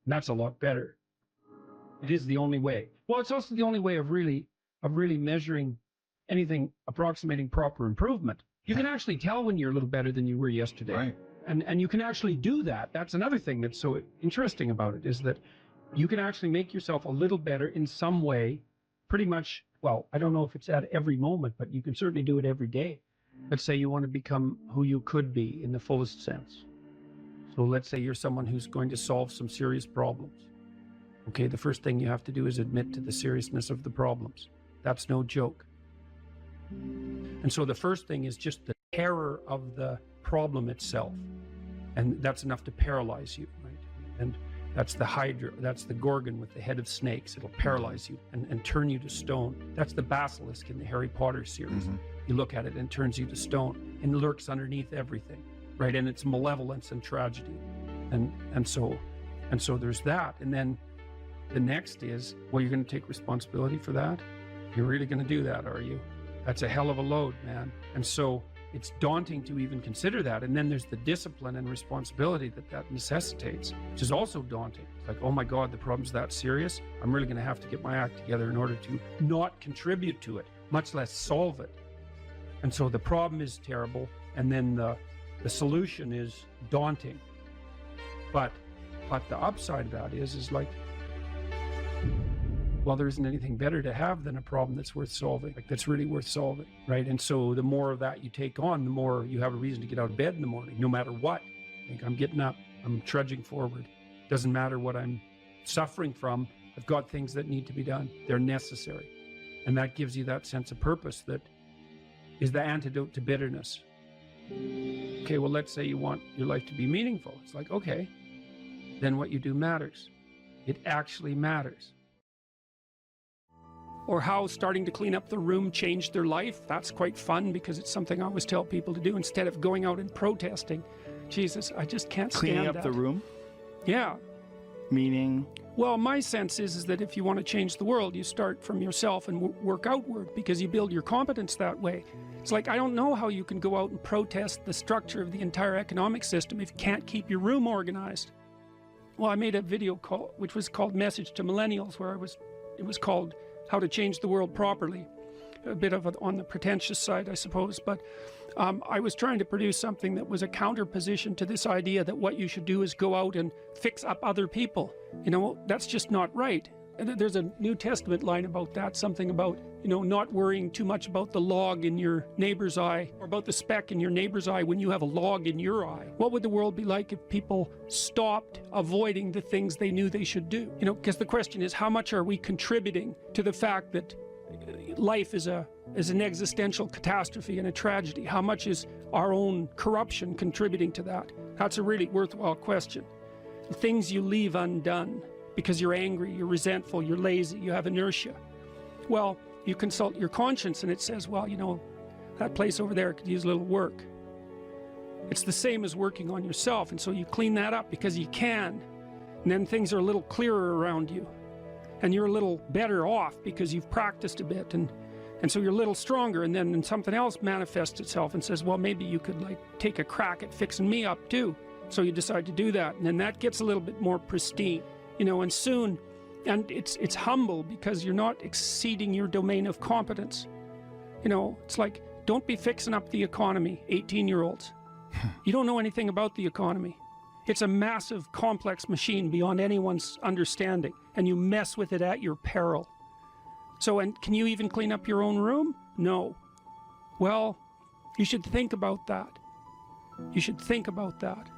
And that's a lot better. It is the only way. Well, it's also the only way of really measuring anything approximating proper improvement. You can actually tell when you're a little better than you were yesterday. Right. And you can actually do that. That's another thing that's so interesting about it, is that you can actually make yourself a little better in some way, pretty much. Well, I don't know if it's at every moment, but you can certainly do it every day. Let's say you want to become who you could be in the fullest sense. So let's say you're someone who's going to solve some serious problems. Okay, the first thing you have to do is admit to the seriousness of the problems. That's no joke. And so the first thing is just the terror of the problem itself. And that's enough to paralyze you, right? And that's the Hydra, that's the Gorgon with the head of snakes. It'll paralyze you and turn you to stone. That's the basilisk in the Harry Potter series. You look at it and it turns you to stone and lurks underneath everything, right? And it's malevolence and tragedy. And so there's that. And then the next is, well, you're going to take responsibility for that? You're really going to do that, are you? That's a hell of a load, man. And so it's daunting to even consider that. And then there's the discipline and responsibility that necessitates, which is also daunting. It's like, oh my God, the problem's that serious. I'm really going to have to get my act together in order to not contribute to it, much less solve it. And so the problem is terrible. And then the solution is daunting. But the upside of that is like, well, there isn't anything better to have than a problem that's worth solving, like that's really worth solving, right? And so the more of that you take on, the more you have a reason to get out of bed in the morning, no matter what. Like, I'm getting up, I'm trudging forward. Doesn't matter what I'm suffering from. I've got things that need to be done. They're necessary. And that gives you that sense of purpose that is the antidote to bitterness. Okay, well, let's say you want your life to be meaningful. It's like, okay, then what you do matters. It actually matters. Or how starting to clean up the room changed their life. That's quite fun because it's something I always tell people to do instead of going out and protesting. Jesus, I just can't stand Cleaning up that. the room? Yeah. Meaning? Well, my sense is that if you want to change the world, you start from yourself and work outward because you build your competence that way. It's like, I don't know how you can go out and protest the structure of the entire economic system if you can't keep your room organized. Well, I made a video call, which was called Message to Millennials, where it was called How to Change the World Properly. A bit of on the pretentious side, I suppose, but I was trying to produce something that was a counterposition to this idea that what you should do is go out and fix up other people. You know, that's just not right. And there's a New Testament line about that, something about, you know, not worrying too much about the log in your neighbor's eye or about the speck in your neighbor's eye when you have a log in your eye. What would the world be like if people stopped avoiding the things they knew they should do? You know, because the question is, how much are we contributing to the fact that life is an existential catastrophe and a tragedy? How much is our own corruption contributing to that? That's a really worthwhile question. The things you leave undone because you're angry, you're resentful, you're lazy, you have inertia. Well, you consult your conscience and it says, well, you know, that place over there could use a little work. It's the same as working on yourself, and so you clean that up because you can. And then things are a little clearer around you. And you're a little better off because you've practiced a bit, and so you're a little stronger, and then something else manifests itself and says, well, maybe you could like take a crack at fixing me up too. So you decide to do that, and then that gets a little bit more pristine, you know, and soon, and it's humble because you're not exceeding your domain of competence. You know, it's like, don't be fixing up the economy, 18-year-olds. You don't know anything about the economy. It's a massive, complex machine beyond anyone's understanding, and you mess with it at your peril. So, and can you even clean up your own room? No. Well, you should think about that. You should think about that.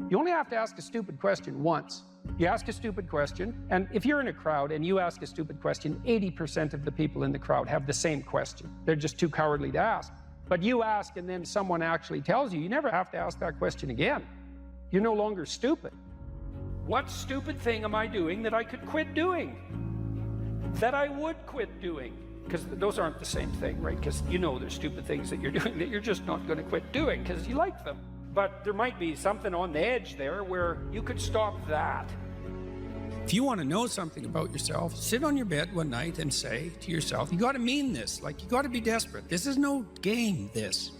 You only have to ask a stupid question once. You ask a stupid question, and if you're in a crowd and you ask a stupid question, 80% of the people in the crowd have the same question. They're just too cowardly to ask. But you ask and then someone actually tells you, you never have to ask that question again. You're no longer stupid. What stupid thing am I doing that I could quit doing? That I would quit doing? Because those aren't the same thing, right? Because you know there's stupid things that you're doing that you're just not going to quit doing because you like them. But there might be something on the edge there where you could stop that. If you want to know something about yourself, sit on your bed one night and say to yourself, you got to mean this, like you got to be desperate. This is no game, this.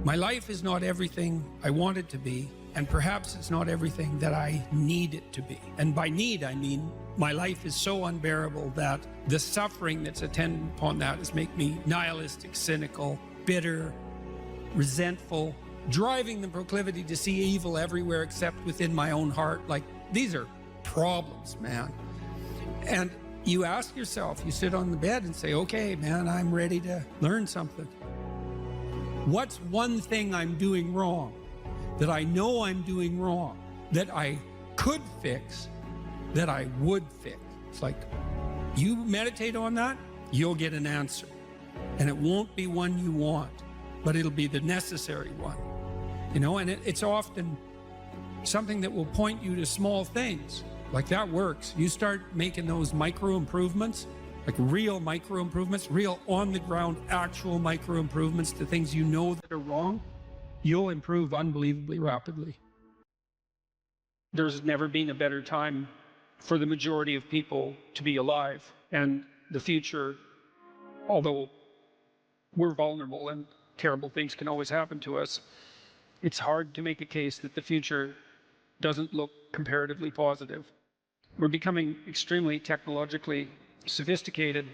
My life is not everything I want it to be, and perhaps it's not everything that I need it to be. And by need, I mean my life is so unbearable that the suffering that's attendant upon that is make me nihilistic, cynical, bitter, resentful, driving the proclivity to see evil everywhere except within my own heart. Like, these are problems, man. And you ask yourself, you sit on the bed and say, okay, man, I'm ready to learn something. What's one thing I'm doing wrong that I know I'm doing wrong that I could fix, that I would fix? It's like, you meditate on that, you'll get an answer. And it won't be one you want. but it'll be the necessary one. You know, and it's often something that will point you to small things. Like that works. You start making those micro improvements, like real micro improvements, real on the ground, actual micro improvements to things you know that are wrong, you'll improve unbelievably rapidly. There's never been a better time for the majority of people to be alive. And the future, although we're vulnerable and terrible things can always happen to us, it's hard to make a case that the future doesn't look comparatively positive. We're becoming extremely technologically sophisticated,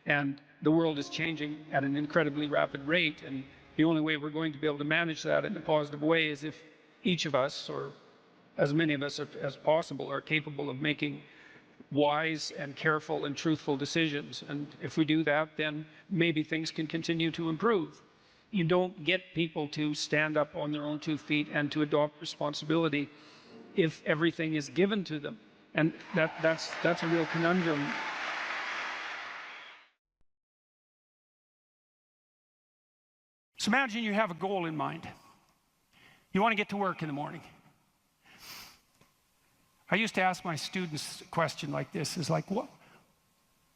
and the world is changing at an incredibly rapid rate. And the only way we're going to be able to manage that in a positive way is if each of us, or as many of us as possible, are capable of making wise and careful and truthful decisions. And if we do that, then maybe things can continue to improve. You don't get people to stand up on their own 2 feet and to adopt responsibility if everything is given to them. And that's a real conundrum. So imagine you have a goal in mind. You want to get to work in the morning. I used to ask my students a question like this, is like, what?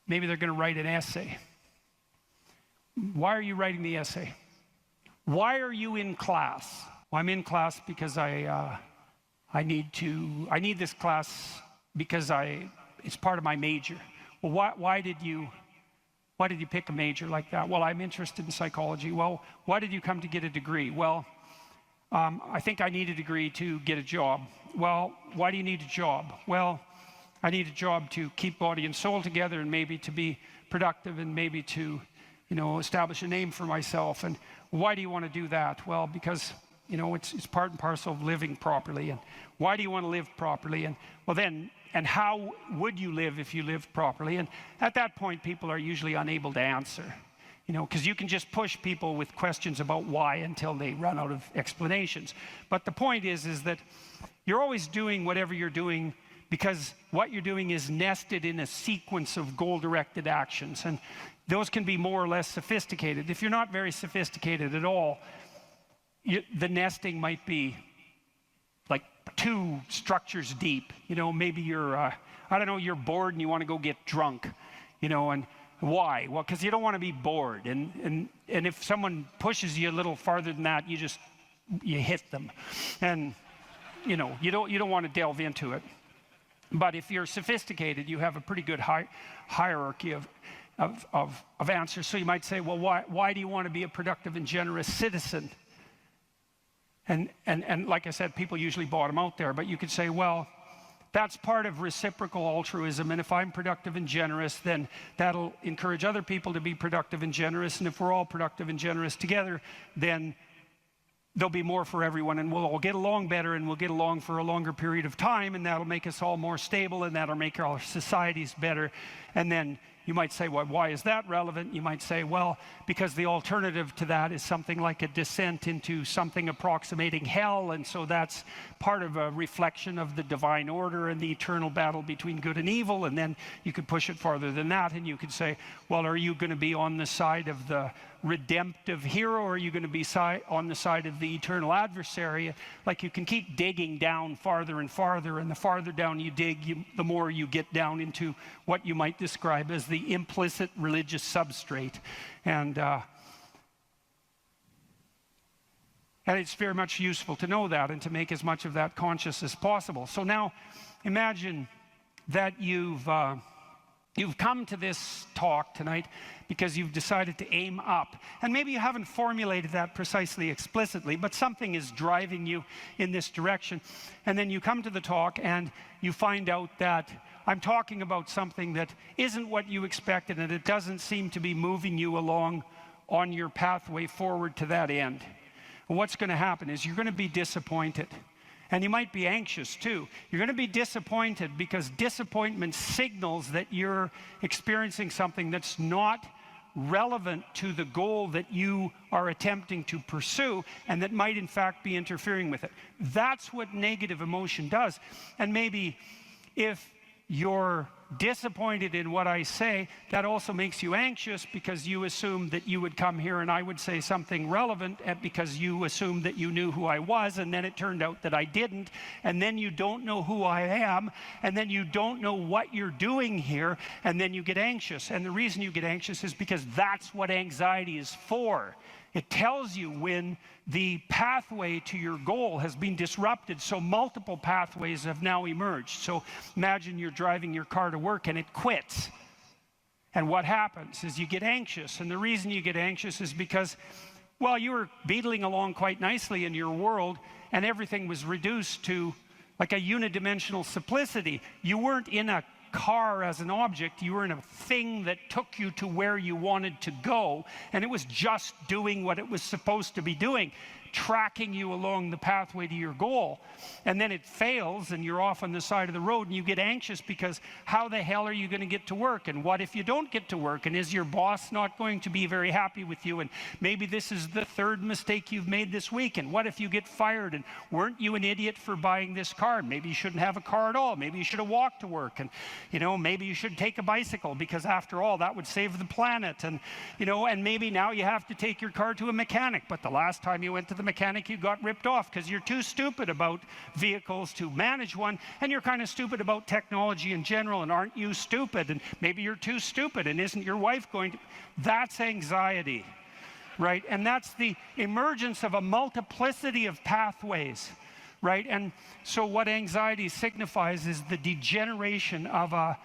Maybe they're going to write an essay. Why are you writing the essay? Why are you in class? Well, I'm in class because I need this class because it's part of my major. Well, why did you pick a major like that? Well, I'm interested in psychology. Well, why did you come to get a degree? Well, I think I need a degree to get a job. Well, why do you need a job? Well, I need a job to keep body and soul together, and maybe to be productive, and maybe to, establish a name for myself. And why do you want to do that? Well, because, it's part and parcel of living properly. And why do you want to live properly? And well, then, and how would you live if you lived properly? And at that point, people are usually unable to answer. Because you can just push people with questions about why until they run out of explanations. But the point is that you're always doing whatever you're doing because what you're doing is nested in a sequence of goal-directed actions. And those can be more or less sophisticated. If you're not very sophisticated at all, the nesting might be like 2 structures deep. Maybe you're, you're bored and you want to go get drunk, and why? Well, because you don't want to be bored. And if someone pushes you a little farther than that, you hit them. And, you don't want to delve into it. But if you're sophisticated, you have a pretty good hierarchy of answers. So you might say, well, why do you want to be a productive and generous citizen? And like I said, people usually bottom out there. But you could say, well, that's part of reciprocal altruism. And if I'm productive and generous, then that'll encourage other people to be productive and generous. And if we're all productive and generous together, then there'll be more for everyone, and we'll all get along better, and we'll get along for a longer period of time, and that'll make us all more stable, and that'll make our societies better. And then you might say, well, why is that relevant? You might say, well, because the alternative to that is something like a descent into something approximating hell, and so that's part of a reflection of the divine order and the eternal battle between good and evil. And then you could push it farther than that, and you could say, well, are you going to be on the side of the redemptive hero, or are you going to be on the side of the eternal adversary? Like, you can keep digging down farther and farther, and the farther down you dig, the more you get down into what you might describe as the implicit religious substrate. And it's very much useful to know that and to make as much of that conscious as possible. So now imagine that you've come to this talk tonight because you've decided to aim up. And maybe you haven't formulated that precisely explicitly, but something is driving you in this direction. And then you come to the talk and you find out that I'm talking about something that isn't what you expected, and it doesn't seem to be moving you along on your pathway forward to that end. And what's going to happen is you're going to be disappointed. And you might be anxious too. You're going to be disappointed because disappointment signals that you're experiencing something that's not relevant to the goal that you are attempting to pursue, and that might in fact be interfering with it. That's what negative emotion does. And maybe if you're disappointed in what I say, that also makes you anxious because you assumed that you would come here and I would say something relevant because you assumed that you knew who I was, and then it turned out that I didn't, and then you don't know who I am, and then you don't know what you're doing here, and then you get anxious. And the reason you get anxious is because that's what anxiety is for. It tells you when the pathway to your goal has been disrupted, so multiple pathways have now emerged. So imagine you're driving your car to work and it quits. And what happens is you get anxious. And the reason you get anxious is because, well, you were beetling along quite nicely in your world and everything was reduced to like a unidimensional simplicity. You weren't in a car as an object, you were in a thing that took you to where you wanted to go, and it was just doing what it was supposed to be doing, tracking you along the pathway to your goal. And then it fails and you're off on the side of the road and you get anxious because how the hell are you going to get to work? And what if you don't get to work? And is your boss not going to be very happy with you? And maybe this is the third mistake you've made this week. And what if you get fired? And weren't you an idiot for buying this car? Maybe you shouldn't have a car at all. Maybe you should have walked to work. And, you know, maybe you should take a bicycle because after all, that would save the planet. And, you know, and maybe now you have to take your car to a mechanic. But the last time you went to the mechanic, you got ripped off because you're too stupid about vehicles to manage one, and you're kind of stupid about technology in general. And aren't you stupid? And maybe you're too stupid, and isn't your wife going to? That's anxiety, right? And that's the emergence of a multiplicity of pathways, right? And so what anxiety signifies is the degeneration of an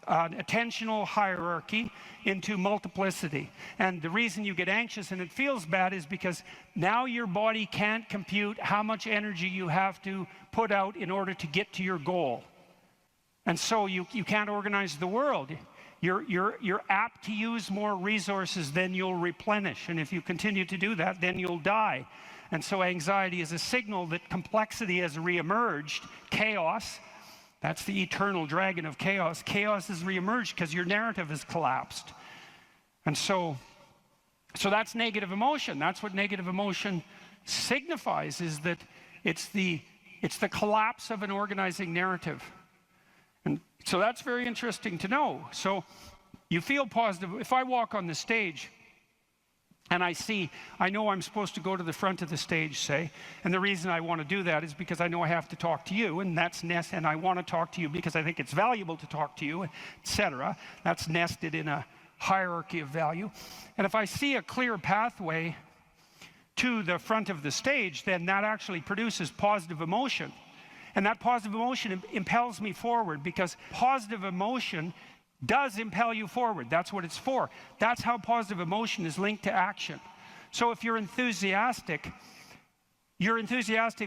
attentional hierarchy into multiplicity. And the reason you get anxious and it feels bad is because now your body can't compute how much energy you have to put out in order to get to your goal. And so you can't organize the world. You're apt to use more resources than you'll replenish. And if you continue to do that, then you'll die. And so anxiety is a signal that complexity has reemerged, chaos. That's the eternal dragon of chaos. Chaos has reemerged because your narrative has collapsed. And so that's negative emotion. That's what negative emotion signifies, is that it's the collapse of an organizing narrative. And so that's very interesting to know. So you feel positive. If I walk on the stage and I know I'm supposed to go to the front of the stage, say, and the reason I want to do that is because I know I have to talk to you, and that's and I want to talk to you because I think it's valuable to talk to you, etc. That's nested in a hierarchy of value. And if I see a clear pathway to the front of the stage, then that actually produces positive emotion. And that positive emotion impels me forward, because positive emotion does impel you forward. That's what it's for. That's how positive emotion is linked to action. So if you're enthusiastic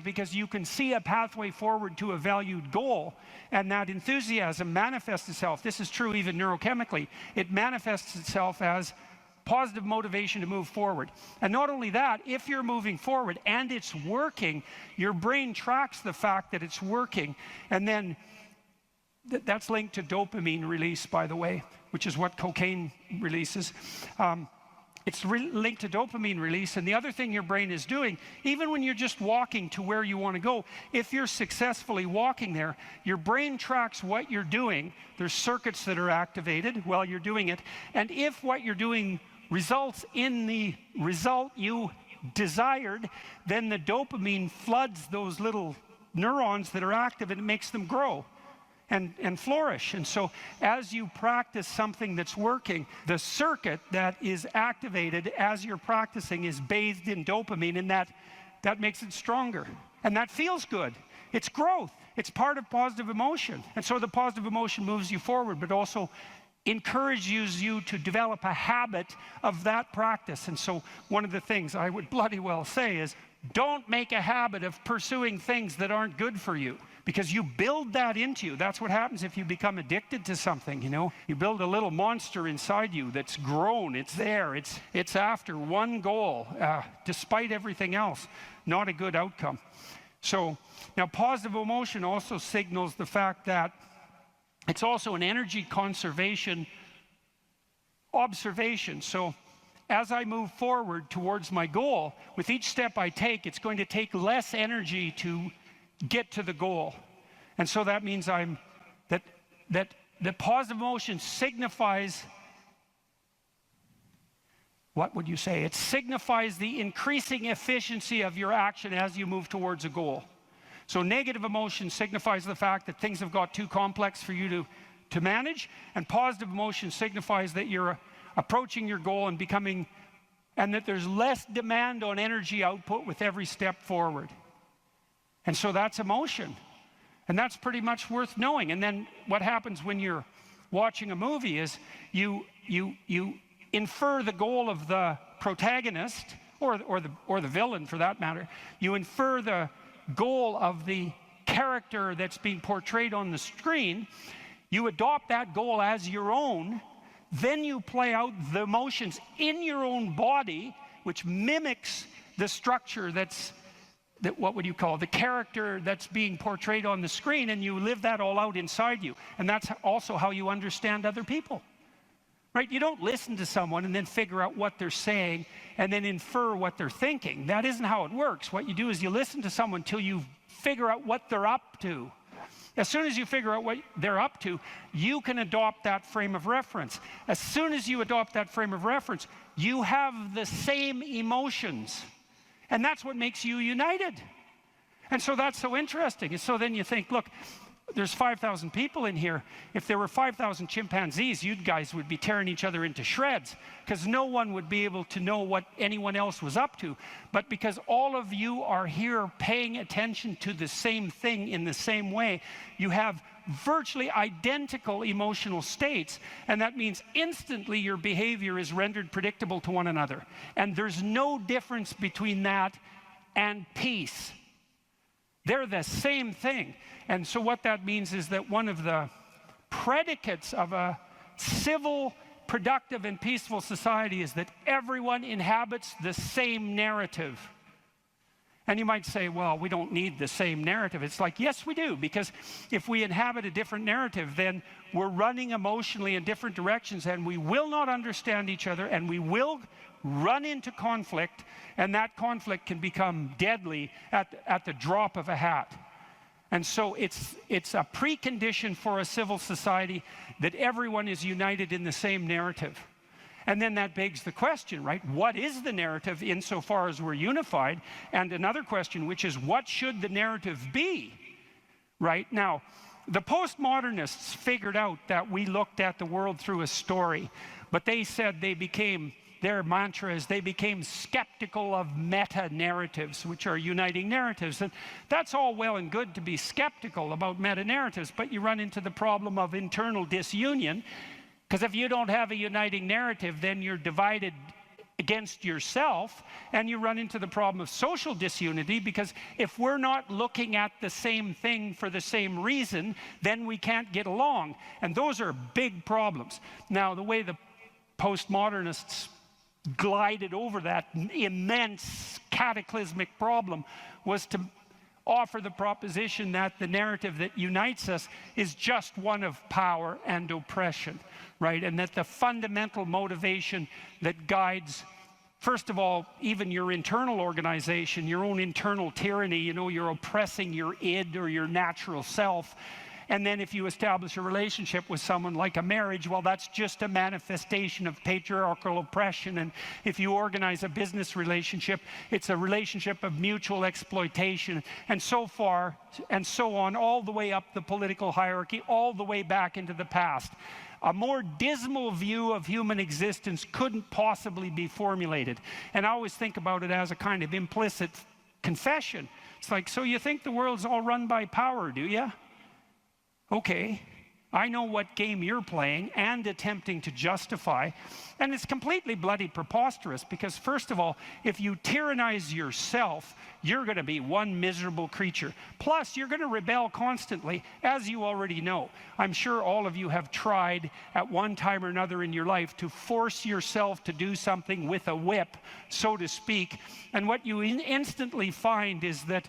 because you can see a pathway forward to a valued goal, and that enthusiasm manifests itself. This is true even neurochemically. It manifests itself as positive motivation to move forward. And not only that, if you're moving forward and it's working, your brain tracks the fact that it's working, and then that's linked to dopamine release, by the way, which is what cocaine releases. It's linked to dopamine release. And the other thing your brain is doing, even when you're just walking to where you want to go, if you're successfully walking there, your brain tracks what you're doing. There's circuits that are activated while you're doing it. And if what you're doing results in the result you desired, then the dopamine floods those little neurons that are active, and it makes them grow and flourish. And so as you practice something that's working, the circuit that is activated as you're practicing is bathed in dopamine, and that makes it stronger. And that feels good. It's growth. It's part of positive emotion. And so the positive emotion moves you forward, but also encourages you to develop a habit of that practice. And so one of the things I would bloody well say is, don't make a habit of pursuing things that aren't good for you, because you build that into you. That's what happens if you become addicted to something, you know. You build a little monster inside you that's grown. It's there. It's after one goal, despite everything else. Not a good outcome. So now positive emotion also signals the fact that it's also an energy conservation observation. So as I move forward towards my goal, with each step I take, it's going to take less energy to get to the goal. And so that means that that positive emotion signifies, what would you say? It signifies the increasing efficiency of your action as you move towards a goal. So negative emotion signifies the fact that things have got too complex for you to manage, and positive emotion signifies that you're approaching your goal and becoming, and that there's less demand on energy output with every step forward. And so that's emotion. And that's pretty much worth knowing. And then what happens when you're watching a movie is you infer the goal of the protagonist, or the villain for that matter. You infer the goal of the character that's being portrayed on the screen. You adopt that goal as your own. Then you play out the emotions in your own body, which mimics the structure what would you call the character that's being portrayed on the screen, and you live that all out inside you. And that's also how you understand other people, right? You don't listen to someone and then figure out what they're saying and then infer what they're thinking. That isn't how it works. What you do is you listen to someone until you figure out what they're up to. As soon as you figure out what they're up to, you can adopt that frame of reference. As soon as you adopt that frame of reference, you have the same emotions. And that's what makes you united. And so that's so interesting. And so then you think, look, there's 5,000 people in here. If there were 5,000 chimpanzees, you guys would be tearing each other into shreds, because no one would be able to know what anyone else was up to. But because all of you are here paying attention to the same thing in the same way, you have virtually identical emotional states, and that means instantly your behavior is rendered predictable to one another. And there's no difference between that and peace. They're the same thing. And so what that means is that one of the predicates of a civil, productive, and peaceful society is that everyone inhabits the same narrative. And you might say, well, we don't need the same narrative. It's like, yes, we do, because if we inhabit a different narrative, then we're running emotionally in different directions, and we will not understand each other, and we will run into conflict, and that conflict can become deadly at the drop of a hat. And so it's a precondition for a civil society that everyone is united in the same narrative. And then that begs the question, right? What is the narrative insofar as we're unified? And another question, which is, what should the narrative be? Right? Now, the postmodernists figured out that we looked at the world through a story, but they said their mantra is they became skeptical of meta-narratives, which are uniting narratives. And that's all well and good to be skeptical about meta-narratives, but you run into the problem of internal disunion, because if you don't have a uniting narrative, then you're divided against yourself, and you run into the problem of social disunity, because if we're not looking at the same thing for the same reason, then we can't get along. And those are big problems. Now, the way the postmodernists glided over that immense cataclysmic problem was to offer the proposition that the narrative that unites us is just one of power and oppression, right? And that the fundamental motivation that guides, first of all, even your internal organization, your own internal tyranny, you're oppressing your id or your natural self. And then if you establish a relationship with someone like a marriage, well, that's just a manifestation of patriarchal oppression. And if you organize a business relationship, it's a relationship of mutual exploitation, and so far and so on, all the way up the political hierarchy, all the way back into the past. A more dismal view of human existence couldn't possibly be formulated. And I always think about it as a kind of implicit confession. It's like, so you think the world's all run by power, do you? Okay, I know what game you're playing and attempting to justify, and it's completely bloody preposterous, because first of all, if you tyrannize yourself, you're going to be one miserable creature. Plus, you're going to rebel constantly, as you already know. I'm sure all of you have tried at one time or another in your life to force yourself to do something with a whip, so to speak, and what you instantly find is that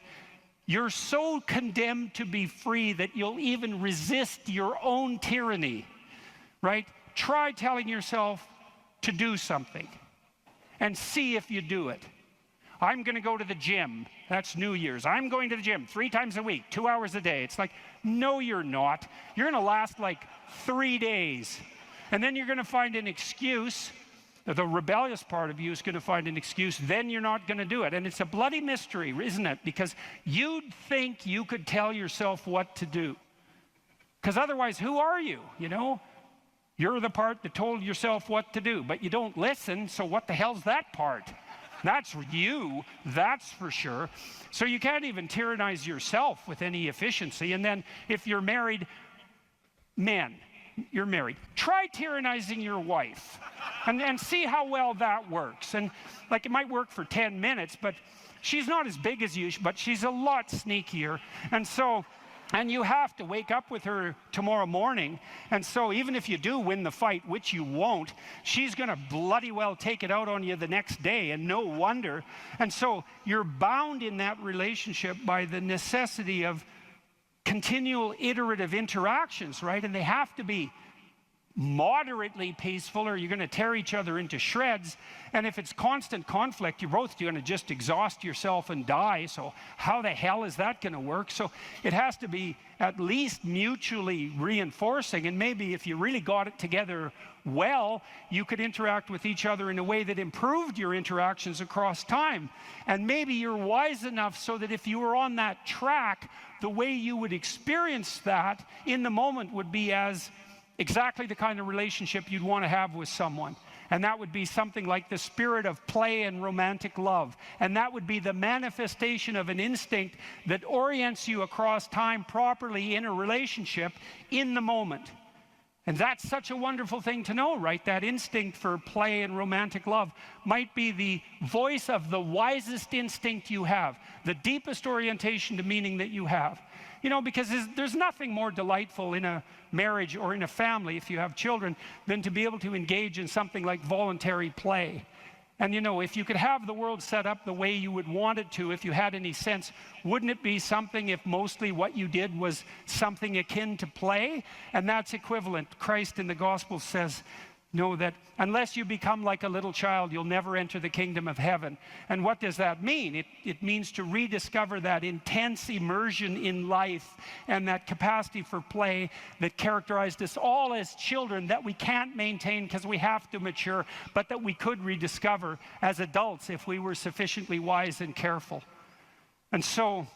you're so condemned to be free that you'll even resist your own tyranny, right? Try telling yourself to do something and see if you do it. I'm going to go to the gym. That's New Year's. I'm going to the gym 3 times a week, 2 hours a day. It's like, no, you're not. You're going to last like 3 days. And then you're going to find an excuse. The rebellious part of you is going to find an excuse. Then you're not going to do it. And it's a bloody mystery, isn't it? Because you'd think you could tell yourself what to do. Because otherwise, who are you, you know? You're the part that told yourself what to do, but you don't listen, so what the hell's that part? That's you, that's for sure. So you can't even tyrannize yourself with any efficiency. And then if you're married, men, you're married, try tyrannizing your wife and see how well that works. And like, it might work for 10 minutes, but she's not as big as you, but she's a lot sneakier. And you have to wake up with her tomorrow morning. And so even if you do win the fight, which you won't, she's going to bloody well take it out on you the next day, and no wonder. And so you're bound in that relationship by the necessity of continual iterative interactions, right? And they have to be moderately peaceful, or you're going to tear each other into shreds. And if it's constant conflict, you're both going to just exhaust yourself and die. So how the hell is that going to work? So it has to be at least mutually reinforcing. And maybe if you really got it together well, you could interact with each other in a way that improved your interactions across time. And maybe you're wise enough so that if you were on that track, the way you would experience that in the moment would be as exactly the kind of relationship you'd want to have with someone. And that would be something like the spirit of play and romantic love. And that would be the manifestation of an instinct that orients you across time properly in a relationship in the moment. And that's such a wonderful thing to know, right? That instinct for play and romantic love might be the voice of the wisest instinct you have, the deepest orientation to meaning that you have. You know, because there's nothing more delightful in a marriage or in a family, if you have children, than to be able to engage in something like voluntary play. And you know, if you could have the world set up the way you would want it to, if you had any sense, wouldn't it be something if mostly what you did was something akin to play? And that's equivalent. Christ in the gospel says, know that unless you become like a little child, you'll never enter the kingdom of heaven. And what does that mean? It means to rediscover that intense immersion in life and that capacity for play that characterized us all as children that we can't maintain because we have to mature, but that we could rediscover as adults if we were sufficiently wise and careful. And so,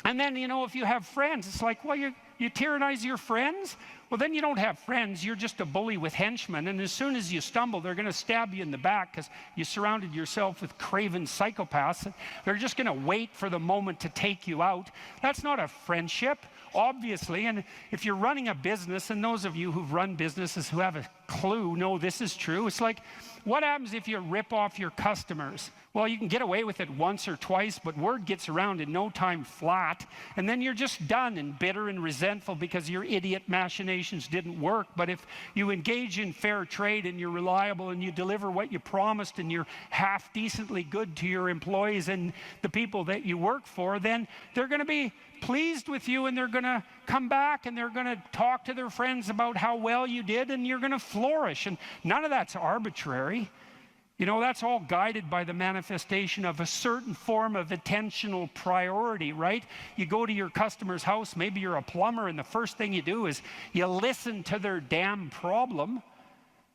and then, you know, if you have friends, it's like, well, you tyrannize your friends? Well, then you don't have friends. You're just a bully with henchmen. And as soon as you stumble, they're going to stab you in the back because you surrounded yourself with craven psychopaths. And they're just going to wait for the moment to take you out. That's not a friendship, obviously. And if you're running a business, and those of you who've run businesses who have a clue know this is true, it's like, what happens if you rip off your customers? Well, you can get away with it once or twice, but word gets around in no time flat, and then you're just done and bitter and resentful because your idiot machinations didn't work. But if you engage in fair trade and you're reliable and you deliver what you promised and you're half decently good to your employees and the people that you work for, then they're going to be pleased with you, and they're going to come back and they're going to talk to their friends about how well you did, and you're going to flourish. And none of that's arbitrary. You know, that's all guided by the manifestation of a certain form of attentional priority, right? You go to your customer's house, maybe you're a plumber, and the first thing you do is you listen to their damn problem.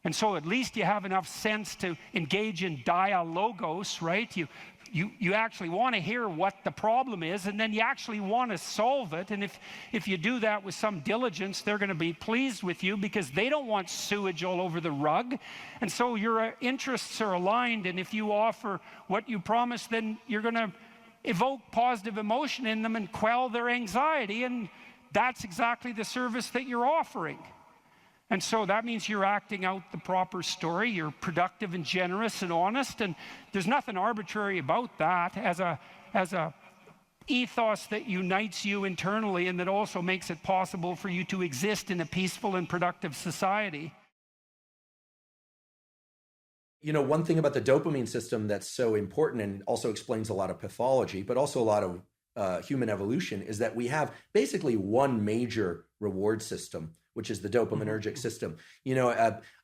And so at least you have enough sense to engage in dialogos, right? You actually want to hear what the problem is, and then you actually want to solve it. And if you do that with some diligence, they're going to be pleased with you because they don't want sewage all over the rug. And so your interests are aligned, and if you offer what you promise, then you're going to evoke positive emotion in them and quell their anxiety, and that's exactly the service that you're offering. And so that means you're acting out the proper story. You're productive and generous and honest, and there's nothing arbitrary about that as a ethos that unites you internally and that also makes it possible for you to exist in a peaceful and productive society. You know, one thing about the dopamine system that's so important and also explains a lot of pathology, but also a lot of human evolution, is that we have basically one major reward system, which is the dopaminergic system.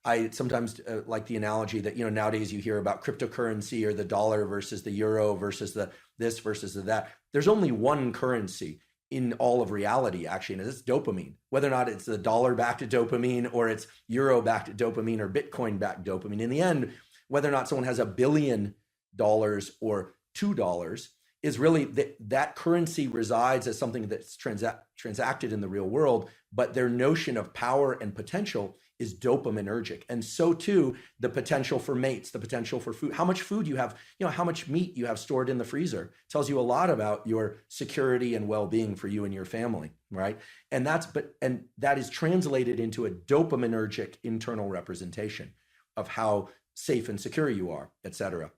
I sometimes like the analogy that, nowadays you hear about cryptocurrency or the dollar versus the euro versus the this versus the that. There's only one currency in all of reality, actually, and it's dopamine. Whether or not it's the dollar-backed dopamine or it's euro-backed dopamine or Bitcoin-backed dopamine, in the end, whether or not someone has $1 billion or $2 is really that currency resides as something that's transacted in the real world, but their notion of power and potential is dopaminergic. And so too, the potential for mates, the potential for food, how much food you have, how much meat you have stored in the freezer tells you a lot about your security and well-being for you and your family, right? And that is translated into a dopaminergic internal representation of how safe and secure you are, et cetera.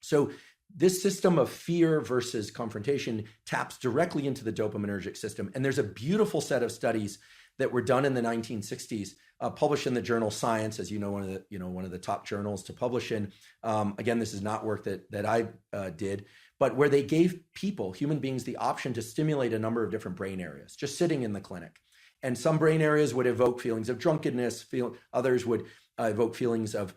So this system of fear versus confrontation taps directly into the dopaminergic system. And there's a beautiful set of studies that were done in the 1960s, published in the journal Science, as one of the top journals to publish in. Again, this is not work that I did, but where they gave people, human beings, the option to stimulate a number of different brain areas, just sitting in the clinic. And some brain areas would evoke feelings of drunkenness, others would evoke feelings of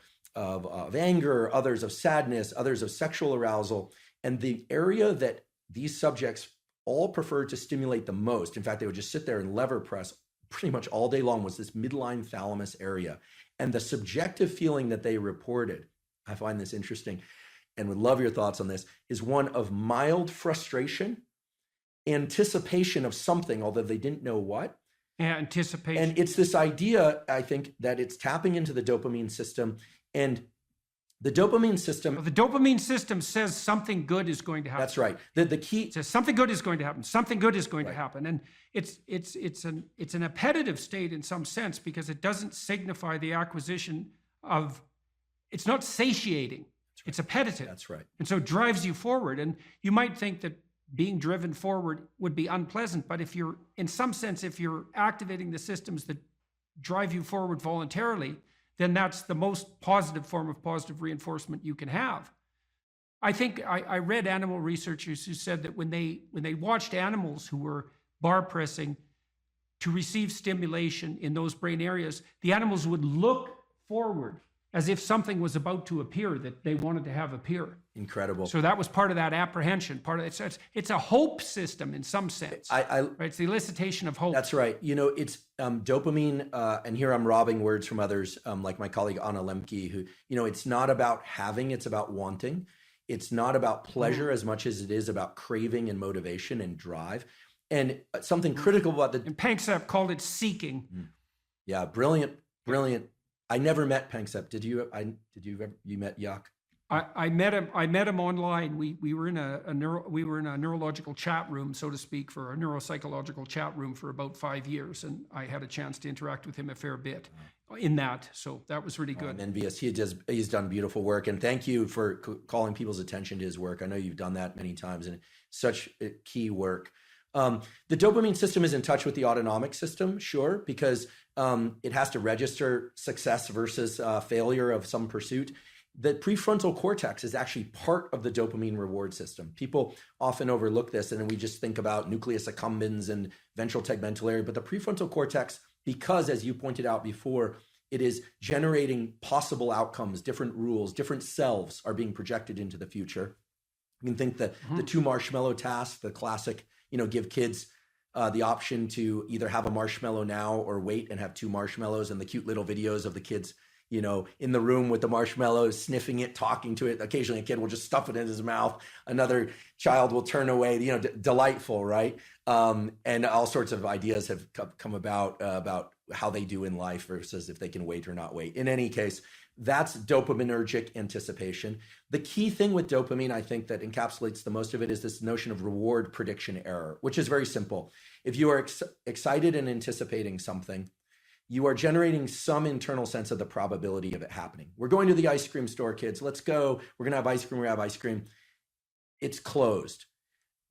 anger, others of sadness, others of sexual arousal. And the area that these subjects all preferred to stimulate the most, in fact, they would just sit there and lever press pretty much all day long, was this midline thalamus area. And the subjective feeling that they reported, I find this interesting and would love your thoughts on this, is one of mild frustration, anticipation of something, although they didn't know what. Anticipation. And it's this idea, I think, that it's tapping into the dopamine system. And the dopamine system... Well, the dopamine system says something good is going to happen. That's right. The key... It says something good is going to happen. Something good is going to happen. And it's an appetitive state in some sense, because it doesn't signify the acquisition of... It's not satiating. Right. It's appetitive. That's right. And so it drives you forward. And you might think that being driven forward would be unpleasant, but if you're activating the systems that drive you forward voluntarily, then that's the most positive form of positive reinforcement you can have. I think I read animal researchers who said that when they watched animals who were bar pressing to receive stimulation in those brain areas, the animals would look forward as if something was about to appear that they wanted to have appear. Incredible. So that was part of that apprehension. It's a hope system in some sense. Right? It's the elicitation of hope. That's right. It's dopamine, and here I'm robbing words from others, like my colleague Anna Lemke, who, it's not about having, it's about wanting. It's not about pleasure as much as it is about craving and motivation and drive. And something critical about And Panksepp called it seeking. Yeah, brilliant. I never met Panksepp. Did you? You met Yak? I met him online. We were in a neurological chat room, so to speak, for a neuropsychological chat room for about 5 years, and I had a chance to interact with him a fair bit in that. So that was really good. I'm envious. He's done beautiful work, and thank you for calling people's attention to his work. I know you've done that many times, and such key work. The dopamine system is in touch with the autonomic system, sure, because it has to register success versus failure of some pursuit. The prefrontal cortex is actually part of the dopamine reward system. People often overlook this, and then we just think about nucleus accumbens and ventral tegmental area. But the prefrontal cortex, because as you pointed out before, it is generating possible outcomes, different rules, different selves are being projected into the future. You can think that the 2 marshmallow task, the classic, give kids the option to either have a marshmallow now or wait and have 2 marshmallows, and the cute little videos of the kids, in the room with the marshmallows, sniffing it, talking to it. Occasionally a kid will just stuff it in his mouth. Another child will turn away, delightful, right? And all sorts of ideas have come about how they do in life versus if they can wait or not wait. In any case, that's dopaminergic anticipation. The key thing with dopamine, I think, that encapsulates the most of it is this notion of reward prediction error, which is very simple. If you are excited and anticipating something, you are generating some internal sense of the probability of it happening. We're going to the ice cream store, kids. Let's go. We're going to have ice cream. We're going to have ice cream. It's closed.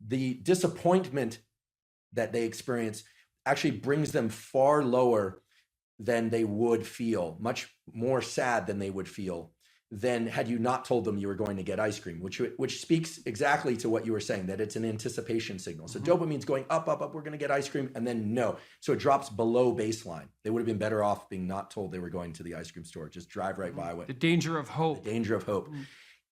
The disappointment that they experience actually brings them far lower than they would feel, much more sad than they would feel than had you not told them you were going to get ice cream, which speaks exactly to what you were saying, that it's an anticipation signal. So dopamine's going up, up, up, we're going to get ice cream, and then no. So it drops below baseline. They would have been better off being not told they were going to the ice cream store. Just drive right by it. The danger of hope. The danger of hope.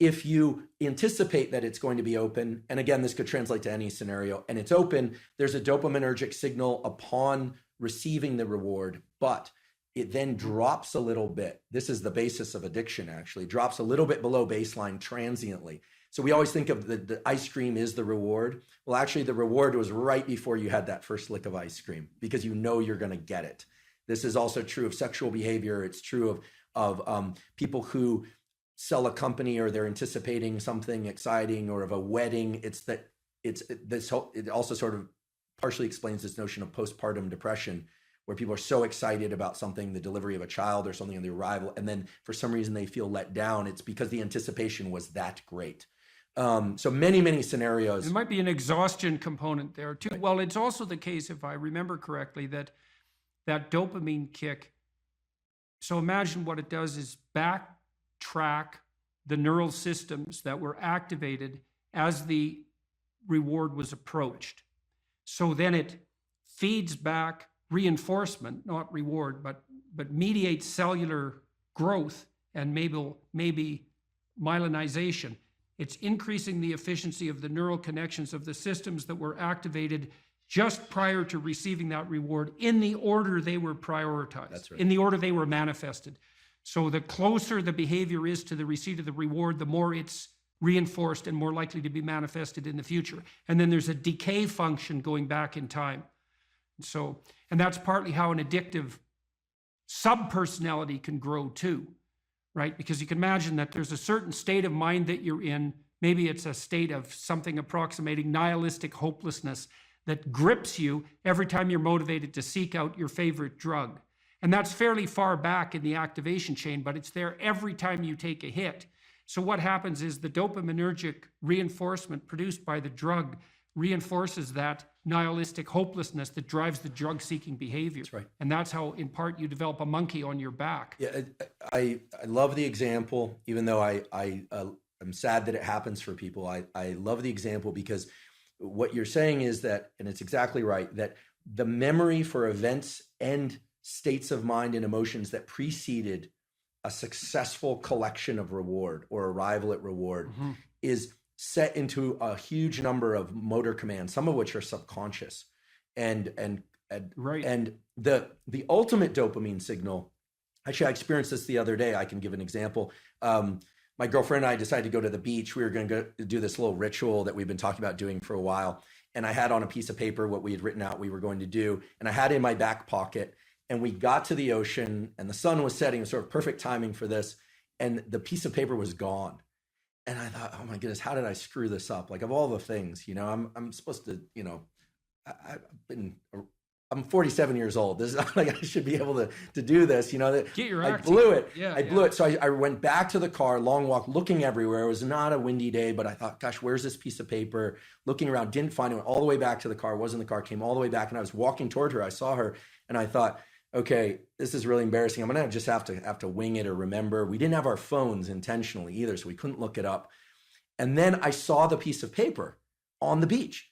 If you anticipate that it's going to be open, and again, this could translate to any scenario, and it's open, there's a dopaminergic signal upon receiving the reward, but it then drops a little bit. This is the basis of addiction, actually. Drops a little bit below baseline transiently. So we always think of the ice cream is the reward. Well, actually, the reward was right before you had that first lick of ice cream, because you know you're going to get it. This is also true of sexual behavior. It's true of people who sell a company, or they're anticipating something exciting, or of a wedding. It also sort of partially explains this notion of postpartum depression, where people are so excited about something, the delivery of a child or something, on the arrival, and then for some reason they feel let down. It's because the anticipation was that great. So many scenarios. There might be an exhaustion component there too. Right. Well, it's also the case, if I remember correctly, that dopamine kick, so imagine what it does is backtrack the neural systems that were activated as the reward was approached. So then it feeds back reinforcement, not reward, but mediates cellular growth and maybe myelinization. It's increasing the efficiency of the neural connections of the systems that were activated just prior to receiving that reward in the order they were prioritized. That's right. In the order they were manifested. So the closer the behavior is to the receipt of the reward, the more it's reinforced and more likely to be manifested in the future. And then there's a decay function going back in time. So, and that's partly how an addictive subpersonality can grow too, right? Because you can imagine that there's a certain state of mind that you're in. Maybe it's a state of something approximating nihilistic hopelessness that grips you every time you're motivated to seek out your favorite drug. And that's fairly far back in the activation chain, but it's there every time you take a hit. So what happens is the dopaminergic reinforcement produced by the drug reinforces that nihilistic hopelessness that drives the drug-seeking behavior. That's right. And that's how, in part, you develop a monkey on your back. Yeah, I love the example, even though I'm sad that it happens for people. I love the example because what you're saying is that, and it's exactly right, that the memory for events and states of mind and emotions that preceded a successful collection of reward or arrival at reward is set into a huge number of motor commands, some of which are subconscious. And the ultimate dopamine signal, actually I experienced this the other day. I can give an example. My girlfriend and I decided to go to the beach. We were going to go do this little ritual that we've been talking about doing for a while. And I had on a piece of paper what we had written out we were going to do. And I had it in my back pocket. And we got to the ocean and the sun was setting. It was sort of perfect timing for this. And the piece of paper was gone. And I thought, oh my goodness, how did I screw this up? Like, of all the things, I'm supposed to, I'm 47 years old. This is not like I should be able to do this, Get your I blew it. I blew it. So I went back to the car, long walk, looking everywhere. It was not a windy day, but I thought, gosh, where's this piece of paper? Looking around, didn't find it. Went all the way back to the car, wasn't in the car, came all the way back. And I was walking toward her. I saw her and I thought, okay, this is really embarrassing. I'm going to just have to wing it or remember. We didn't have our phones intentionally either, so we couldn't look it up. And then I saw the piece of paper on the beach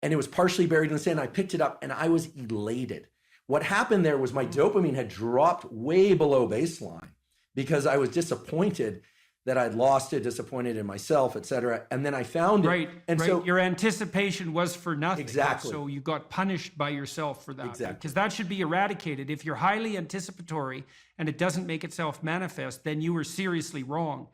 and it was partially buried in the sand. I picked it up and I was elated. What happened there was my dopamine had dropped way below baseline because I was disappointed that I'd lost it, disappointed in myself, et cetera. And then I found it. Right. So your anticipation was for nothing. Exactly. So you got punished by yourself for that. Exactly. Because that should be eradicated. If you're highly anticipatory and it doesn't make itself manifest, then you were seriously wrong.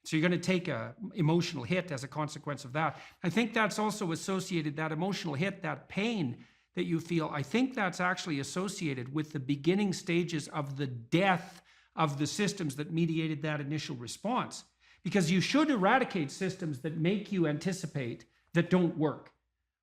So you're going to take a emotional hit as a consequence of that. I think that's also associated, that emotional hit, that pain that you feel, I think that's actually associated with the beginning stages of the death of the systems that mediated that initial response. Because you should eradicate systems that make you anticipate that don't work,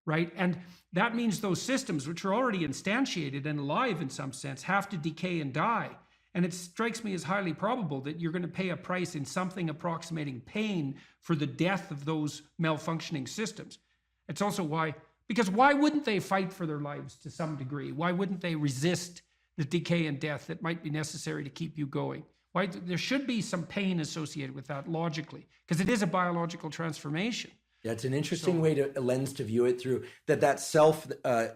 right? And that means those systems, which are already instantiated and alive in some sense, have to decay and die. And it strikes me as highly probable that you're going to pay a price in something approximating pain for the death of those malfunctioning systems. It's also why wouldn't they fight for their lives to some degree? Why wouldn't they resist the decay and death that might be necessary to keep you going? Why? There should be some pain associated with that logically, because it is a biological transformation. Yeah, it's an interesting way to a lens to view it through. That self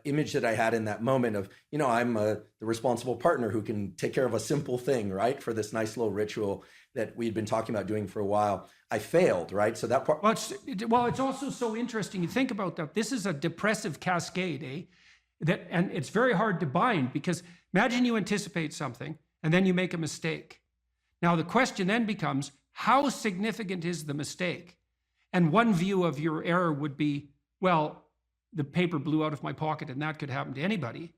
image that I had in that moment of, I'm the responsible partner who can take care of a simple thing, right? For this nice little ritual that we'd been talking about doing for a while. I failed, right? So that part. Well, it's also so interesting. You think about that. This is a depressive cascade, eh? And it's very hard to bind, because imagine you anticipate something and then you make a mistake. Now the question then becomes, how significant is the mistake? And one view of your error would be, well, the paper blew out of my pocket and that could happen to anybody.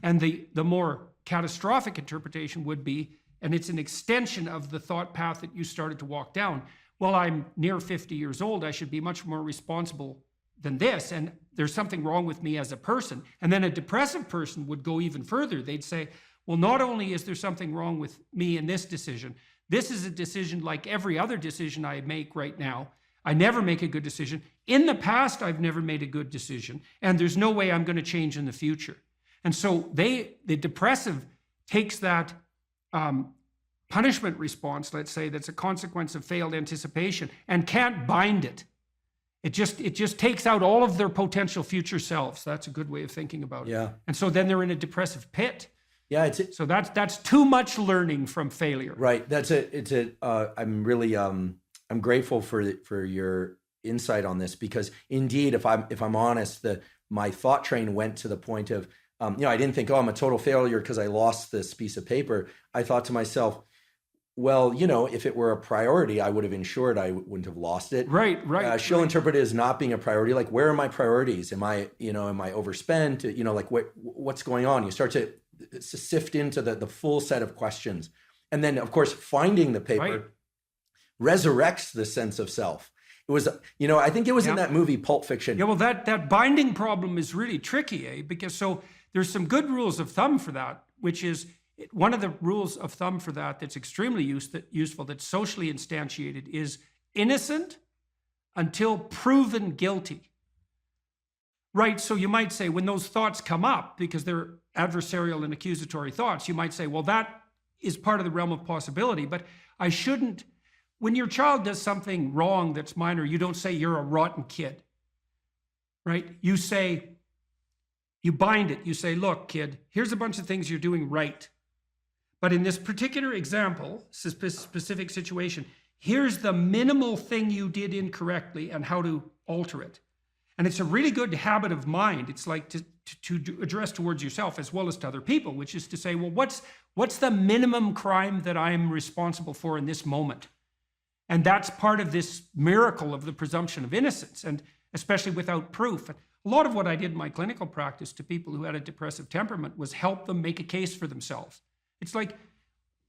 And the more catastrophic interpretation would be, and it's an extension of the thought path that you started to walk down, well, I'm near 50 years old, I should be much more responsible than this, and there's something wrong with me as a person. And then a depressive person would go even further. They'd say, well, not only is there something wrong with me in this decision, this is a decision like every other decision I make right now. I never make a good decision. In the past, I've never made a good decision, and there's no way I'm going to change in the future. And so the depressive takes that punishment response, let's say, that's a consequence of failed anticipation, and can't bind it. It just takes out all of their potential future selves. That's a good way of thinking about it. Yeah. And so then they're in a depressive pit. Yeah, so that's too much learning from failure. Right. I'm really I'm grateful for your insight on this, because indeed, if I'm honest, my thought train went to the point of I didn't think, I'm a total failure because I lost this piece of paper. I thought to myself, well, if it were a priority, I would have ensured I wouldn't have lost it. Right. She'll interpret it as not being a priority. Like, where are my priorities? Am I overspent? Like what's going on? You start to sift into the full set of questions. And then, of course, finding the paper resurrects the sense of self. It was, I think it was in that movie, Pulp Fiction. Yeah, well, that binding problem is really tricky, because so there's some good rules of thumb for that, which is one of the rules of thumb for that's extremely useful, that's socially instantiated, is innocent until proven guilty. Right, so you might say when those thoughts come up, because they're adversarial and accusatory thoughts, you might say, well, that is part of the realm of possibility, but I shouldn't. When your child does something wrong that's minor, you don't say you're a rotten kid, right? You bind it. You say, look, kid, here's a bunch of things you're doing right. But in this particular example, specific situation, here's the minimal thing you did incorrectly and how to alter it. And it's a really good habit of mind. It's like to address towards yourself as well as to other people, which is to say, well, what's the minimum crime that I'm responsible for in this moment? And that's part of this miracle of the presumption of innocence, and especially without proof. A lot of what I did in my clinical practice to people who had a depressive temperament was help them make a case for themselves. It's like,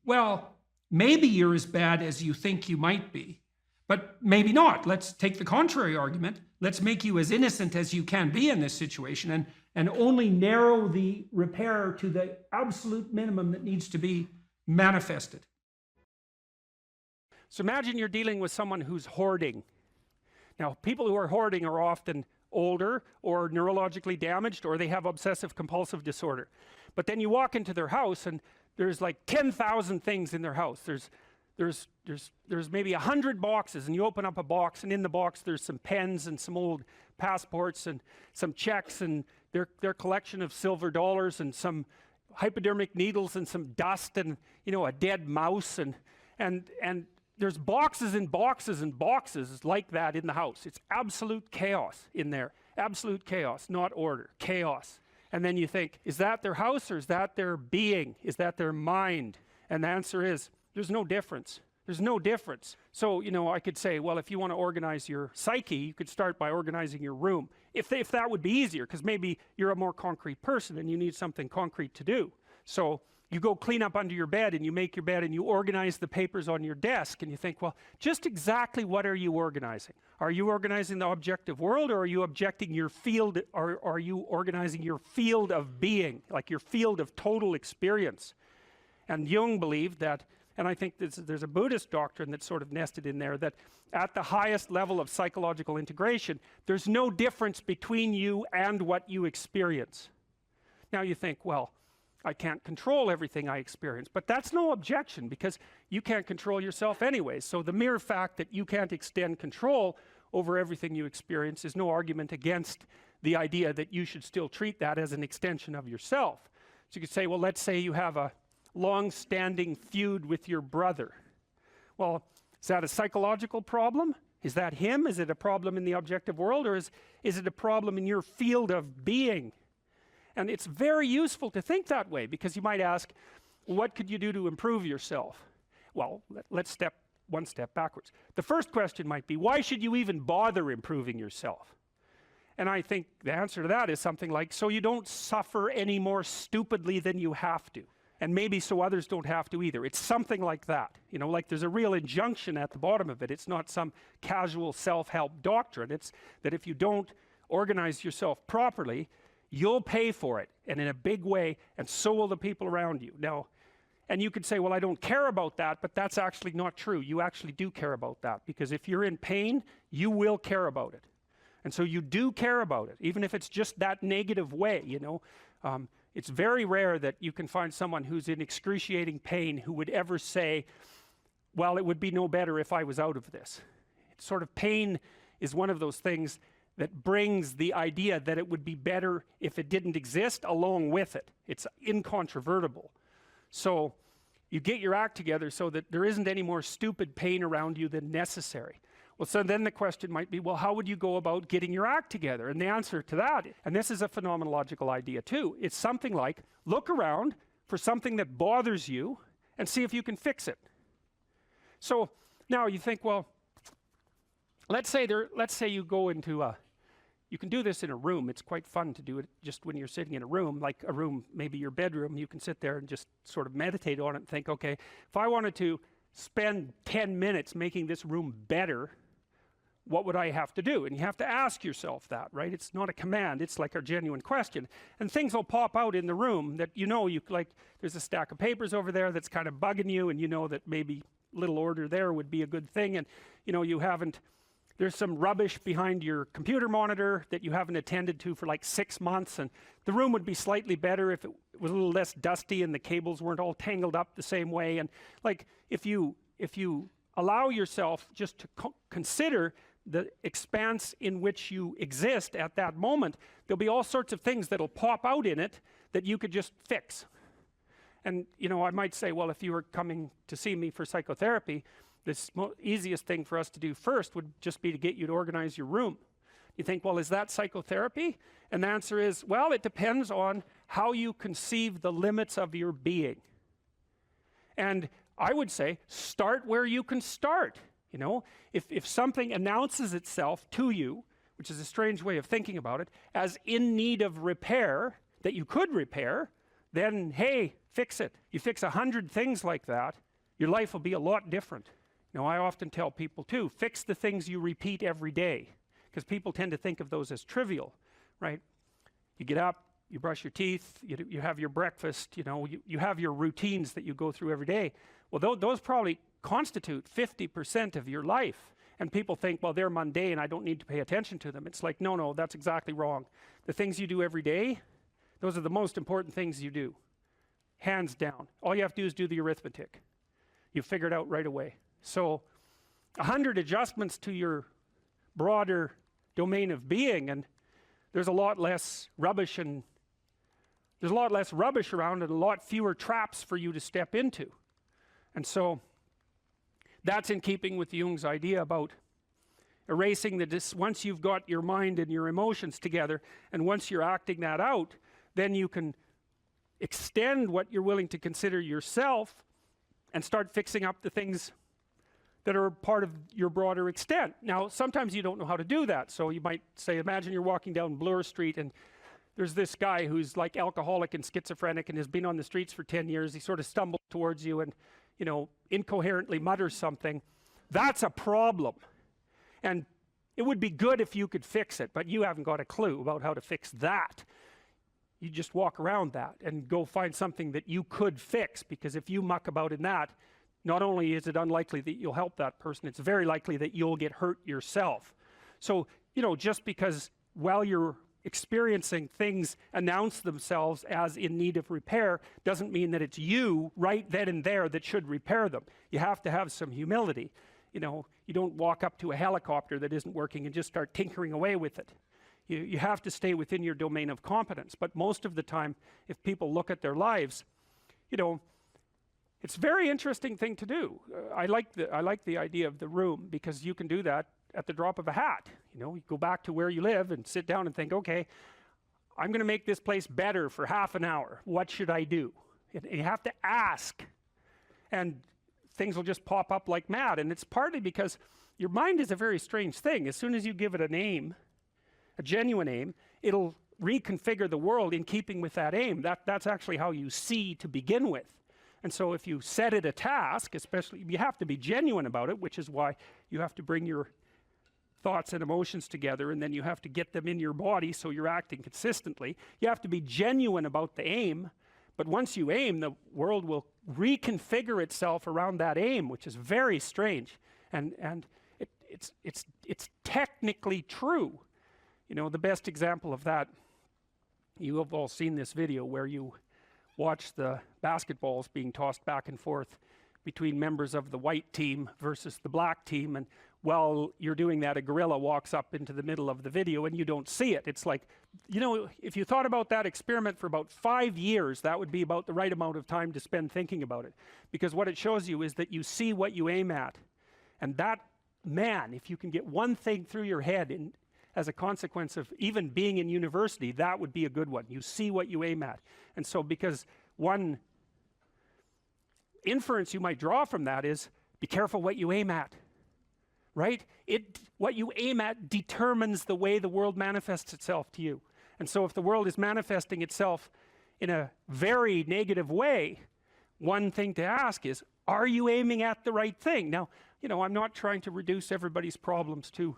well, maybe you're as bad as you think you might be, but maybe not. Let's take the contrary argument. Let's make you as innocent as you can be in this situation, and only narrow the repair to the absolute minimum that needs to be manifested. So imagine you're dealing with someone who's hoarding. Now, people who are hoarding are often older or neurologically damaged, or they have obsessive compulsive disorder. But then you walk into their house and there's like 10,000 things in their house. There's maybe 100 boxes, and you open up a box, and in the box there's some pens and some old passports and some checks and their collection of silver dollars and some hypodermic needles and some dust and a dead mouse and there's boxes and boxes and boxes like that in the house. It's absolute chaos in there. Absolute chaos, not order, chaos. And then you think, is that their house, or is that their being? Is that their mind? And the answer is, there's no difference. There's no difference. So, I could say, well, if you want to organize your psyche, you could start by organizing your room. If that would be easier, because maybe you're a more concrete person and you need something concrete to do. So you go clean up under your bed, and you make your bed, and you organize the papers on your desk, and you think, well, just exactly what are you organizing? Are you organizing the objective world, or are you objecting your field, or are you organizing your field of being, like your field of total experience? And Jung believed that, and I think there's a Buddhist doctrine that's sort of nested in there, that at the highest level of psychological integration, there's no difference between you and what you experience. Now you think, well, I can't control everything I experience. But that's no objection, because you can't control yourself anyway. So the mere fact that you can't extend control over everything you experience is no argument against the idea that you should still treat that as an extension of yourself. So you could say, well, let's say you have a long-standing feud with your brother. Well, is that a psychological problem? Is that him? Is it a problem in the objective world, or is it a problem in your field of being? And it's very useful to think that way, because you might ask, what could you do to improve yourself? Well, let's step one step backwards. The first question might be, why should you even bother improving yourself? And I think the answer to that is something like, so you don't suffer any more stupidly than you have to. And maybe so others don't have to either. It's something like that. You know, like there's a real injunction at the bottom of it. It's not some casual self-help doctrine. It's that if you don't organize yourself properly, you'll pay for it, and in a big way, and so will the people around you. Now, and you could say, well, I don't care about that, but that's actually not true. You actually do care about that, because if you're in pain, you will care about it. And so you do care about it, even if it's just that negative way, you know. It's very rare that you can find someone who's in excruciating pain who would ever say, well, it would be no better if I was out of this. It's sort of, pain is one of those things that brings the idea that it would be better if it didn't exist along with it. It's incontrovertible. So you get your act together so that there isn't any more stupid pain around you than necessary. Well, so then the question might be, well, how would you go about getting your act together? And the answer to that, and this is a phenomenological idea too, it's something like, look around for something that bothers you and see if you can fix it. So now you think, well, let's say you go into you can do this in a room. It's quite fun to do it just when you're sitting in a room, like a room, maybe your bedroom. You can sit there and just sort of meditate on it and think, okay, if I wanted to spend 10 minutes making this room better, what would I have to do? And you have to ask yourself that, right? It's not a command, it's like a genuine question. And things will pop out in the room that you know, like there's a stack of papers over there that's kind of bugging you, and you know that maybe little order there would be a good thing, and you know, there's some rubbish behind your computer monitor that you haven't attended to for like 6 months, and the room would be slightly better if it was a little less dusty and the cables weren't all tangled up the same way. And like, if you allow yourself just to consider the expanse in which you exist at that moment, there'll be all sorts of things that'll pop out in it that you could just fix. And you know, I might say, well, if you were coming to see me for psychotherapy, the easiest thing for us to do first would just be to get you to organize your room. You think, well, is that psychotherapy? And the answer is, well, it depends on how you conceive the limits of your being. And I would say, start where you can start. You know, if something announces itself to you, which is a strange way of thinking about it, as in need of repair, that you could repair, then, hey, fix it. You fix 100 things like that, your life will be a lot different. You know, I often tell people too, fix the things you repeat every day, because people tend to think of those as trivial, right? You get up, you brush your teeth, you have your breakfast, you know, you have your routines that you go through every day. Well, those probably constitute 50% of your life. And people think, well, they're mundane, I don't need to pay attention to them. It's like, no, that's exactly wrong. The things you do every day, those are the most important things you do. Hands down. All you have to do is do the arithmetic. You figure it out right away. So 100 adjustments to your broader domain of being, and there's a lot less rubbish around, and a lot fewer traps for you to step into. And so that's in keeping with Jung's idea about erasing once you've got your mind and your emotions together, and once you're acting that out, then you can extend what you're willing to consider yourself and start fixing up the things that are part of your broader extent. Now, sometimes you don't know how to do that. So you might say, imagine you're walking down Bloor Street and there's this guy who's like alcoholic and schizophrenic and has been on the streets for 10 years. He sort of stumbles towards you and, you know, incoherently mutters something. That's a problem. And it would be good if you could fix it, but you haven't got a clue about how to fix that. You just walk around that and go find something that you could fix, because if you muck about in that, not only is it unlikely that you'll help that person, it's very likely that you'll get hurt yourself. So, you know, just because while you're experiencing things announce themselves as in need of repair doesn't mean that it's you right then and there that should repair them. You have to have some humility. You know, you don't walk up to a helicopter that isn't working and just start tinkering away with it. You have to stay within your domain of competence. But most of the time, if people look at their lives, you know, it's a very interesting thing to do. I like the idea of the room, because you can do that at the drop of a hat. You know, you go back to where you live and sit down and think, okay, I'm going to make this place better for half an hour. What should I do? And you have to ask, and things will just pop up like mad. And it's partly because your mind is a very strange thing. As soon as you give it a name, a genuine aim, it'll reconfigure the world in keeping with that aim. That's actually how you see to begin with. And so if you set it a task, especially, you have to be genuine about it, which is why you have to bring your thoughts and emotions together, and then you have to get them in your body so you're acting consistently. You have to be genuine about the aim, but once you aim, the world will reconfigure itself around that aim, which is very strange. And it's technically true. You know, the best example of that, you have all seen this video where you watch the basketballs being tossed back and forth between members of the white team versus the black team, and while you're doing that, a gorilla walks up into the middle of the video and you don't see it. It's like, you know, if you thought about that experiment for about 5 years, that would be about the right amount of time to spend thinking about it. Because what it shows you is that you see what you aim at. And that, man, if you can get one thing through your head as a consequence of even being in university, that would be a good one. You see what you aim at. And so, because one inference you might draw from that is, be careful what you aim at. Right? What you aim at determines the way the world manifests itself to you. And so if the world is manifesting itself in a very negative way, one thing to ask is, are you aiming at the right thing? Now, you know, I'm not trying to reduce everybody's problems to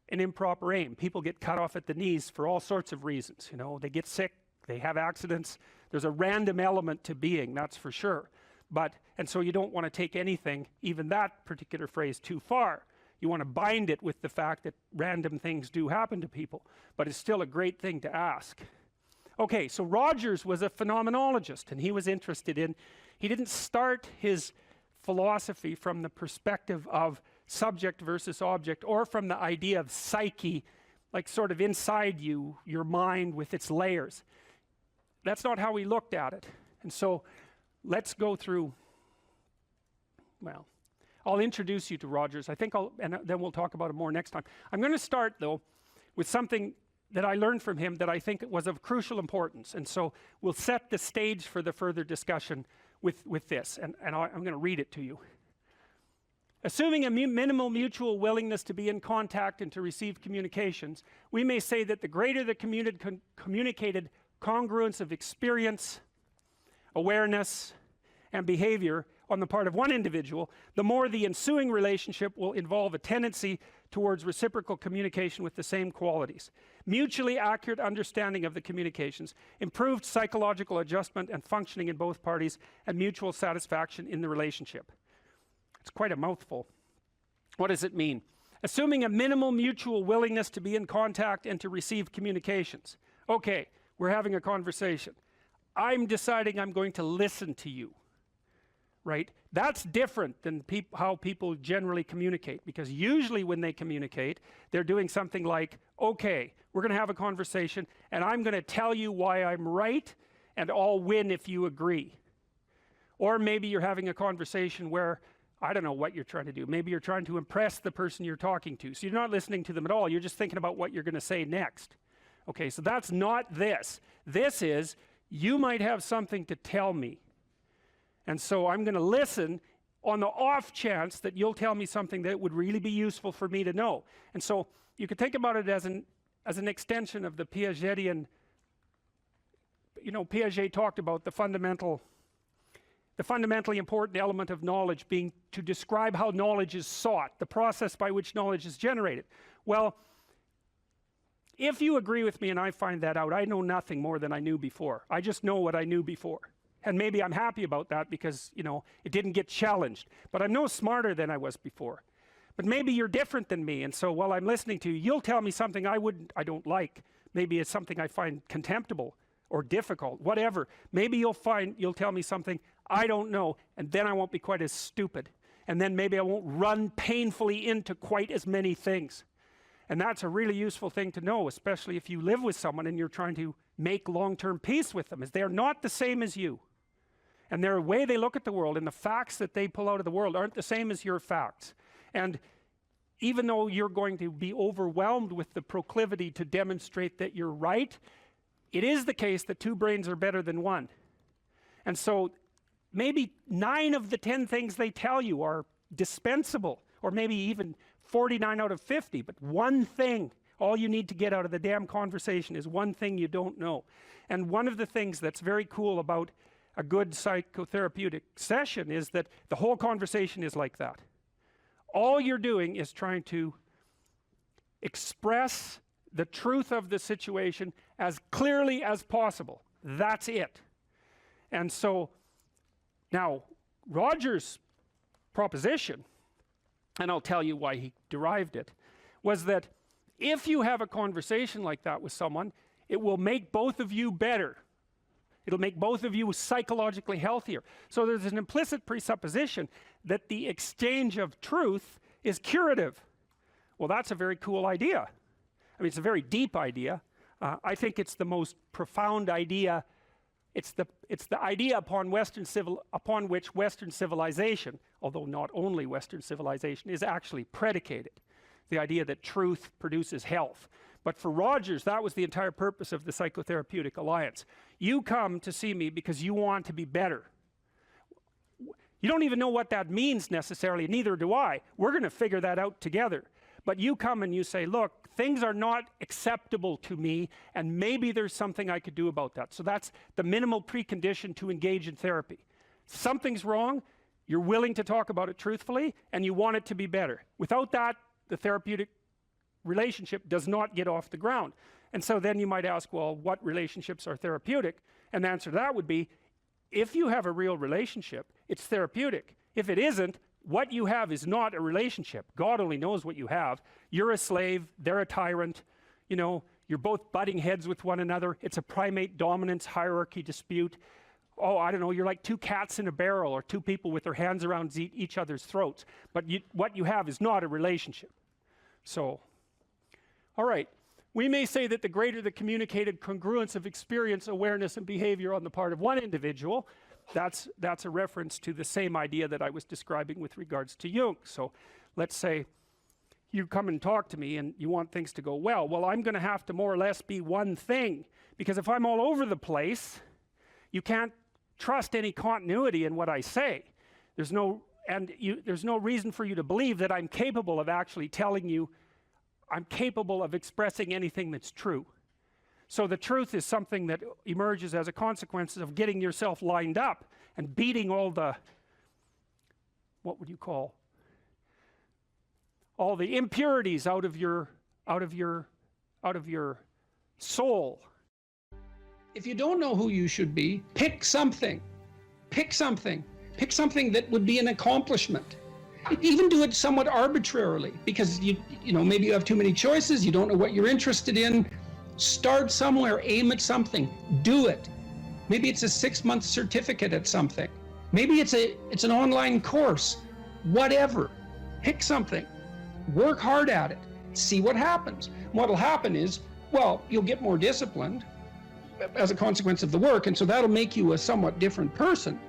an improper aim. People get cut off at the knees for all sorts of reasons. You know, they get sick, they have accidents. There's a random element to being, that's for sure. And so you don't want to take anything, even that particular phrase, too far. You want to bind it with the fact that random things do happen to people, but it's still a great thing to ask. Okay, so Rogers was a phenomenologist, and he was interested in, he didn't start his philosophy from the perspective of subject versus object, or from the idea of psyche, like sort of inside you, your mind with its layers. That's not how he looked at it. And so let's go through, well, I'll introduce you to Rogers. I think and then we'll talk about it more next time. I'm going to start, though, with something that I learned from him that I think was of crucial importance. And so we'll set the stage for the further discussion with this. And I'm going to read it to you. Assuming a minimal mutual willingness to be in contact and to receive communications, we may say that the greater the communicated congruence of experience, awareness, and behavior on the part of one individual, the more the ensuing relationship will involve a tendency towards reciprocal communication with the same qualities, mutually accurate understanding of the communications, improved psychological adjustment and functioning in both parties, and mutual satisfaction in the relationship. It's quite a mouthful. What does it mean? Assuming a minimal mutual willingness to be in contact and to receive communications. Okay, we're having a conversation. I'm deciding I'm going to listen to you, right? That's different than how people generally communicate, because usually when they communicate, they're doing something like, okay, we're going to have a conversation, and I'm going to tell you why I'm right, and I'll win if you agree. Or maybe you're having a conversation where, I don't know what you're trying to do. Maybe you're trying to impress the person you're talking to. So you're not listening to them at all. You're just thinking about what you're going to say next. Okay, so that's not this. This is, you might have something to tell me. And so I'm going to listen on the off chance that you'll tell me something that would really be useful for me to know. And so you could think about it as an extension of the Piagetian, you know, Piaget talked about the fundamentally important element of knowledge being to describe how knowledge is sought, the process by which knowledge is generated. Well, if you agree with me and I find that out, I know nothing more than I knew before. I just know what I knew before. And maybe I'm happy about that because, you know, it didn't get challenged. But I'm no smarter than I was before. But maybe you're different than me, and so while I'm listening to you, you'll tell me something I don't like. Maybe it's something I find contemptible or difficult, whatever. Maybe you'll tell me something I don't know, and then I won't be quite as stupid. And then maybe I won't run painfully into quite as many things. And that's a really useful thing to know, especially if you live with someone and you're trying to make long-term peace with them, is they're not the same as you. And their way they look at the world and the facts that they pull out of the world aren't the same as your facts. And even though you're going to be overwhelmed with the proclivity to demonstrate that you're right, it is the case that two brains are better than one. And so maybe 9 of the 10 things they tell you are dispensable, or maybe even 49 out of 50, but one thing, all you need to get out of the damn conversation is one thing you don't know. And one of the things that's very cool about a good psychotherapeutic session is that the whole conversation is like that. All you're doing is trying to express the truth of the situation as clearly as possible. That's it. And so now Roger's proposition, and I'll tell you why he derived it, was that if you have a conversation like that with someone, it will make both of you better. It'll make both of you psychologically healthier. So there's an implicit presupposition that the exchange of truth is curative. Well, that's a very cool idea. I mean, it's a very deep idea. I think it's the most profound idea. It's the idea upon which Western civilization, although not only Western civilization, is actually predicated. The idea that truth produces health. But for Rogers, that was the entire purpose of the Psychotherapeutic Alliance. You come to see me because you want to be better. You don't even know what that means necessarily, neither do I. We're going to figure that out together. But you come and you say, look, things are not acceptable to me, and maybe there's something I could do about that. So that's the minimal precondition to engage in therapy. Something's wrong, you're willing to talk about it truthfully, and you want it to be better. Without that, the therapeutic relationship does not get off the ground. And so then you might ask, well, what relationships are therapeutic? And the answer to that would be, if you have a real relationship, it's therapeutic. If it isn't, what you have is not a relationship. God only knows what you have. You're a slave, they're a tyrant, you know, you're both butting heads with one another. It's a primate dominance hierarchy dispute. Oh, I don't know, you're like two cats in a barrel, or two people with their hands around each other's throats. But what you have is not a relationship. So, all right. We may say that the greater the communicated congruence of experience, awareness, and behavior on the part of one individual, that's a reference to the same idea that I was describing with regards to Jung. So let's say you come and talk to me and you want things to go well. Well, I'm going to have to more or less be one thing, because if I'm all over the place, you can't trust any continuity in what I say. There's no reason for you to believe that I'm capable of actually telling you, I'm capable of expressing anything that's true. So the truth is something that emerges as a consequence of getting yourself lined up and beating all the, what would you call, all the impurities out of your soul. If you don't know who you should be, pick something. Pick something. Pick something that would be an accomplishment. Even do it somewhat arbitrarily, because you know, maybe you have too many choices, you don't know what you're interested in. Start somewhere, aim at something, do it. Maybe it's a 6-month certificate at something. Maybe it's an online course. Whatever. Pick something. Work hard at it. See what happens. What'll happen is, well, you'll get more disciplined as a consequence of the work, and so that'll make you a somewhat different person.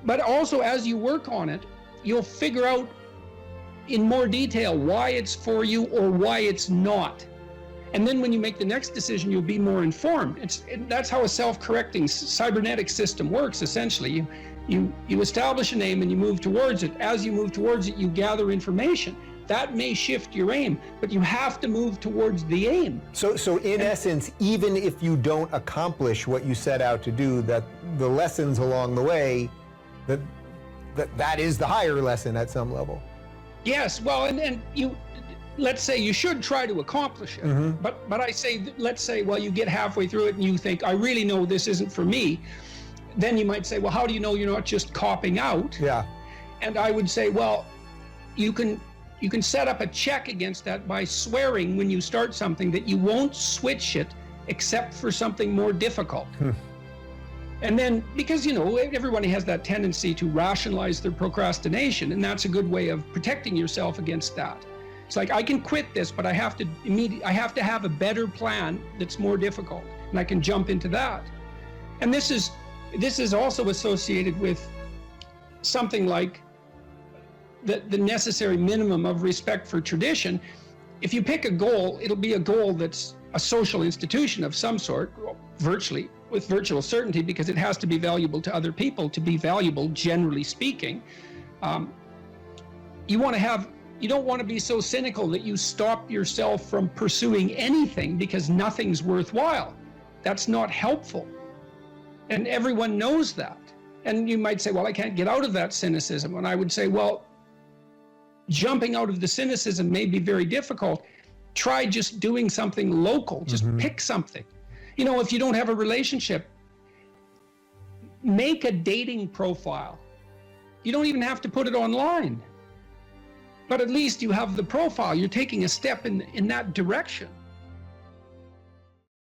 But also, as you work on it, you'll figure out in more detail why it's for you or why it's not. And then when you make the next decision, you'll be more informed. That's how a self-correcting cybernetic system works, essentially. You establish an aim and you move towards it. As you move towards it, you gather information. That may shift your aim, but you have to move towards the aim. So in essence, even if you don't accomplish what you set out to do, that the lessons along the way, that is the higher lesson at some level. Yes, well, and you, let's say you should try to accomplish it, but I say, let's say, well, you get halfway through it and you think, I really know this isn't for me. Then you might say, well, how do you know you're not just copping out? Yeah. And I would say, well, you can you can set up a check against that by swearing when you start something that you won't switch it except for something more difficult. And then, because, you know, everybody has that tendency to rationalize their procrastination, and that's a good way of protecting yourself against that. It's like, I can quit this, but I have to have a better plan that's more difficult, and I can jump into that. And this is also associated with something like the necessary minimum of respect for tradition. If you pick a goal, it'll be a goal that's a social institution of some sort, virtually, with virtual certainty, because it has to be valuable to other people to be valuable, generally speaking. You don't want to be so cynical that you stop yourself from pursuing anything because nothing's worthwhile. That's not helpful. And everyone knows that. And you might say, well, I can't get out of that cynicism. And I would say, well, jumping out of the cynicism may be very difficult. Try just doing something local. Just pick something. You know, if you don't have a relationship, make a dating profile. You don't even have to put it online. But at least you have the profile. You're taking a step in that direction.